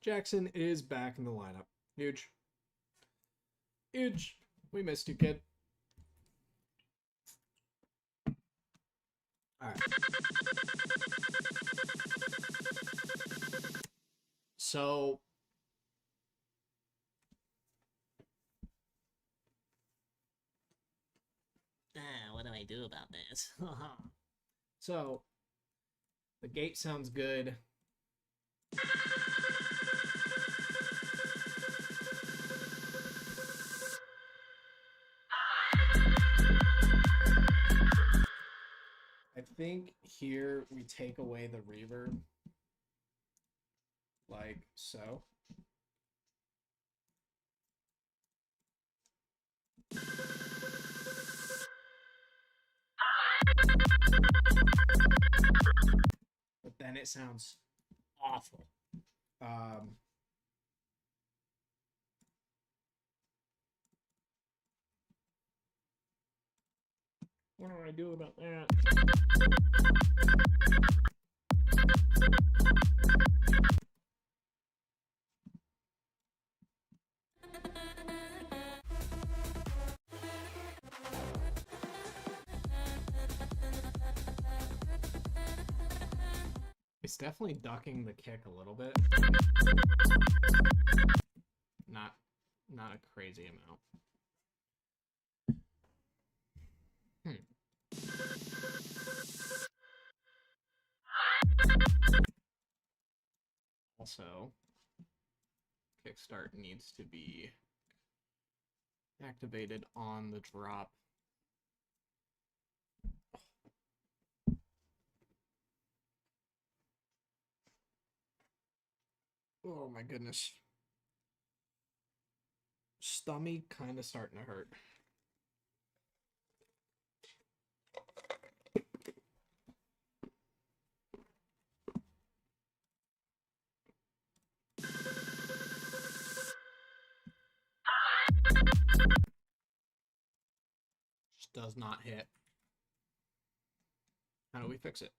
Jackson is back in the lineup. Huge. Huge. We missed you, kid. All right. So
what do I do about this?
so the gate sounds good. I think here we take away the reverb, like so. But then it sounds awful. What do I do about that? It's definitely ducking the kick a little bit. Not a crazy amount. Also, kickstart needs to be activated on the drop. Oh my goodness. Stomach kind of starting to hurt. Just does not hit. How do we fix it?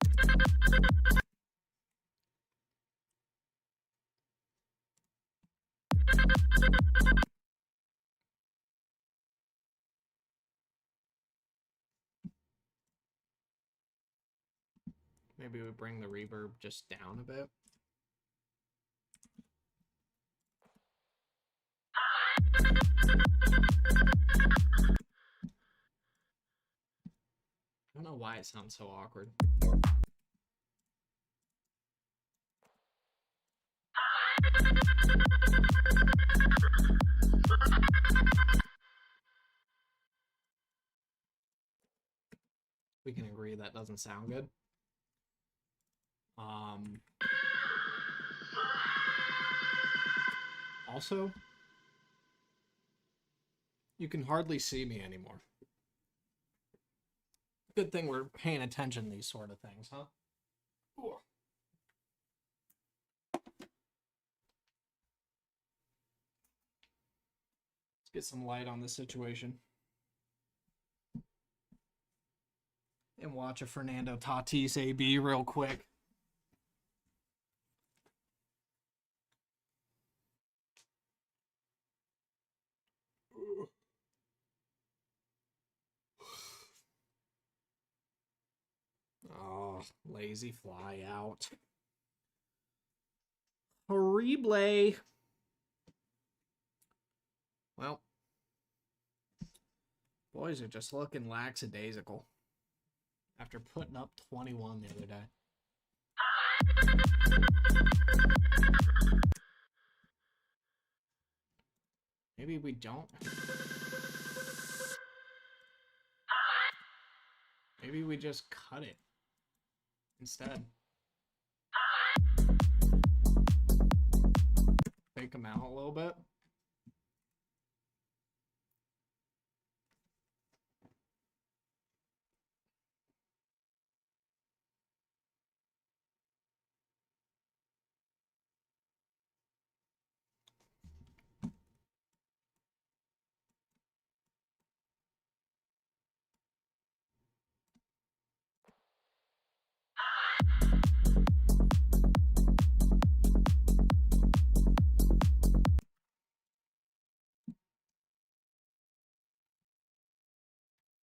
Maybe we bring the reverb just down a bit. I don't know why it sounds so awkward. We can agree that doesn't sound good. Also, you can hardly see me anymore. Good thing we're paying attention to these sort of things, huh? Ooh. get some light on the situation. And watch a Fernando Tatis AB real quick. Oh, lazy fly out. Horrible. Well, boys are just looking lackadaisical after putting up 21 the other day. Maybe we don't. Maybe we just cut it instead. Fake them out a little bit.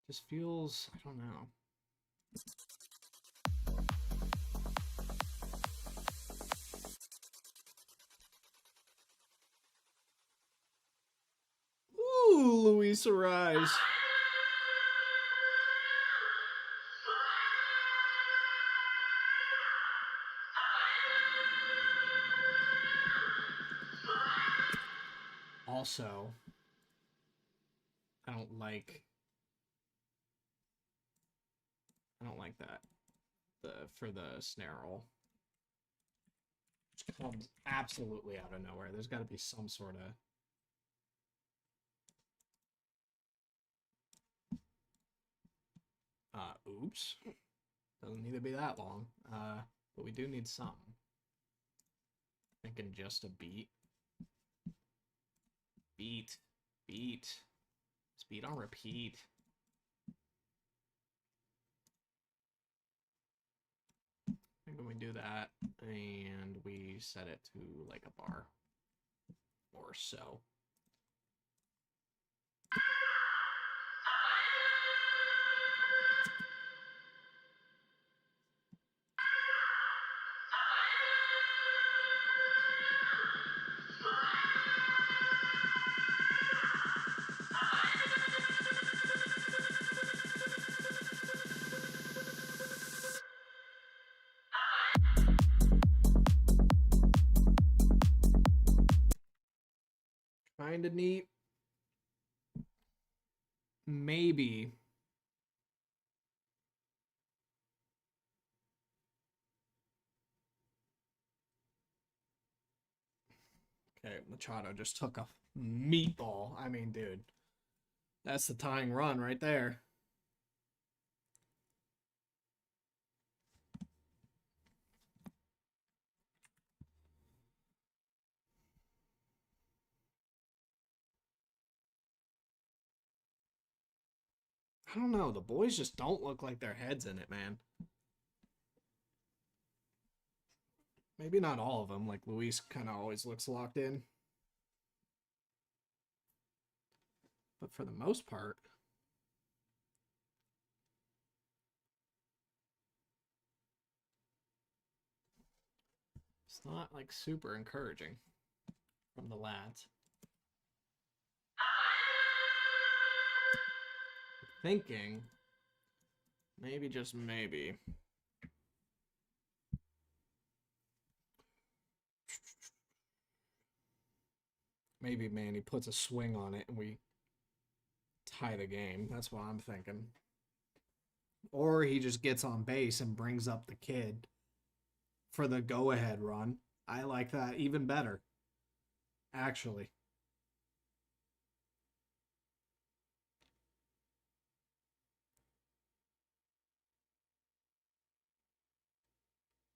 Just feels, I don't know. Ooh, Luis Arise. Also, I don't like that. For the snare roll. Which comes absolutely out of nowhere. There's gotta be some sort of oops. Doesn't need to be that long. But we do need some. Thinking just a beat. Beat. Speed on repeat. I think when we do that, and we set it to like a bar or so. Kind of neat. Maybe. Okay, Machado just took a meatball. I mean, dude. That's the tying run right there. I don't know. The boys just don't look like their head's in it, man. Maybe not all of them. Like Luis kind of always looks locked in. But for the most part, it's not like super encouraging from the lads. Thinking, maybe just maybe. Maybe Manny puts a swing on it and we tie the game. That's what I'm thinking. Or he just gets on base and brings up the kid for the go-ahead run. I like that even better, actually.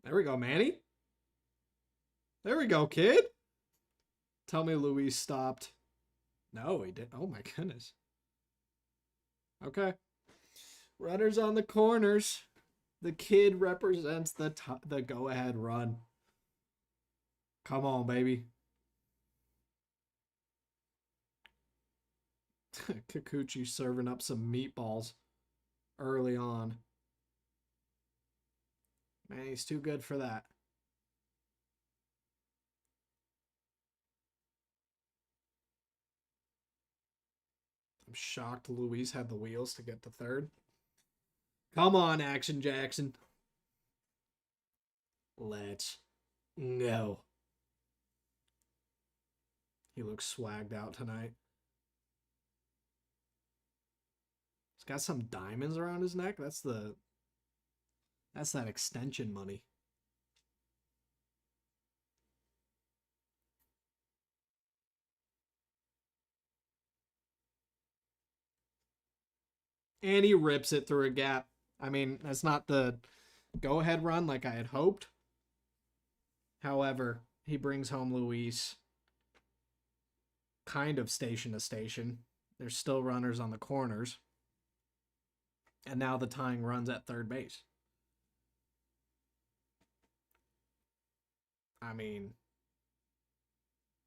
There we go, Manny. There we go, kid. Tell me Luis stopped No, he did. Oh my goodness. Okay. Runners on the corners. The kid represents the go-ahead run. Come on, baby. Kikuchi serving up some meatballs early on. Man, he's too good for that. I'm shocked Luis had the wheels to get to third. Come on, Action Jackson. Let's go. He looks swagged out tonight. He's got some diamonds around his neck. That's that extension money. And he rips it through a gap. I mean, that's not the go-ahead run like I had hoped. However, he brings home Luis kind of station to station. There's still runners on the corners. And now the tying runs at third base. I mean,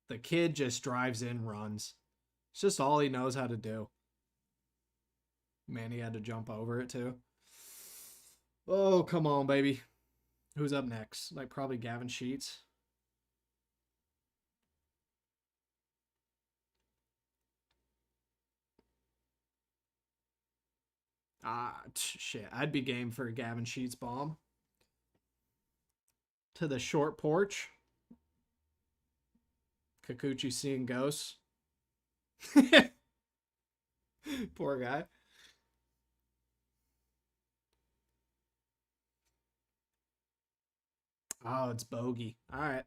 the kid just drives in runs. It's just all he knows how to do. Man, he had to jump over it too. Oh, come on, baby. Who's up next? Like probably Gavin Sheets. Shit. I'd be game for a Gavin Sheets bomb. To the short porch. Kikuchi seeing ghosts. Poor guy. Oh, it's Bogey. All right.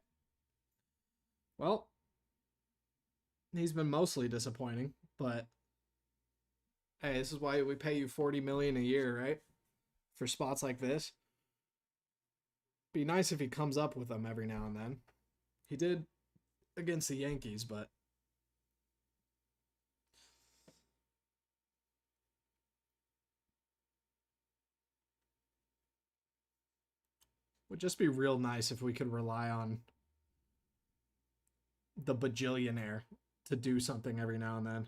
Well, he's been mostly disappointing, but hey, this is why we pay you $40 million a year, right? For spots like this. Be nice if he comes up with them every now and then. He did against the Yankees, but would just be real nice if we could rely on the bajillionaire to do something every now and then.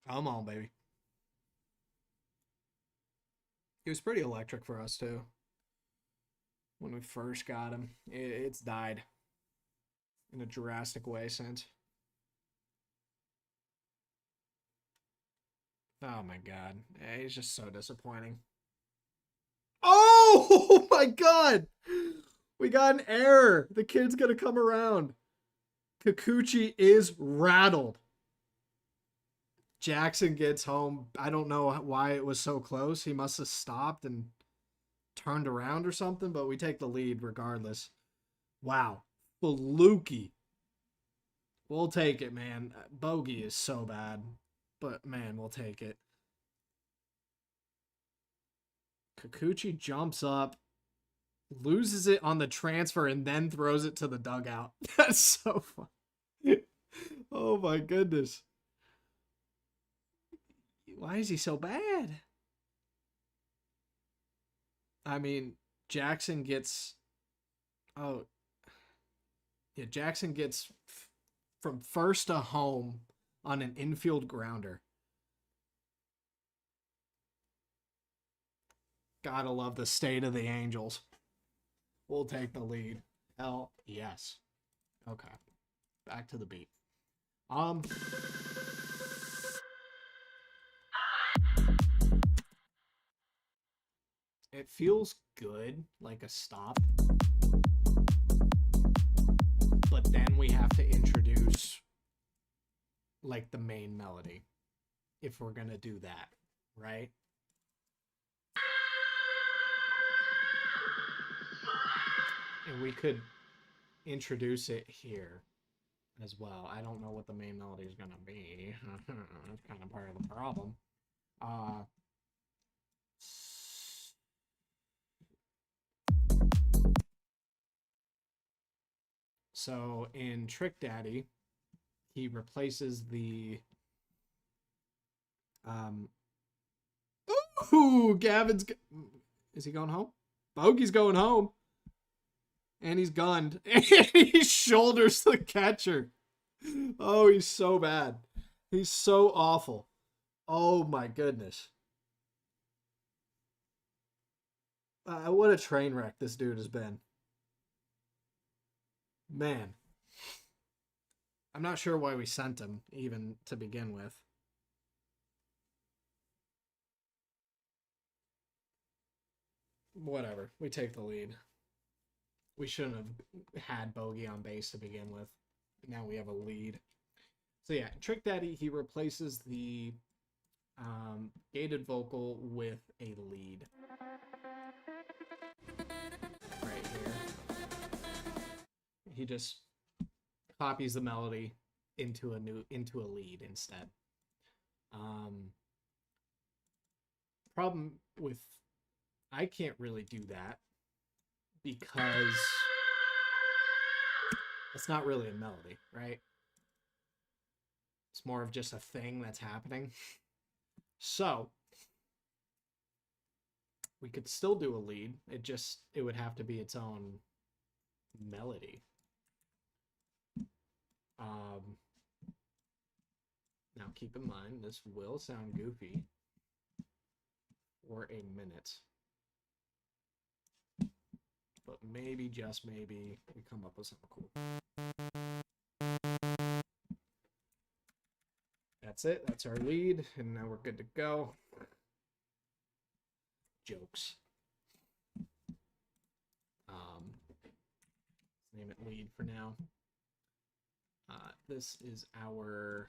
Come on, baby. He was pretty electric for us, too. When we first got him. It's died in a drastic way since. Oh my god. He's just so disappointing. Oh my god! We got an error. The kid's gonna come around. Kikuchi is rattled. Jackson gets home. I don't know why it was so close. He must have stopped and turned around or something, but we take the lead regardless. Wow. Fluky. We'll take it, man. Bogey is so bad, but man, we'll take it. Kikuchi jumps up, loses it on the transfer, and then throws it to the dugout. That's so fun. Oh my goodness. Why is he so bad? I mean, Jackson gets... Oh. Yeah, Jackson gets from first to home on an infield grounder. Gotta love the state of the Angels. We'll take the lead. Hell yes. Okay. Back to the beat. It feels good, like a stop. But then we have to introduce like the main melody if we're gonna do that, right? And we could introduce it here as well. I don't know what the main melody is gonna be. That's kind of part of the problem. Uh, so in Trick Daddy, he replaces the um. Ooh, Gavin's. Is he going home? Bogey's going home. And he's gunned. And he shoulders the catcher. Oh, he's so bad. He's so awful. Oh my goodness. What a train wreck this dude has been. Man. I'm not sure why we sent him, even to begin with. Whatever. We take the lead. We shouldn't have had Bogey on base to begin with. Now we have a lead. So yeah, Trick Daddy, he replaces the gated vocal with a lead. Right here. He just copies the melody into a lead instead. Problem with I can't really do that because it's not really a melody, right? It's more of just a thing that's happening. So we could still do a lead. It would have to be its own melody. Now keep in mind this will sound goofy for a minute. But maybe, just maybe, we come up with something cool. That's it. That's our lead. And now we're good to go. Jokes. Let's name it lead for now. This is our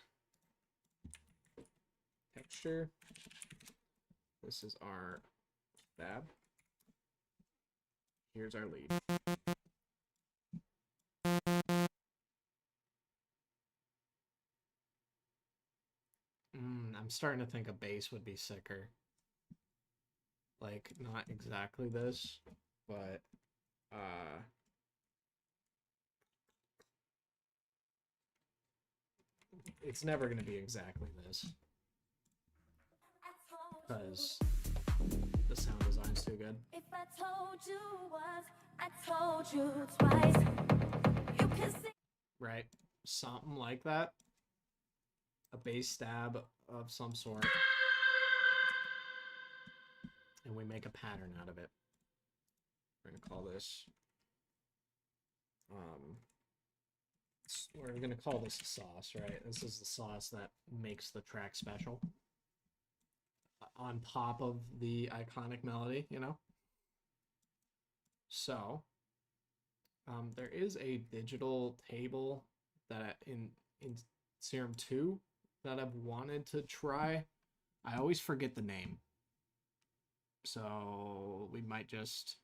texture. This is our stab. Here's our lead. I'm starting to think a bass would be sicker. Like, not exactly this, but it's never going to be exactly this. Because the sound design's too good. If I told you once, I told you twice. You can see. Right? Something like that. A bass stab of some sort. And we make a pattern out of it. We're going to call this we're going to call this a sauce, right? This is the sauce that makes the track special. On top of the iconic melody, you know? So, there is a digital table that in Serum 2 that I've wanted to try. I always forget the name. So, we might just...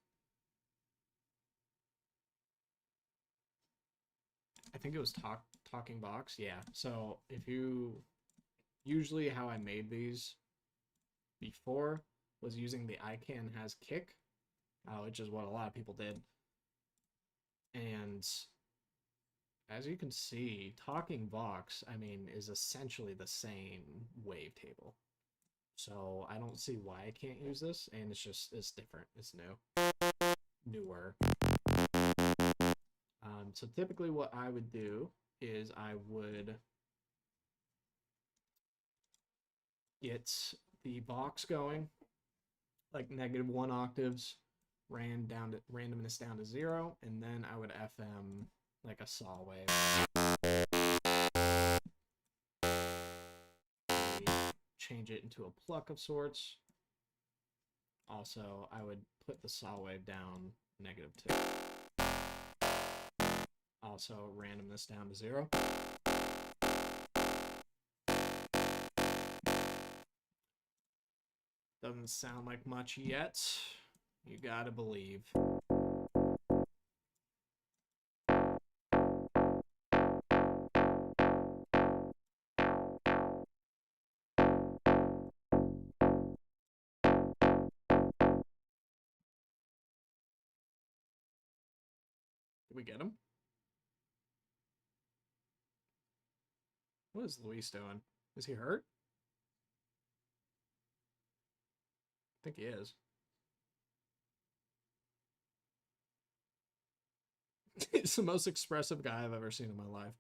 I think it was Talking Box, yeah. So, if you... Usually how I made these before was using the iCan has kick, which is what a lot of people did. And as you can see, Talking Vox, I mean, is essentially the same wavetable. So I don't see why I can't use this, and it's different. It's newer. So typically what I would do is I would get the Vox going, like -1 octaves, randomness down to 0, and then I would FM like a saw wave. Change it into a pluck of sorts. Also, I would put the saw wave down -2. Also, randomness down to 0. Doesn't sound like much yet. You gotta believe. We get him? What is Luis doing? Is he hurt? I think he is. He's the most expressive guy I've ever seen in my life.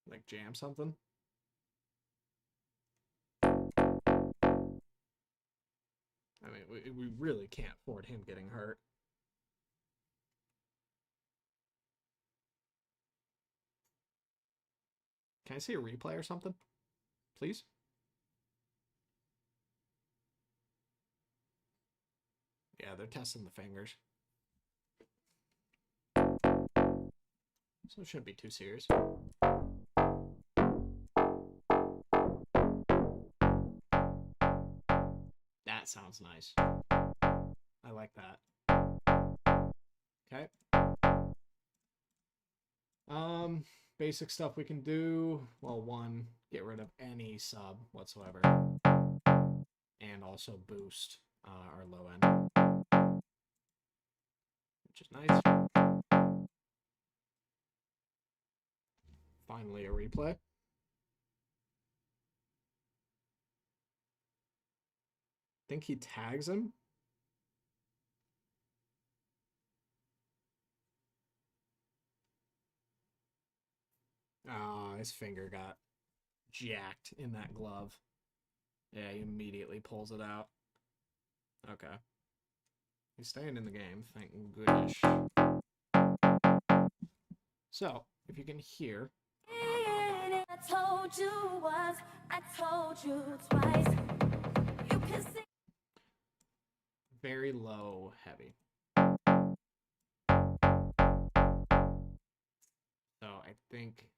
Like jam something? I mean, we really can't afford him getting hurt. Can I see a replay or something? Please? Yeah, they're testing the fingers. So it shouldn't be too serious. That sounds nice. I like that. Okay. Basic stuff we can do. Well, one, get rid of any sub whatsoever. And also boost our low end. Which is nice. Finally, a replay. I think he tags him. Ah, his finger got jacked in that glove. Yeah, he immediately pulls it out. Okay. He's staying in the game, thank goodness. So, if you can hear.
I told you once, I told you twice. You can see.
Very low, heavy. So, I think.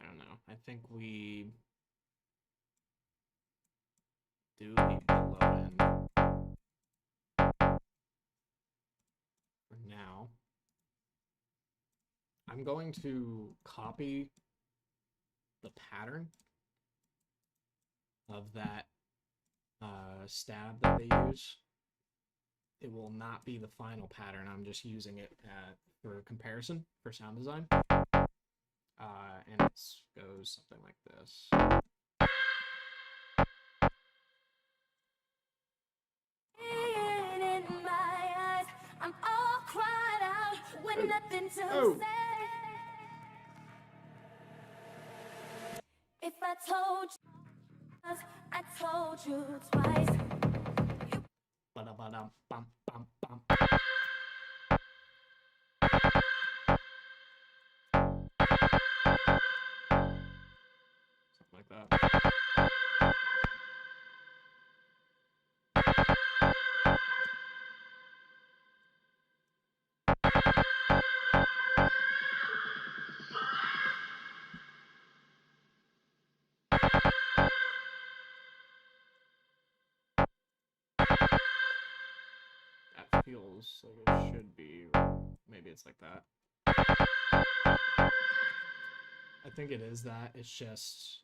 I don't know. I think we do need the low end for now. I'm going to copy the pattern of that stab that they use. It will not be the final pattern. I'm just using it for comparison for sound design. And it goes something like this.
In my eyes, I'm all cried out with nothing to say. If I told you once, I told you twice.
Ba-da-ba-dum, bum, bum, bum. Something like that. That feels like it should be. Maybe it's like that. I think it is that. It's just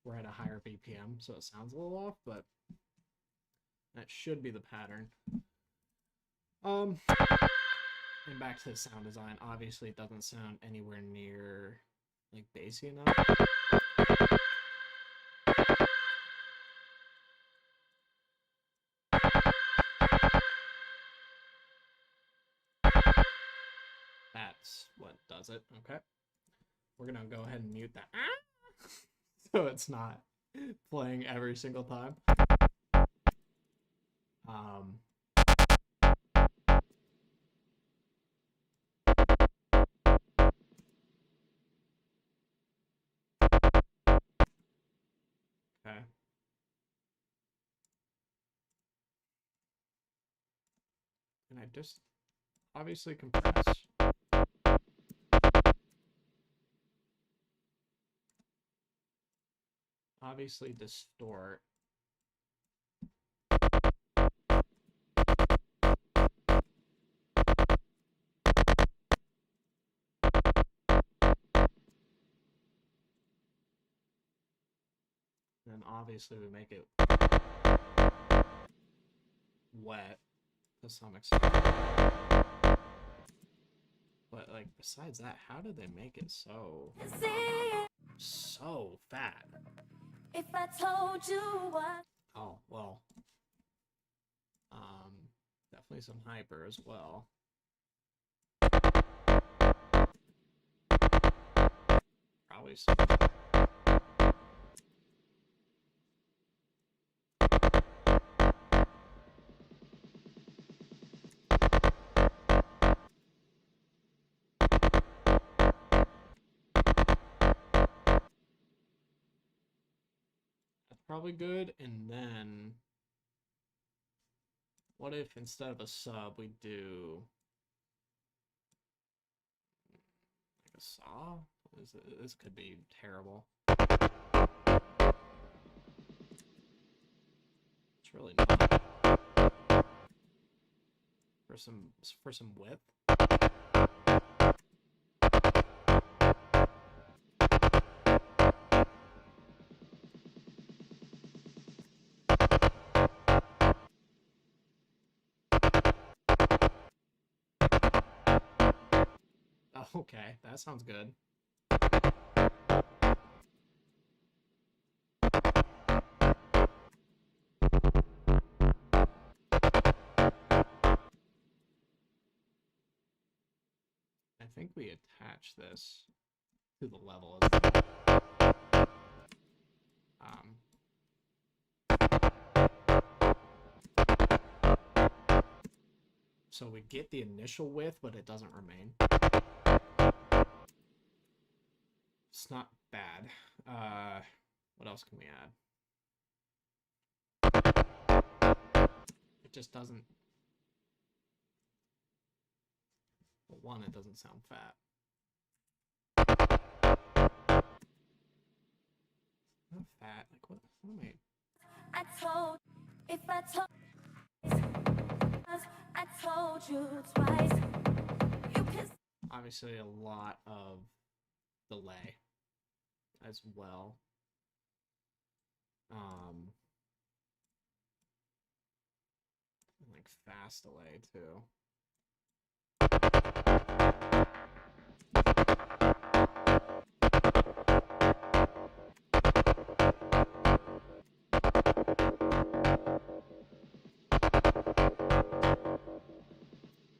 we're at a higher BPM, so it sounds a little off, but that should be the pattern. And back to the sound design. Obviously, it doesn't sound anywhere near like bassy enough. That's what does it. Okay. We're gonna go ahead and mute that. So it's not playing every single time. Okay. And I just obviously compress. Obviously distort. then obviously we make it wet to some extent. But like besides that, how did they make it so fat?
If I told you what
Oh well. Definitely some hyper as well. Probably some. That's probably good. And then, what if instead of a sub we do like a saw? This could be terrible. It's really not. For some width. Okay, that sounds good. I think we attach this to the level as well. So we get the initial width, but it doesn't remain. It's not bad. What else can we add? It just doesn't. Well, one, it doesn't sound fat. Not fat. Like what am I?
I told, if I told you twice, you can.
Obviously, a lot of delay as well. Like fast delay too.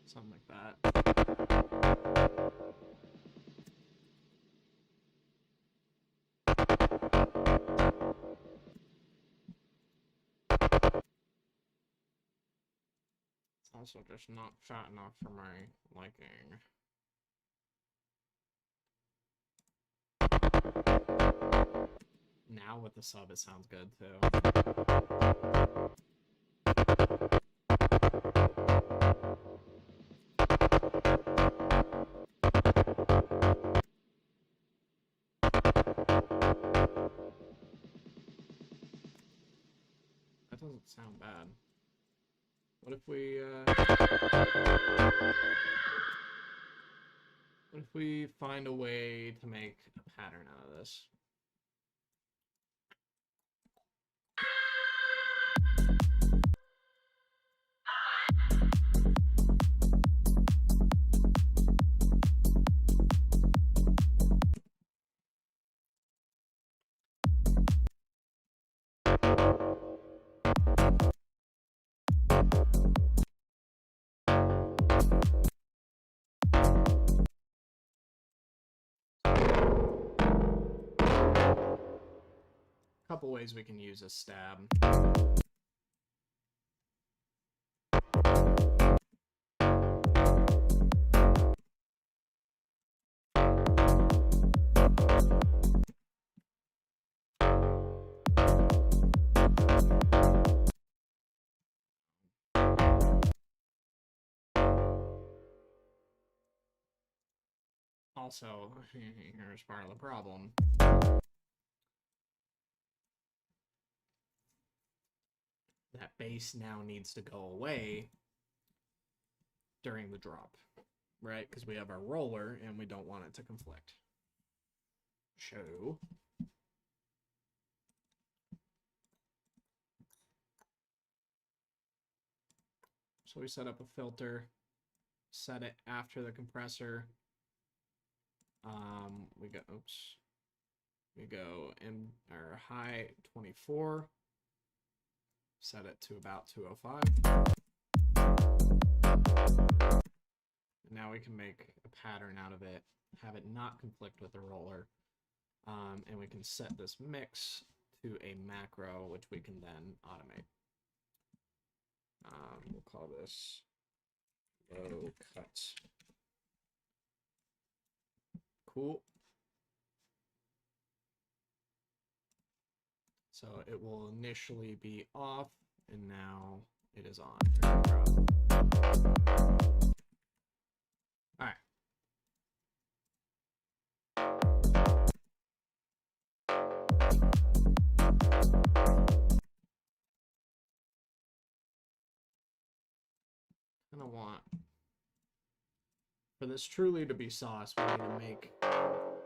Something like that. It's also just not fat enough for my liking. Now with the sub, it sounds good too. That doesn't sound bad. What if we find a way to make a pattern out of this? Couple ways we can use a stab. Also, here's part of the problem. That base now needs to go away during the drop, right? Because we have our roller and we don't want it to conflict. So So we set up a filter, set it after the compressor. We go in our high 24, set it to about 205. And now we can make a pattern out of it, have it not conflict with the roller. And we can set this mix to a macro, which we can then automate. We'll call this low cut. Cool. So it will initially be off, and now it is on. All right. I want for this truly to be sauce, we need to make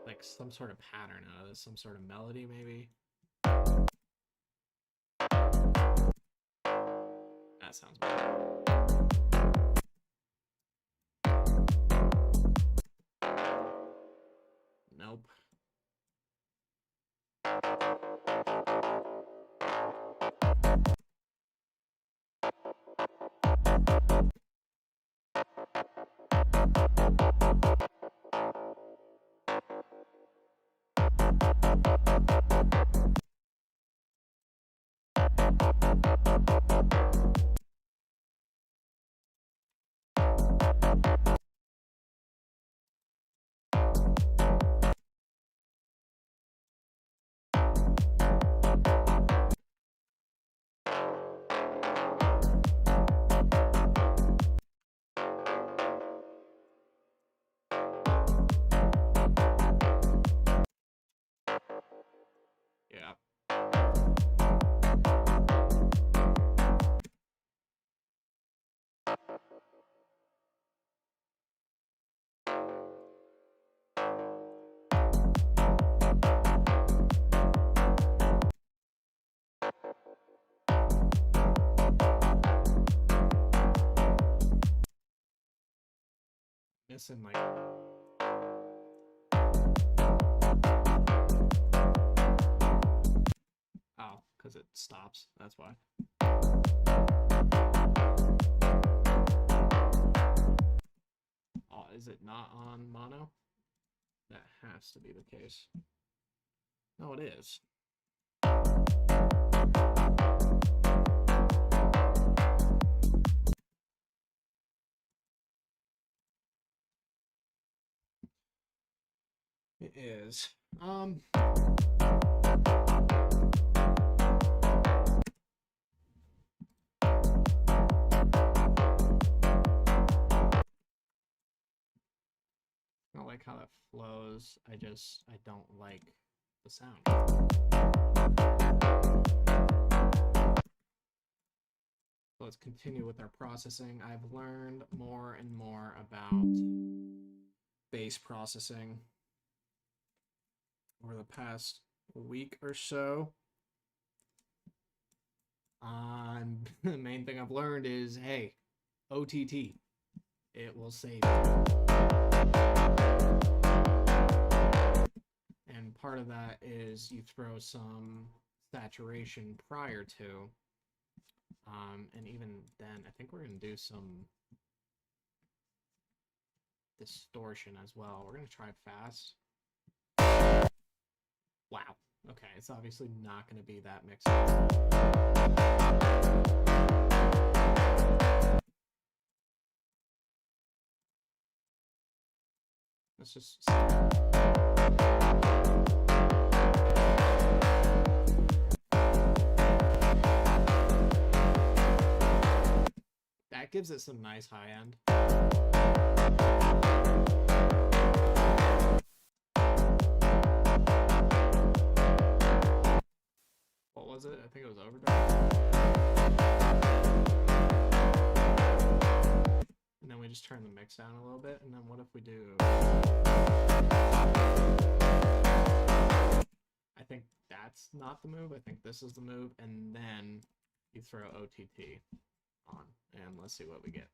like some sort of pattern out of this, some sort of melody maybe. That sounds better. Nope. Yeah. Missing like oh, because it stops. That's why. Oh, is it not on mono? That has to be the case. No, it is. It is. I don't like how that flows. I don't like the sound. So let's continue with our processing. I've learned more and more about bass processing over the past week or so. The main thing I've learned is, hey, OTT, it will save you. And part of that is you throw some saturation prior to, and even then, I think we're going to do some distortion as well. We're going to try fast. Wow. Okay, it's obviously not going to be that mixed. Let's just that gives it some nice high end. What was it? I think it was overdrive. And then we just turn the mix down a little bit. And then what if we do... I think that's not the move. I think this is the move. And then you throw OTT on. and let's see what we get.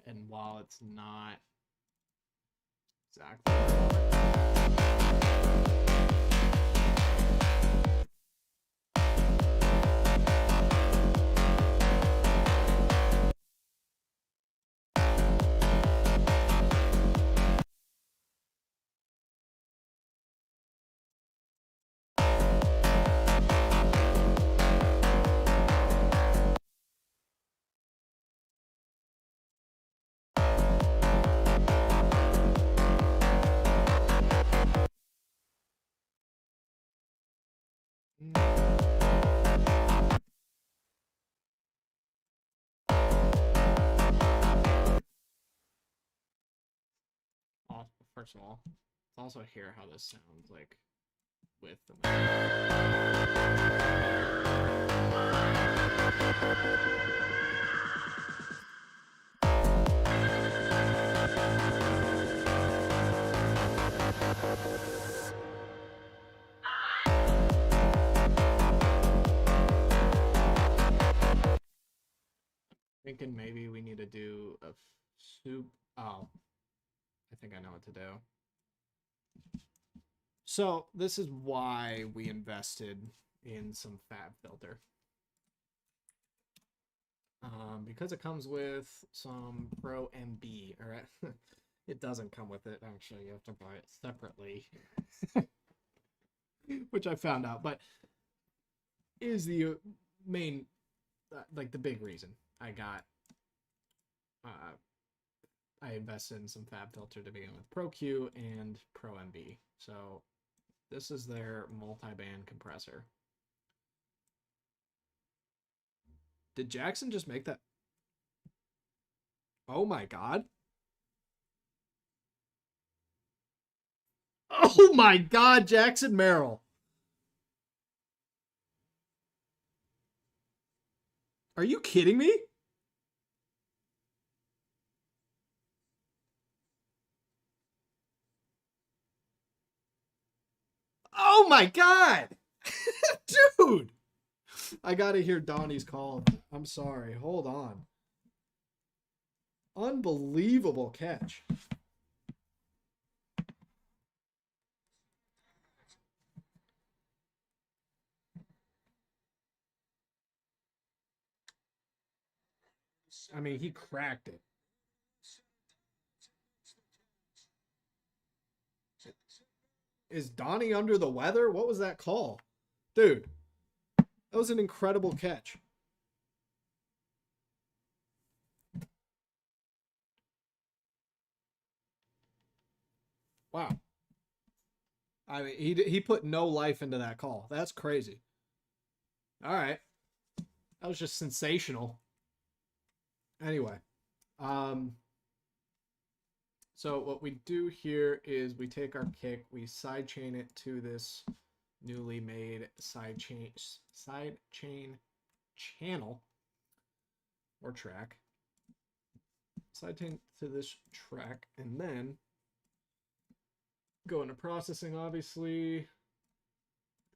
And while it's not exactly First of all, let's also hear how this sounds like with the thinking maybe we need to do a soup. Oh, I think I know what to do. So this is why we invested in some fab filter. Because it comes with some Pro MB, or it doesn't come with it, actually, you have to buy it separately, which I found out, but is the main, like the big reason I got, I invested in some fab filter to begin with, Pro Q and Pro MB. So this is their multi-band compressor. Did Jackson just make that? Oh my god. Oh my god, Jackson Merrill. Are you kidding me? Oh my god. Dude. I gotta hear Donnie's call. I'm sorry. Hold on. Unbelievable catch. I mean, he cracked it. Is Donnie under the weather? What was that call? Dude, that was an incredible catch. Wow. I mean, he put no life into that call. That's crazy. All right. That was just sensational. Anyway, so what we do here is we take our kick, we sidechain it to this newly made sidechain channel or track. Sidechain to this track, and then go into processing, obviously.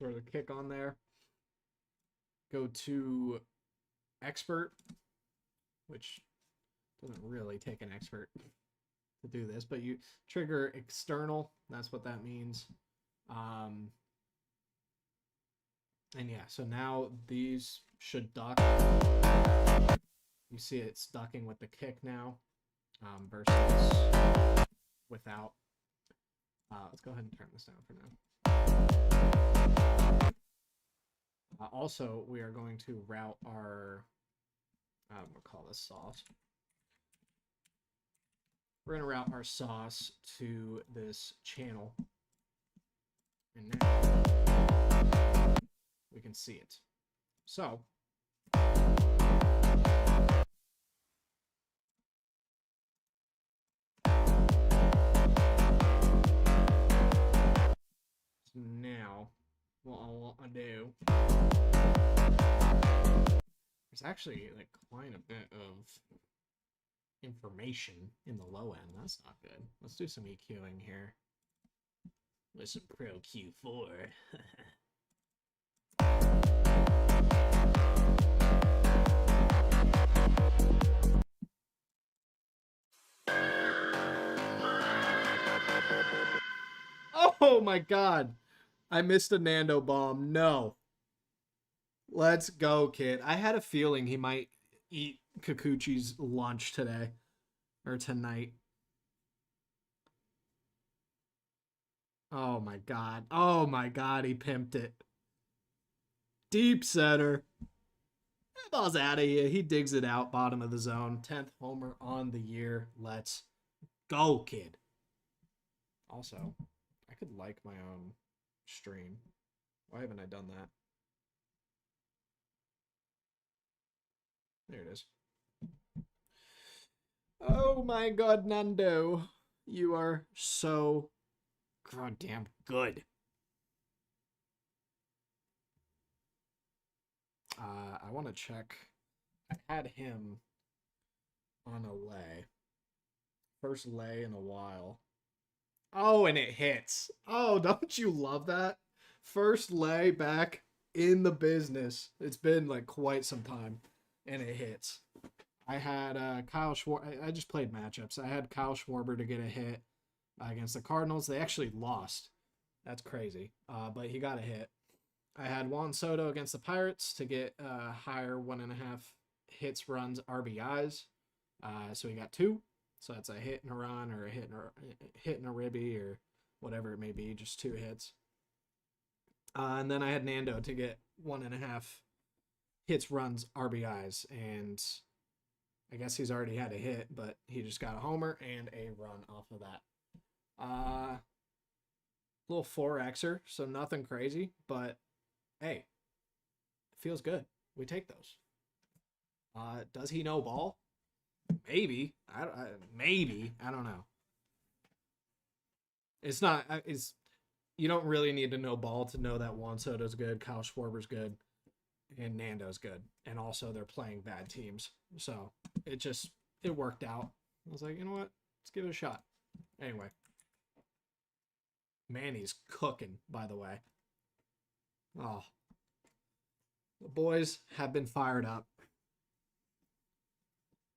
Throw the kick on there. Go to expert, which doesn't really take an expert to do this, but you trigger external. That's what that means. And yeah, so now these should duck. You see it's ducking with the kick now, versus without. Let's go ahead and turn this down for now. Also, we are going to route our, we'll call this sauce. We're going to route our sauce to this channel. And now we can see it. So, now what I want to do, there's actually like quite a bit of information in the low end. That's not good. Let's do some EQing here.
With some Pro Q4.
Oh my god. I missed a Nando bomb. No. Let's go, kid. I had a feeling he might eat Kikuchi's lunch today. Or tonight. Oh my god. Oh my god, he pimped it. Deep center. That ball's out of here. He digs it out, bottom of the zone. 10th homer on the year. Let's go, kid. Also, I could like my own stream. Why haven't I done that? There it is. Oh my god, Nando. You are so goddamn good. I want to check. I had him on a lay. First lay in a while. Oh, and it hits. Oh, don't you love that? First lay back in the business. It's been like quite some time, and it hits. I had Kyle Schwarber. I just played matchups. I had Kyle Schwarber to get a hit against the Cardinals. They actually lost. That's crazy. But he got a hit. I had Juan Soto against the Pirates to get higher 1.5 hits, runs, RBIs. So he got 2. So that's a hit and a run, or a hit and a ribby, or whatever it may be, just 2 hits. And then I had Nando to get 1.5 hits, runs, RBIs, and I guess he's already had a hit, but he just got a homer and a run off of that. Little 4Xer, so nothing crazy, but hey, it feels good. We take those. Does he know ball? Maybe. Maybe. I don't know. It's not. You don't really need to know ball to know that Juan Soto's good, Kyle Schwarber's good, and Nando's good. And also they're playing bad teams. So it worked out. I was like, you know what? Let's give it a shot. Anyway. Manny's cooking, by the way. Oh. The boys have been fired up.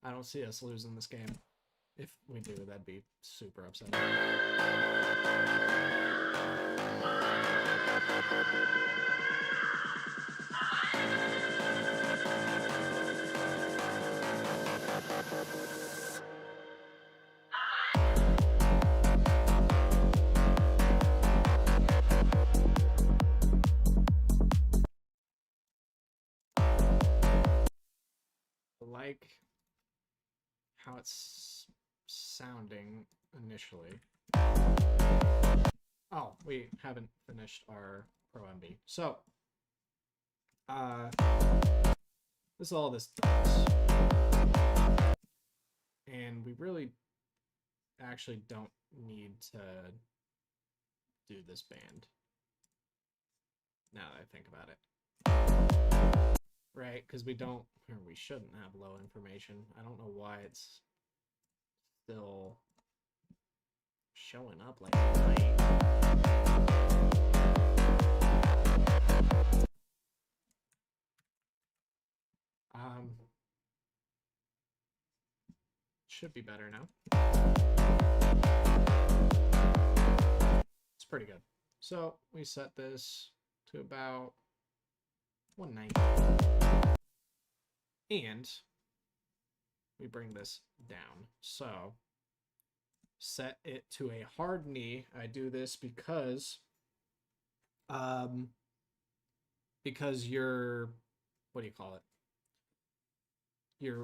I don't see us losing this game. If we do, that'd be super upsetting. Like how it's sounding initially. Oh, we haven't finished our Pro MB. So, this is all this does. And we really actually don't need to do this band. Now that I think about it. Right? Because we don't, or we shouldn't have low information. I don't know why it's still showing up like tonight. Should be better now. It's pretty good. So we set this to about 190. And we bring this down. So set it to a hard knee. I do this because you're, what do you call it?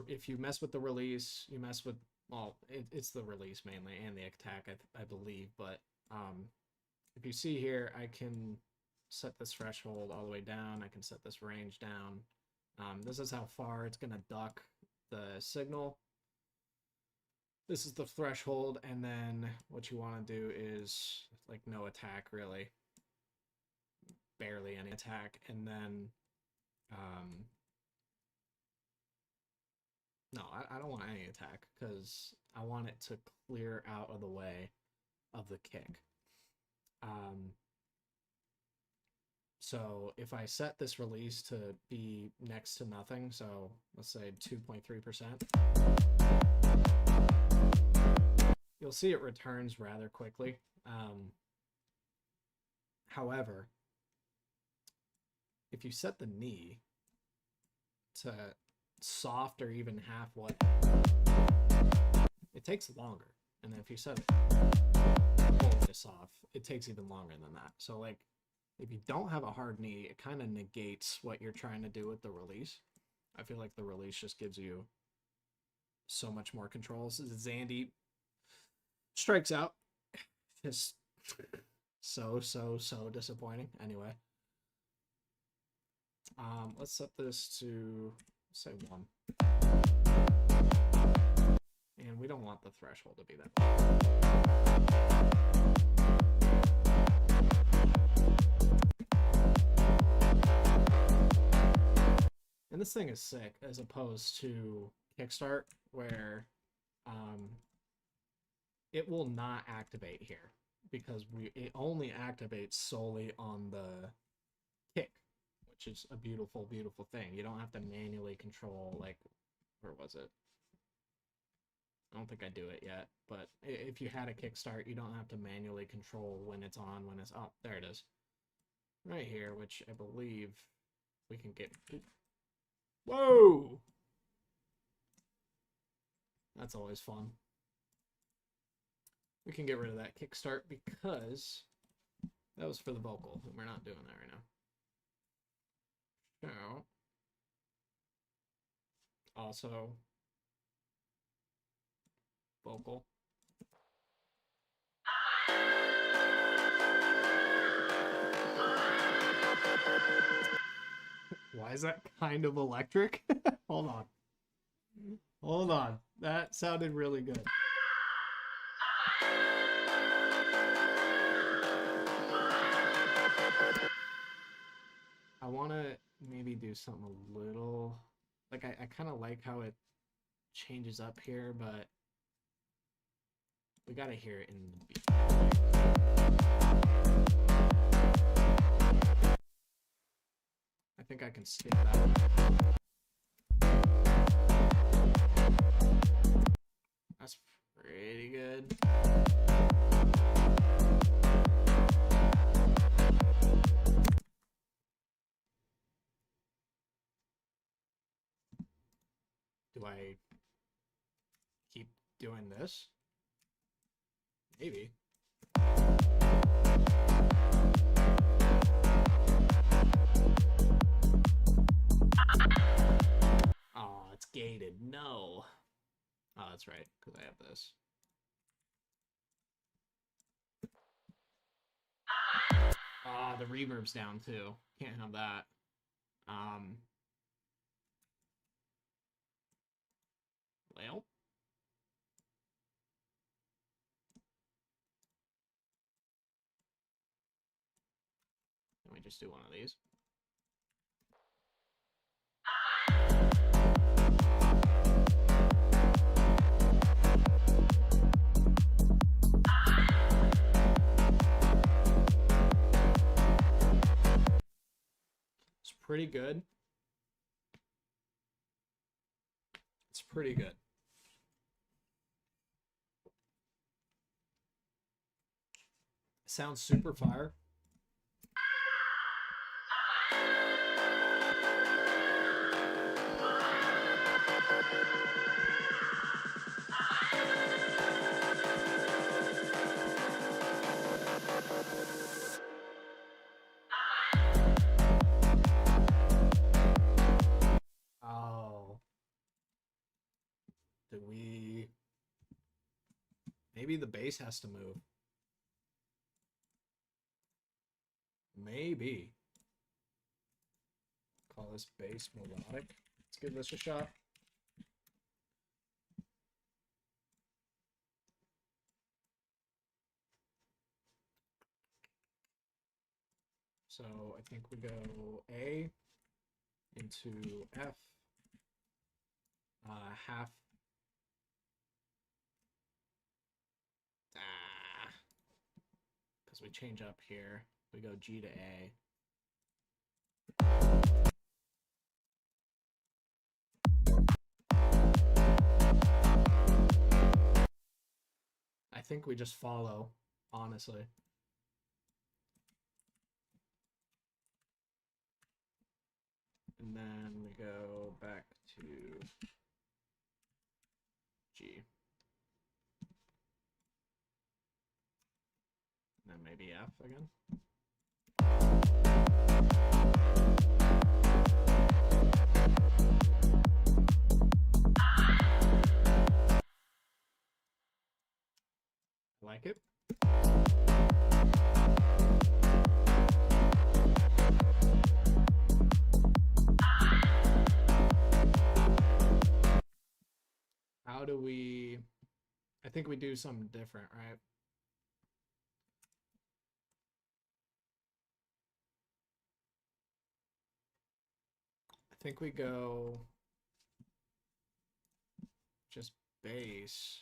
If you mess with the release, you mess with, well, it's the release mainly and the attack, I believe. But if you see here, I can set this threshold all the way down. I can set this range down. This is how far it's going to duck the signal. This is the threshold, and then what you want to do is like no attack, really. Barely any attack, and then no, I don't want any attack because I want it to clear out of the way of the kick. So if I set this release to be next to nothing, so let's say 2.3%, you'll see it returns rather quickly. However, if you set the knee to soft or even half what, it takes longer. And then if you set it fully to soft, it takes even longer than that. So like, if you don't have a hard knee, it kind of negates what you're trying to do with the release. I feel like the release just gives you so much more control. Zandy strikes out. Just so disappointing. Anyway. Let's set this to, say, 1. And we don't want the threshold to be that. And this thing is sick, as opposed to Kickstart, where it will not activate here, because it only activates solely on the kick, which is a beautiful, beautiful thing. You don't have to manually control, like, where was it? I don't think I do it yet, but if you had a Kickstart, you don't have to manually control when it's on, when it's up. There it is. Right here, which I believe we can get... Whoa! That's always fun. We can get rid of that Kickstart because that was for the vocal, and we're not doing that right now. So, also, vocal. Why is that kind of electric? Hold on. Hold on. That sounded really good. I want to maybe do something a little... Like, I kind of like how it changes up here, but we got to hear it in the beat. I think I can skip that. That's pretty good. Do I keep doing this? Maybe. Oh, it's gated. No. Oh, that's right, because I have this. Ah, the reverb's down too. Can't have that. Well. Can we just do one of these? It's pretty good. It's pretty good. Sounds super fire. Oh. Do we... Maybe the bass has to move. Maybe. Call this bass melodic. Let's give this a shot. So I think we go A into F, half we change up here. We go G to A. I think we just follow, honestly. And then we go back to G. And then maybe F again. Like it. How do we... I think we do something different, right? I think we go just bass.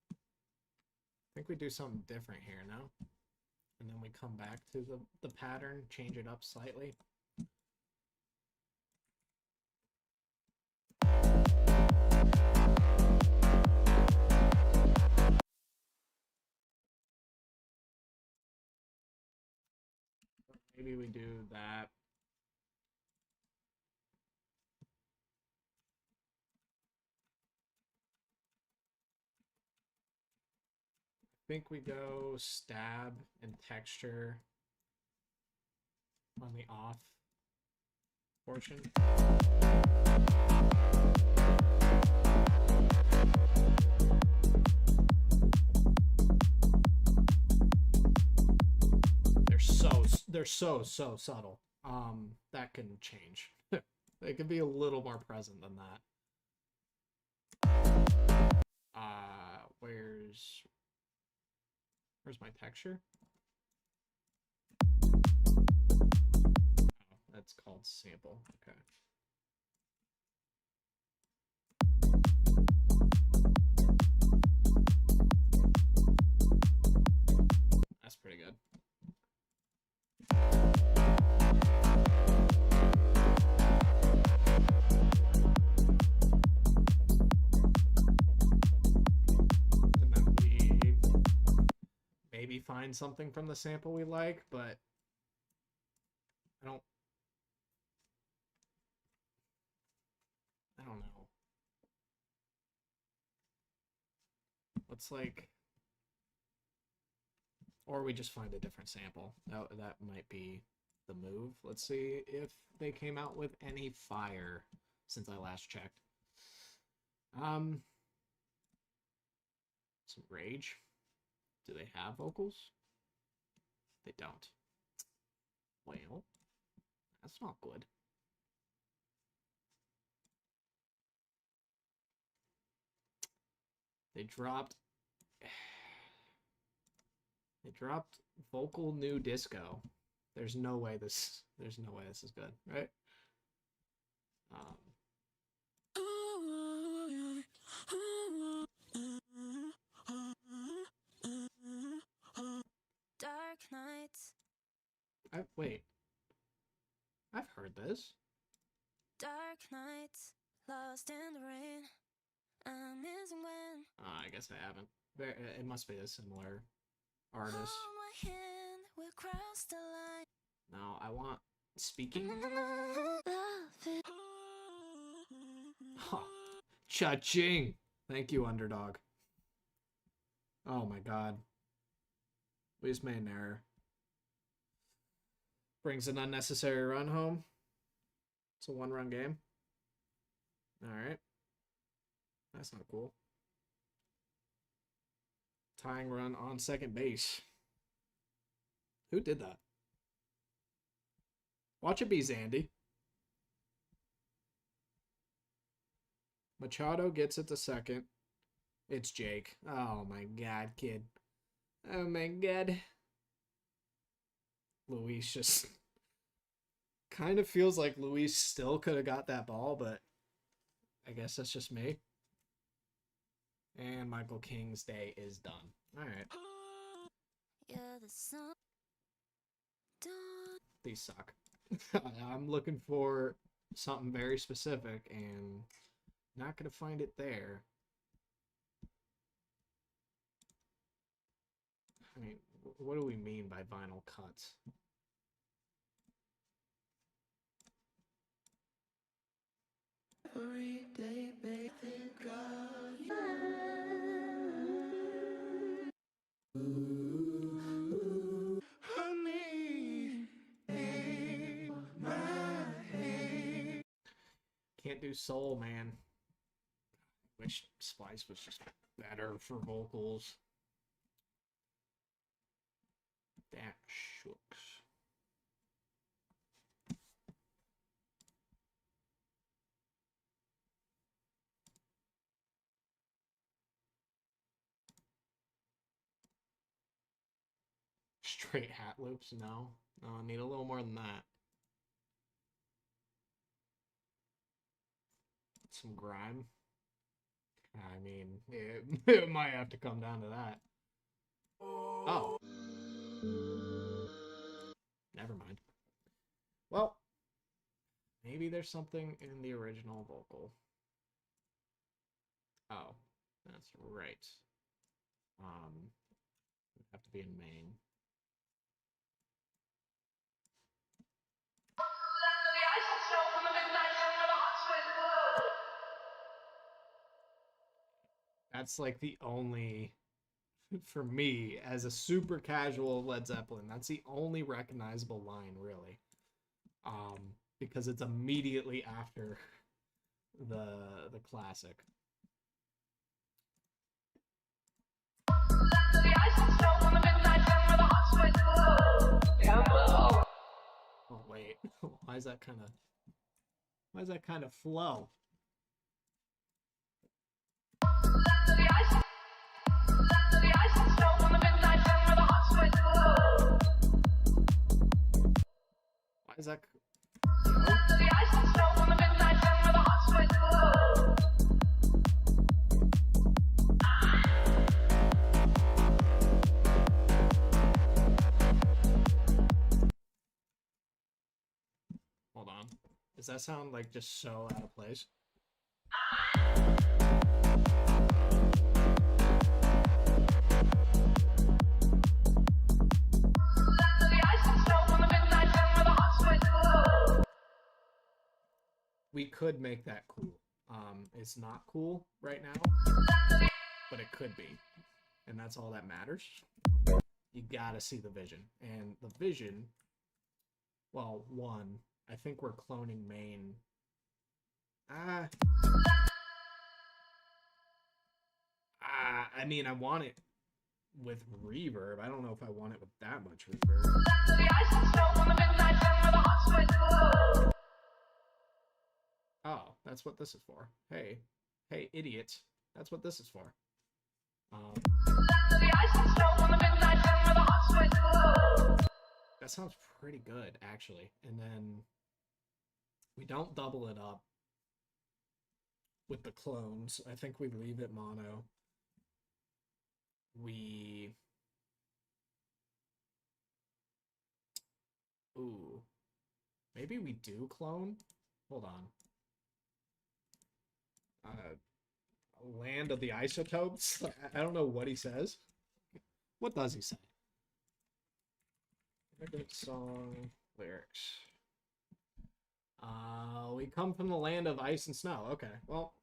I think we do something different here now. And then we come back to the pattern, change it up slightly. Maybe we do that. I think we go stab and texture on the off portion. They're so subtle. That can change. They can be a little more present than that. Where's my texture? Oh, that's called sample. Okay. That's pretty good. And then we maybe find something from the sample we like, but I don't know. Let's like, or we just find a different sample. That might be the move. Let's see if they came out with any fire since I last checked. Some Rage. Do they have vocals? They don't. Well, that's not good. They dropped vocal new disco. There's no way this is good, right?
Dark nights,
Wait. I've heard this.
dark nights, lost in the rain. I'm missing when.
I guess I haven't. It must be a similar artist.
Hold my hand, we'll cross the line.
No, I want speaking.
Love it.
Huh. Cha-ching! Thank you, Underdog. Oh my god. We just made an error. Brings an unnecessary run home. It's a one-run game. Alright. That's not cool. Tying run on second base. Who did that? Watch it be Zandy. Machado gets it to second. It's Jake. Oh my god, kid. Oh my god. Luis just kind of feels like Luis still could have got that ball, but I guess that's just me. And Michael King's day is done. All right.
You're the sun.
These suck. I'm looking for something very specific and not going to find it there. I mean, what do we mean by vinyl cuts?
Every day, baby, God. Honey,
Can't do soul, man. Wish Splice was just better for vocals. That shucks. Straight hat loops? No. No, I need a little more than that. Some grime. I mean, it might have to come down to that. Oh. Never mind. Well, maybe there's something in the original vocal. Oh, that's right. It'd have to be in main. That's like the only, for me, as a super casual Led Zeppelin, that's the only recognizable line, really. Because it's immediately after the classic. Oh wait, why is that kind of flow? Why is that? Hold on. Does that sound like just so out of place? We could make that cool. It's not cool right now, but it could be. And that's all that matters. You gotta see the vision. And the vision, well, one, I think we're cloning main. I mean, I want it with reverb. I don't know if I want it with that much reverb. Oh, that's what this is for. Hey, idiots. That's what this is for. That sounds pretty good, actually. And then we don't double it up with the clones. I think we leave it mono. Ooh. Maybe we do clone? Hold on. Land of the Isotopes? I don't know what he says. What does he say? Immigrant song lyrics. We come from the land of ice and snow. Okay, well.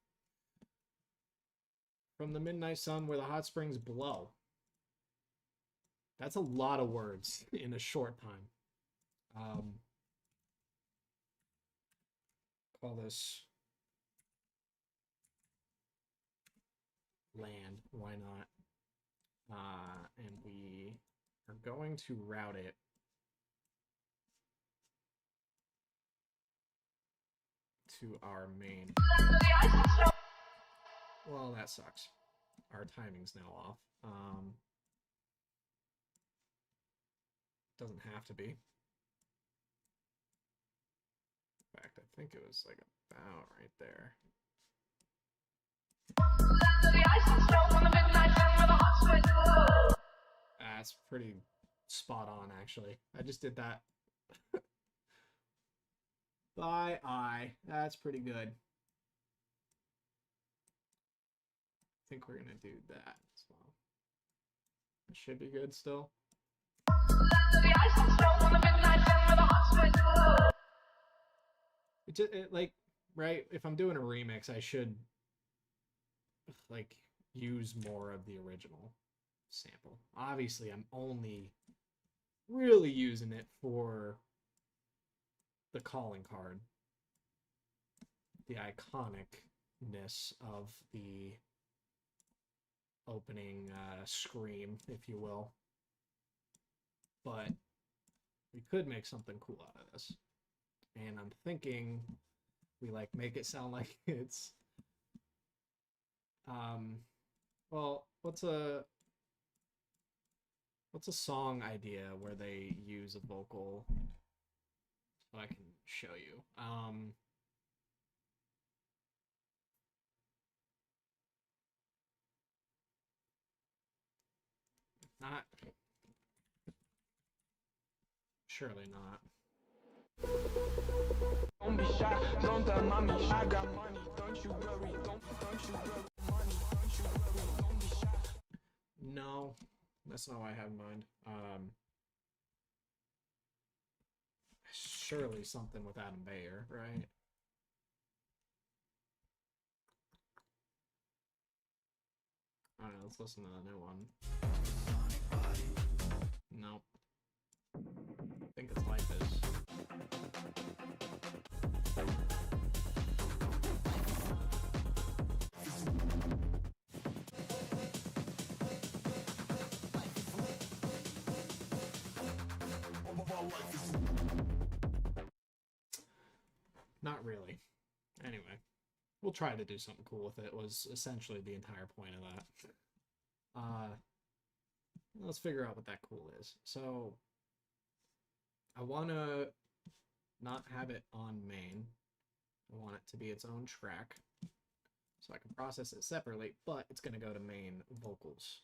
From the midnight sun where the hot springs blow. That's a lot of words in a short time. Call this land. Why not? And we are going to route it to our main. Well, that sucks. Our timing's now off. Doesn't have to be. In fact, I think it was like about right there. That's pretty spot on, actually. I just did that by eye. That's pretty good. I think we're gonna do that as well. It should be good still. Like, right, if I'm doing a remix, I should like use more of the original sample. Obviously, I'm only really using it for the calling card, the iconicness of the opening scream, if you will. But we could make something cool out of this. And I'm thinking we like make it sound like it's well, what's a song idea where they use a vocal so I can show you. Not surely not.
Don't be shy, don't tell mommy I got money. Don't you worry, don't you worry, money, don't you worry, don't be shy.
No, that's not what I have in mind. Surely something with Adam Bayer, right? I don't know, let's listen to the new one. Nope. I think it's like this. Not really. Anyway, we'll try to do something cool with it, was essentially the entire point of that. Let's figure out what that cool is. So, I want to not have it on main. I want it to be its own track. So I can process it separately, but it's going to go to main vocals.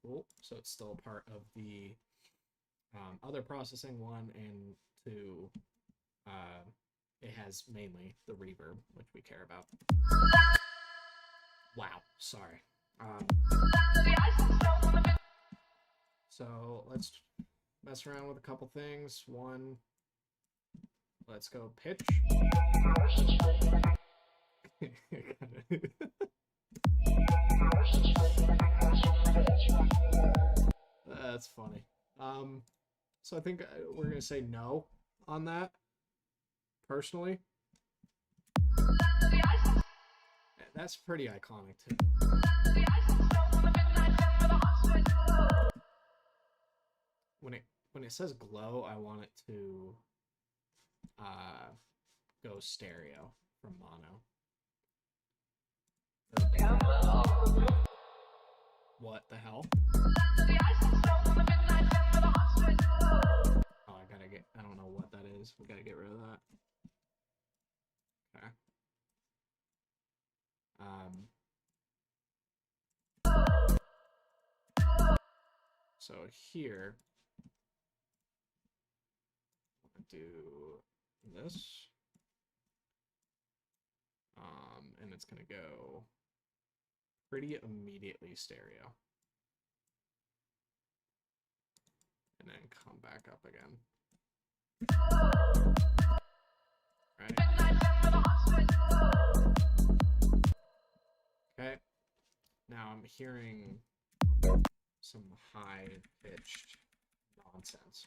Cool. So it's still part of the other processing one, and to it has mainly the reverb, which we care about. Wow, sorry. So let's mess around with a couple things. One, let's go pitch. That's funny. So I think we're gonna say no on that. Personally, that's pretty iconic too. When it says glow, I want it to go stereo from mono. What the hell? Oh, I don't know what that is. We gotta get rid of that. Okay. So here, I'll do this, and it's gonna go pretty immediately stereo, and then come back up again. Right. Okay. Now I'm hearing some high-pitched nonsense.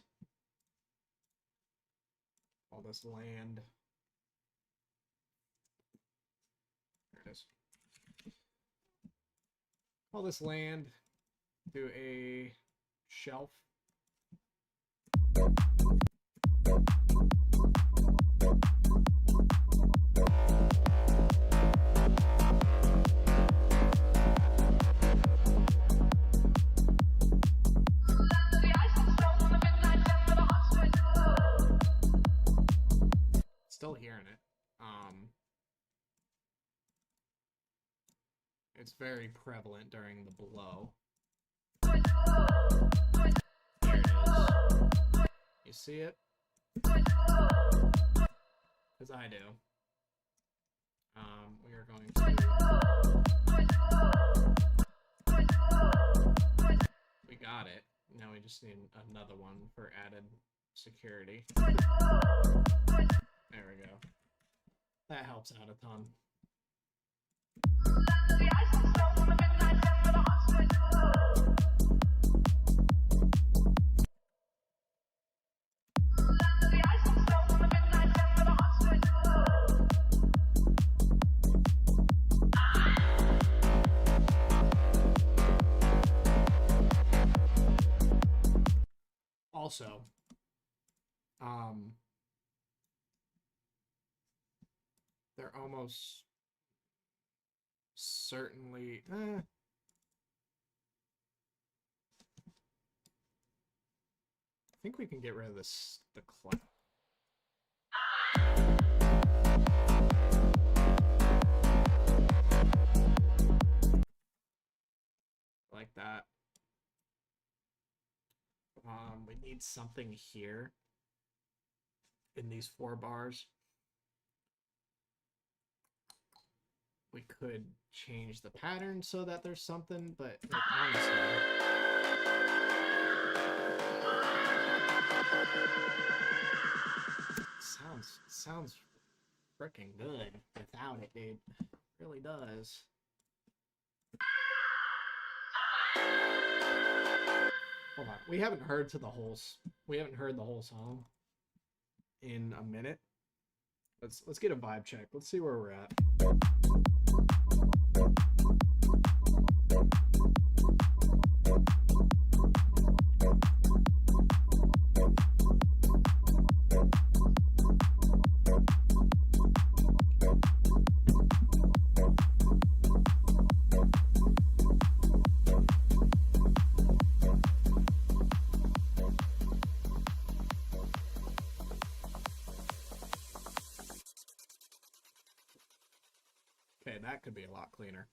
All this land. There it is. All this land to a shelf. Still hearing it. It's very prevalent during the blow.
There it is.
You see it? Because I do. We are going to... We got it. Now we just need another one for added security. There we go. That helps out a ton. Also, they're almost certainly I think we can get rid of this the cloud. Like that. We need something here in these 4 bars. We could change the pattern so that there's something, but like, honestly, sounds freaking good without it, dude. It really does. Hold on. We haven't heard the whole song in a minute. Let's get a vibe check. Let's see where we're at. Okay, that could be a lot cleaner.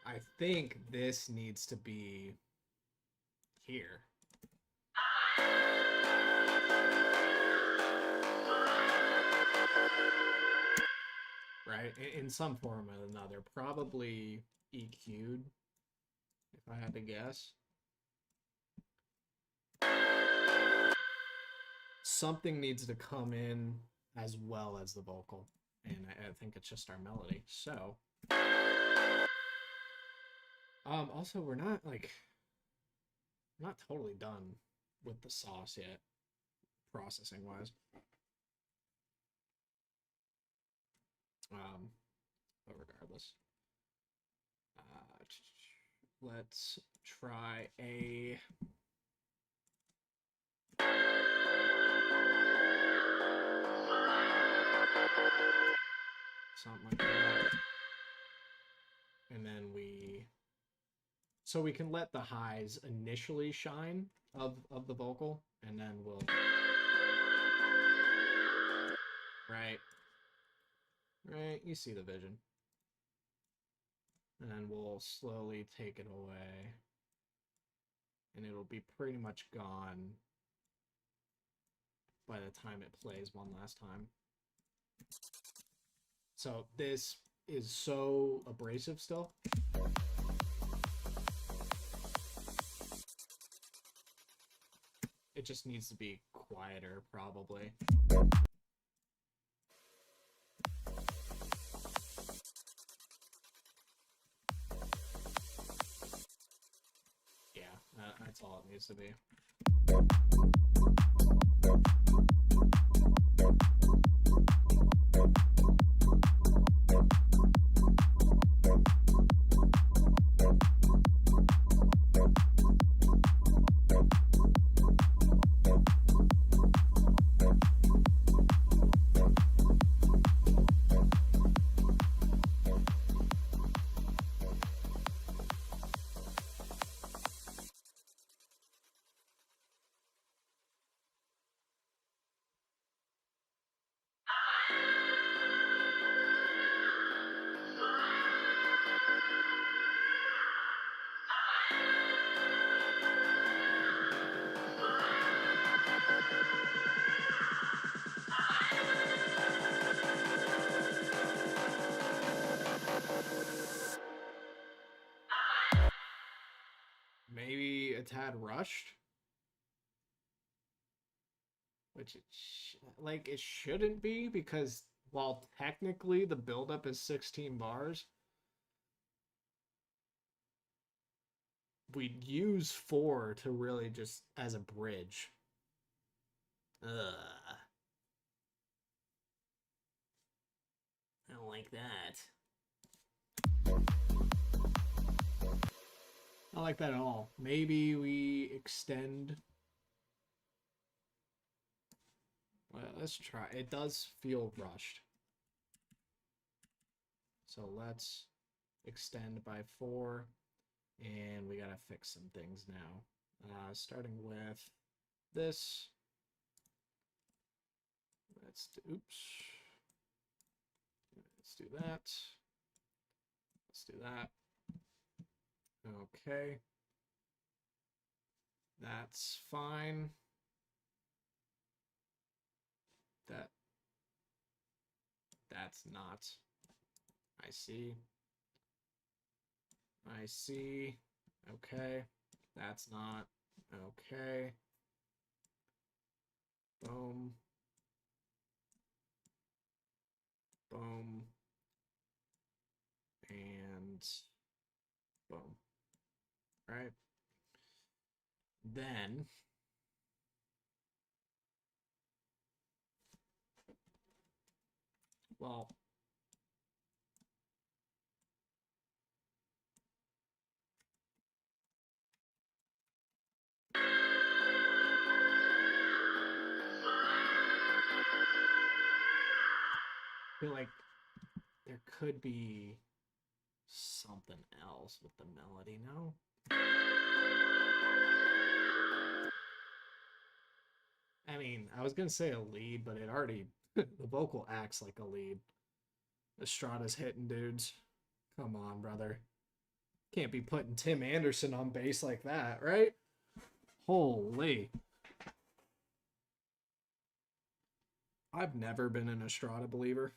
I think this needs to be here. Right? In some form or another. Probably EQ'd, if I had to guess. Something needs to come in as well as the vocal. And I think it's just our melody. So... also, we're not totally done with the sauce yet, processing wise. But regardless, let's try a something like that, and then so we can let the highs initially shine of the vocal, and then we'll... Right, you see the vision. And then we'll slowly take it away. And it'll be pretty much gone by the time it plays one last time. So this is so abrasive still. It just needs to be quieter, probably. Yeah, that's all it needs to be. maybe a tad rushed, which like it shouldn't be, because while technically the buildup is 16 bars, we'd use 4 to really just as a bridge. Ugh. I don't like that. Not like that at all. Maybe we extend. Well, let's try. It does feel rushed. So let's extend by 4. And we gotta fix some things now. Starting with this. Oops. Let's do that. Let's do that. Okay. That's fine. That's not. I see. I see. Okay. That's not. Okay. Boom. Boom. And boom. Right. Then well, I feel like there could be something else with the melody, no? I mean, I was gonna say a lead, but it already the vocal acts like a lead. Estrada's hitting dudes. Come on, brother. Can't be putting Tim Anderson on bass like that, right? Holy. I've never been an Estrada believer.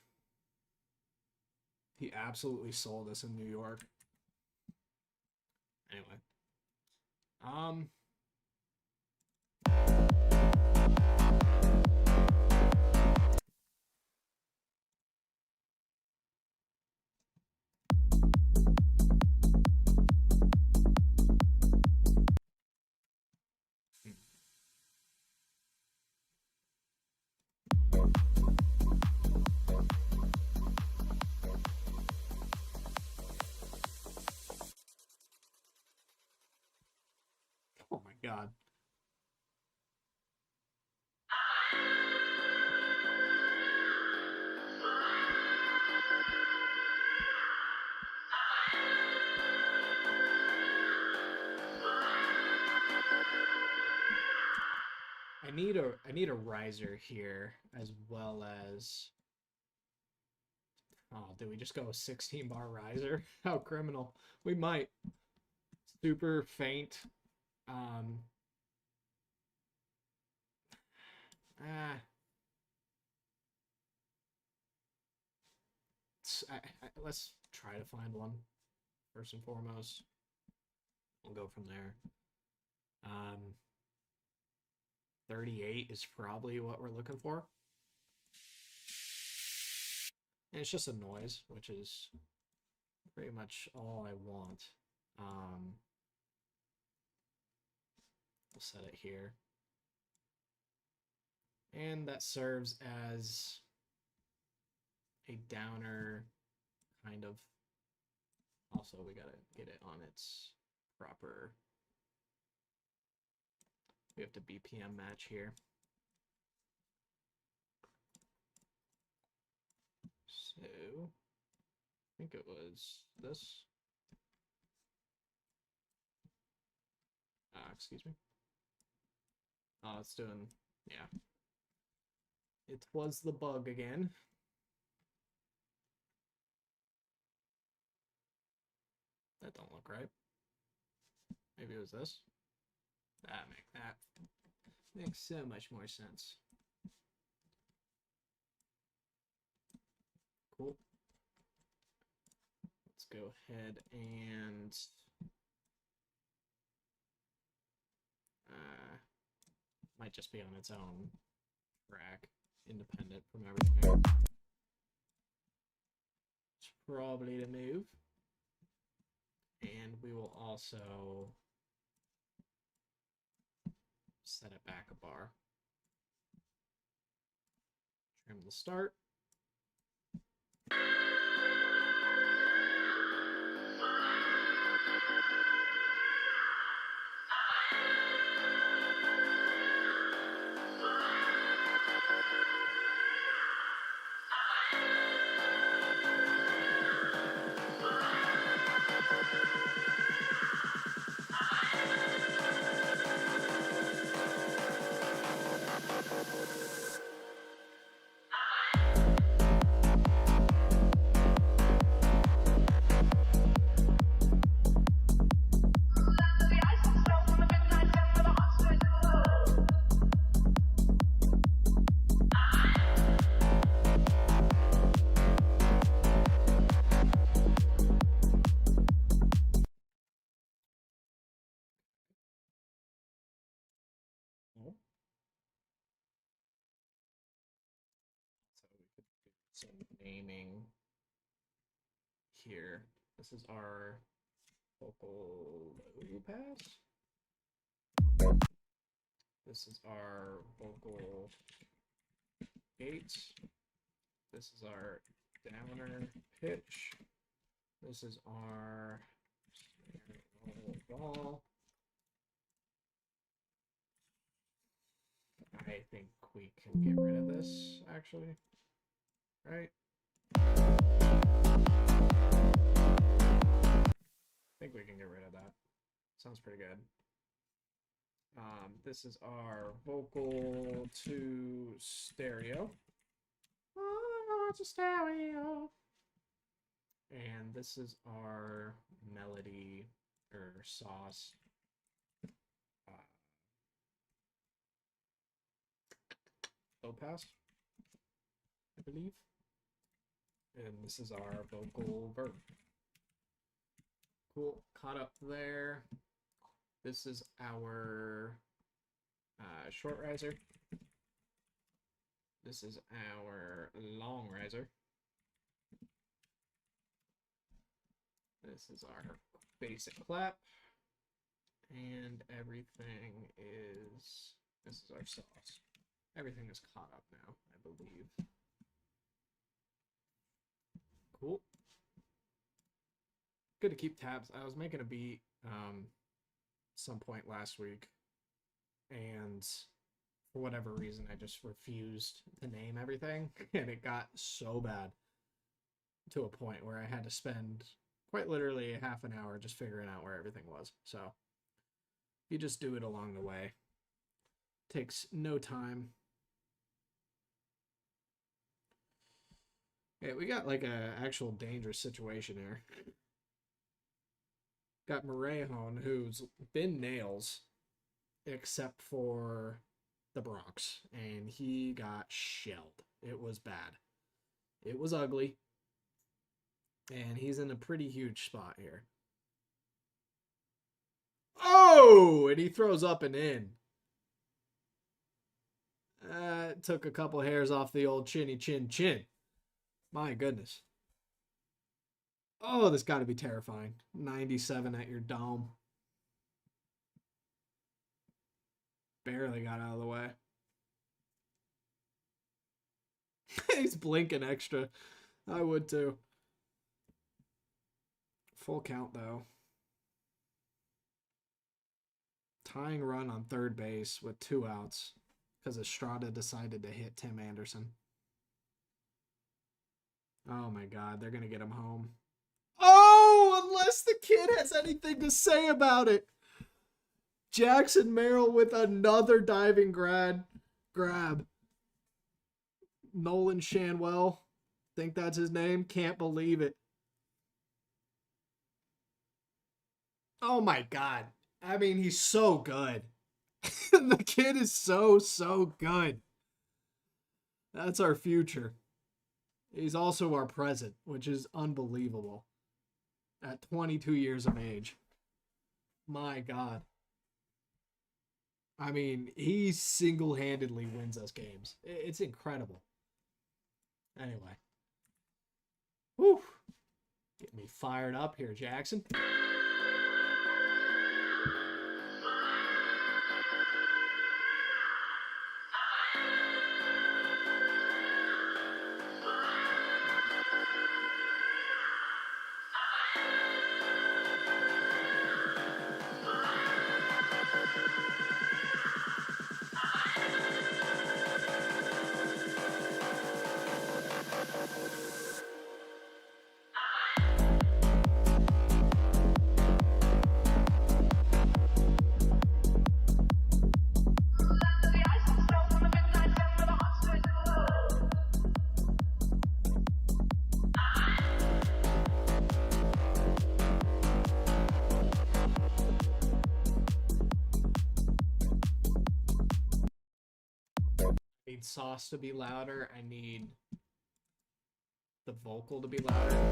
He absolutely sold us in New York. Anyway. Oh my god. I need a riser here, as well as oh, did we just go a 16 bar riser? How criminal. We might. Super faint. Ah. Let's try to find one first and foremost. We'll go from there. 38 is probably what we're looking for. And it's just a noise, which is pretty much all I want. We'll set it here. And that serves as a downer, kind of. Also, we gotta get it on its proper. We have to BPM match here. So, I think it was this. Excuse me. Oh, it's doing, yeah. It was the bug again. That don't look right. Maybe it was this. That makes so much more sense. Cool. Let's go ahead and Might just be on its own rack, independent from everything. It's probably the move. And we will also set it back a bar. Trim the start. Oh. So we could do some naming here. This is our vocal low pass. This is our vocal gate. This is our downer pitch. This is our ball. I think we can get rid of this, actually. Right? I think we can get rid of that. Sounds pretty good. This is our vocal to stereo. Oh, it's a stereo. And this is our melody or sauce. Low pass, I believe. And this is our vocal verb. Cool, caught up there. This is our short riser. This is our long riser. This is our basic clap. And everything is, this is our sauce. Everything is caught up now, I believe. Cool. Good to keep tabs. I was making a beat some point last week, and for whatever reason, I just refused to name everything, and it got so bad to a point where I had to spend quite literally half an hour just figuring out where everything was. So you just do it along the way. Takes no time. Yeah, we got like a actual dangerous situation here. Got Morejón, who's been nails, except for the Bronx, and he got shelled. It was bad. It was ugly. And he's in a pretty huge spot here. Oh! And he throws up and in. Took a couple hairs off the old chinny chin chin. My goodness. Oh, this got to be terrifying. 97 at your dome. Barely got out of the way. He's blinking extra. I would too. Full count though. Tying run on third base with 2 outs because Estrada decided to hit Tim Anderson. Oh my God, they're going to get him home. Oh, unless the kid has anything to say about it. Jackson Merrill with another diving grab. Nolan Shanwell, think that's his name? Can't believe it. Oh my God. I mean, he's so good. The kid is so good. That's our future. He's also our present, which is unbelievable. At 22 years of age. My God. I mean, he single-handedly wins us games. It's incredible. Anyway. Whew. Get me fired up here, Jackson. I need sauce to be louder. I need the vocal to be louder.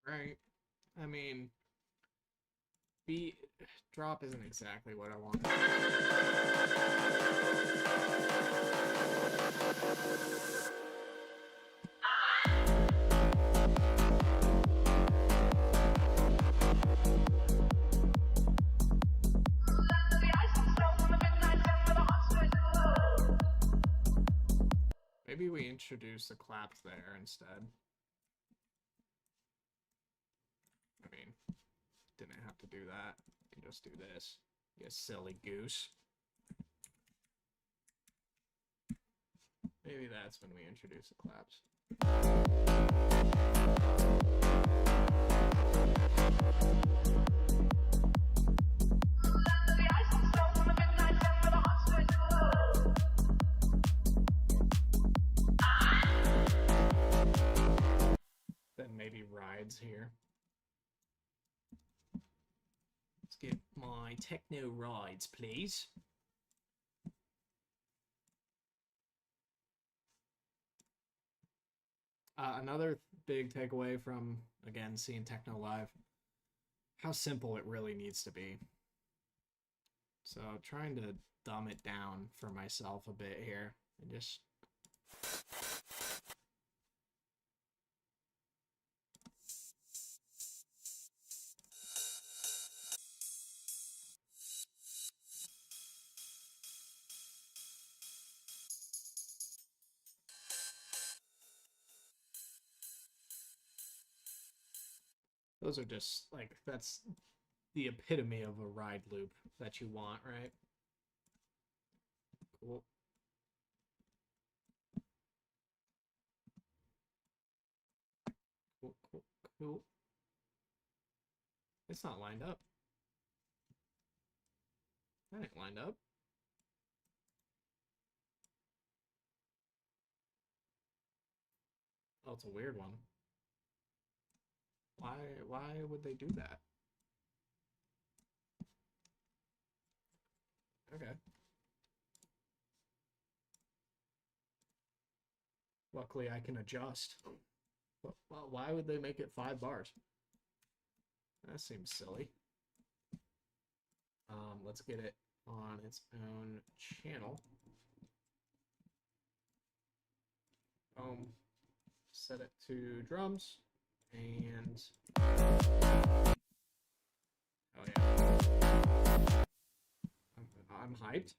Right. I mean, beat drop isn't exactly what I want. Maybe we introduce the claps there instead. I mean, didn't have to do that. You can just do this. You silly goose. Maybe that's when we introduce the claps. Then maybe rides here. Let's get my techno rides, please. Another big takeaway from, again, seeing techno live, how simple it really needs to be. So trying to dumb it down for myself a bit here and just those are just like, that's the epitome of a ride loop that you want, right? Cool. Cool, cool, cool. It's not lined up. That ain't lined up. Oh, it's a weird one. Why would they do that? Okay. Luckily, I can adjust. But why would they make it 5 bars? That seems silly. Let's get it on its own channel. Set it to drums. And oh yeah, I'm hyped.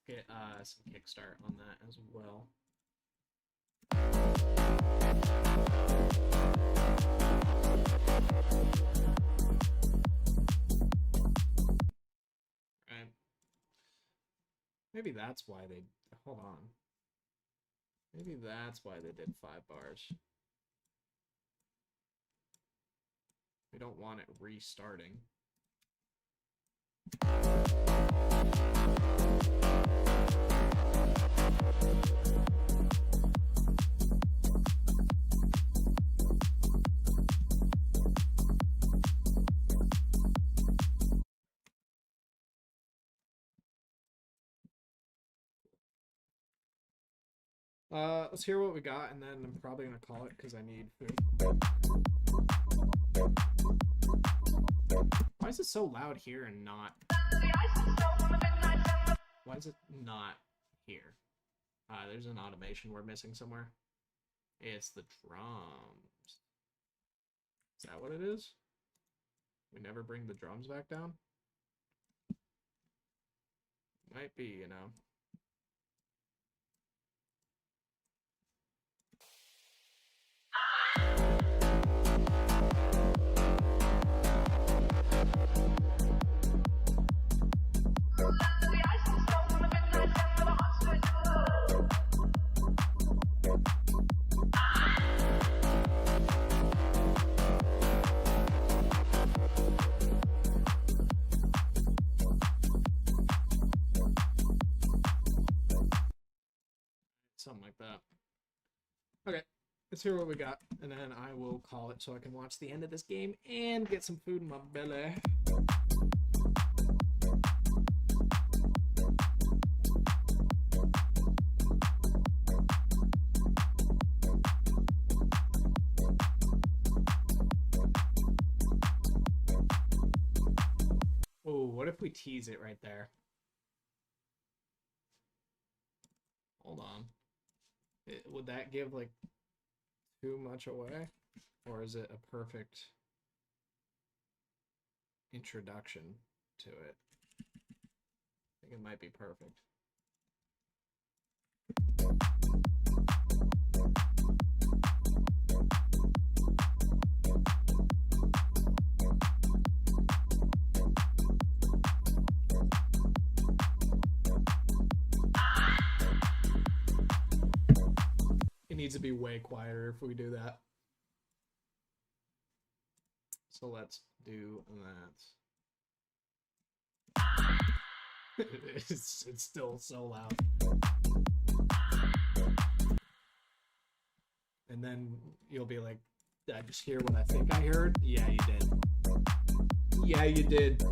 Get some kickstart on that as well. Right. Maybe that's why they hold on. Maybe that's why they did 5 bars. We don't want it restarting. Let's hear what we got, and then I'm probably gonna call it because I need food. Why is it so loud here and not? Why is it not here? There's an automation we're missing somewhere. It's the drums. Is that what it is? We never bring the drums back down? Might be, you know. Something like that. Okay, let's hear what we got, and then I will call it so I can watch the end of this game and get some food in my belly. Oh, what if we tease it right there? Hold on. Would that give like too much away? Or is it a perfect introduction to it? I think it might be perfect. It needs to be way quieter if we do that. So let's do that. It's still so loud. And then you'll be like, did I just hear what I think I heard? Yeah, you did. Yeah, you did.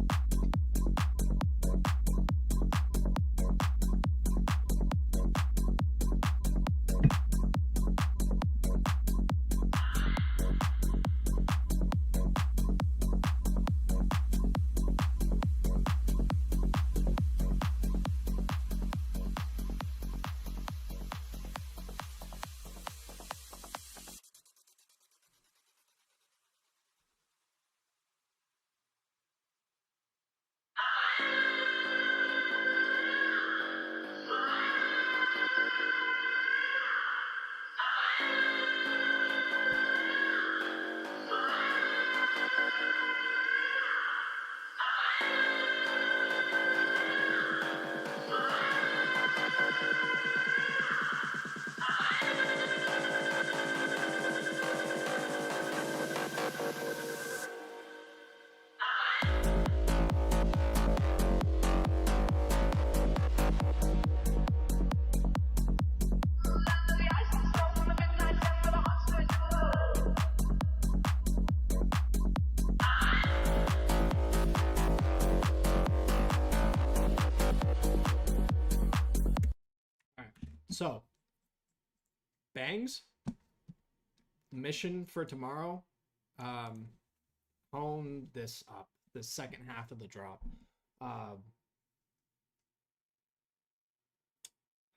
So, bangs. Mission for tomorrow. Hone this up. The second half of the drop. I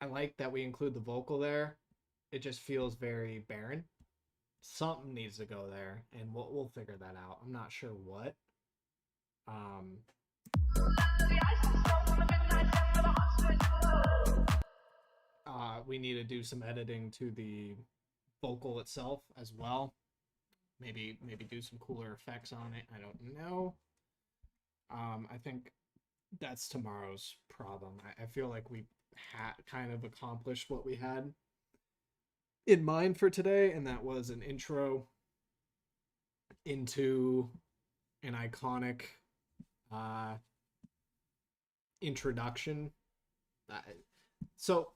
like that we include the vocal there. It just feels very barren. Something needs to go there, and we'll figure that out. I'm not sure what. We need to do some editing to the vocal itself as well. Maybe do some cooler effects on it. I don't know. I think that's tomorrow's problem. I feel like we had kind of accomplished what we had in mind for today, and that was an intro into an iconic introduction. So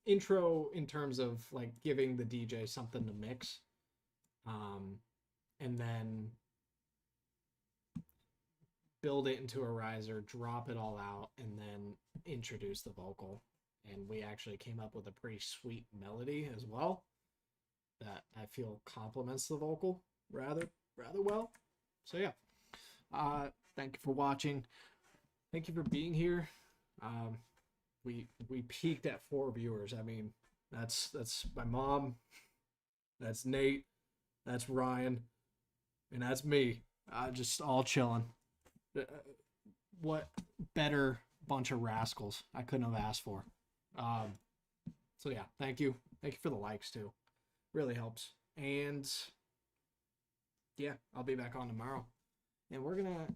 intro in terms of like giving the DJ something to mix, and then build it into a riser, drop it all out, and then introduce the vocal. and we actually came up with a pretty sweet melody as well that I feel complements the vocal rather well. So yeah, thank you for watching. Thank you for being here. We peaked at 4 viewers. I mean, that's my mom, that's Nate, that's Ryan, and that's me. Just all chilling. What better bunch of rascals I couldn't have asked for. So yeah, thank you for the likes too, really helps. And yeah, I'll be back on tomorrow, and we're gonna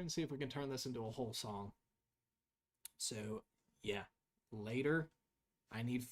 see if we can turn this into a whole song. So yeah, later. I need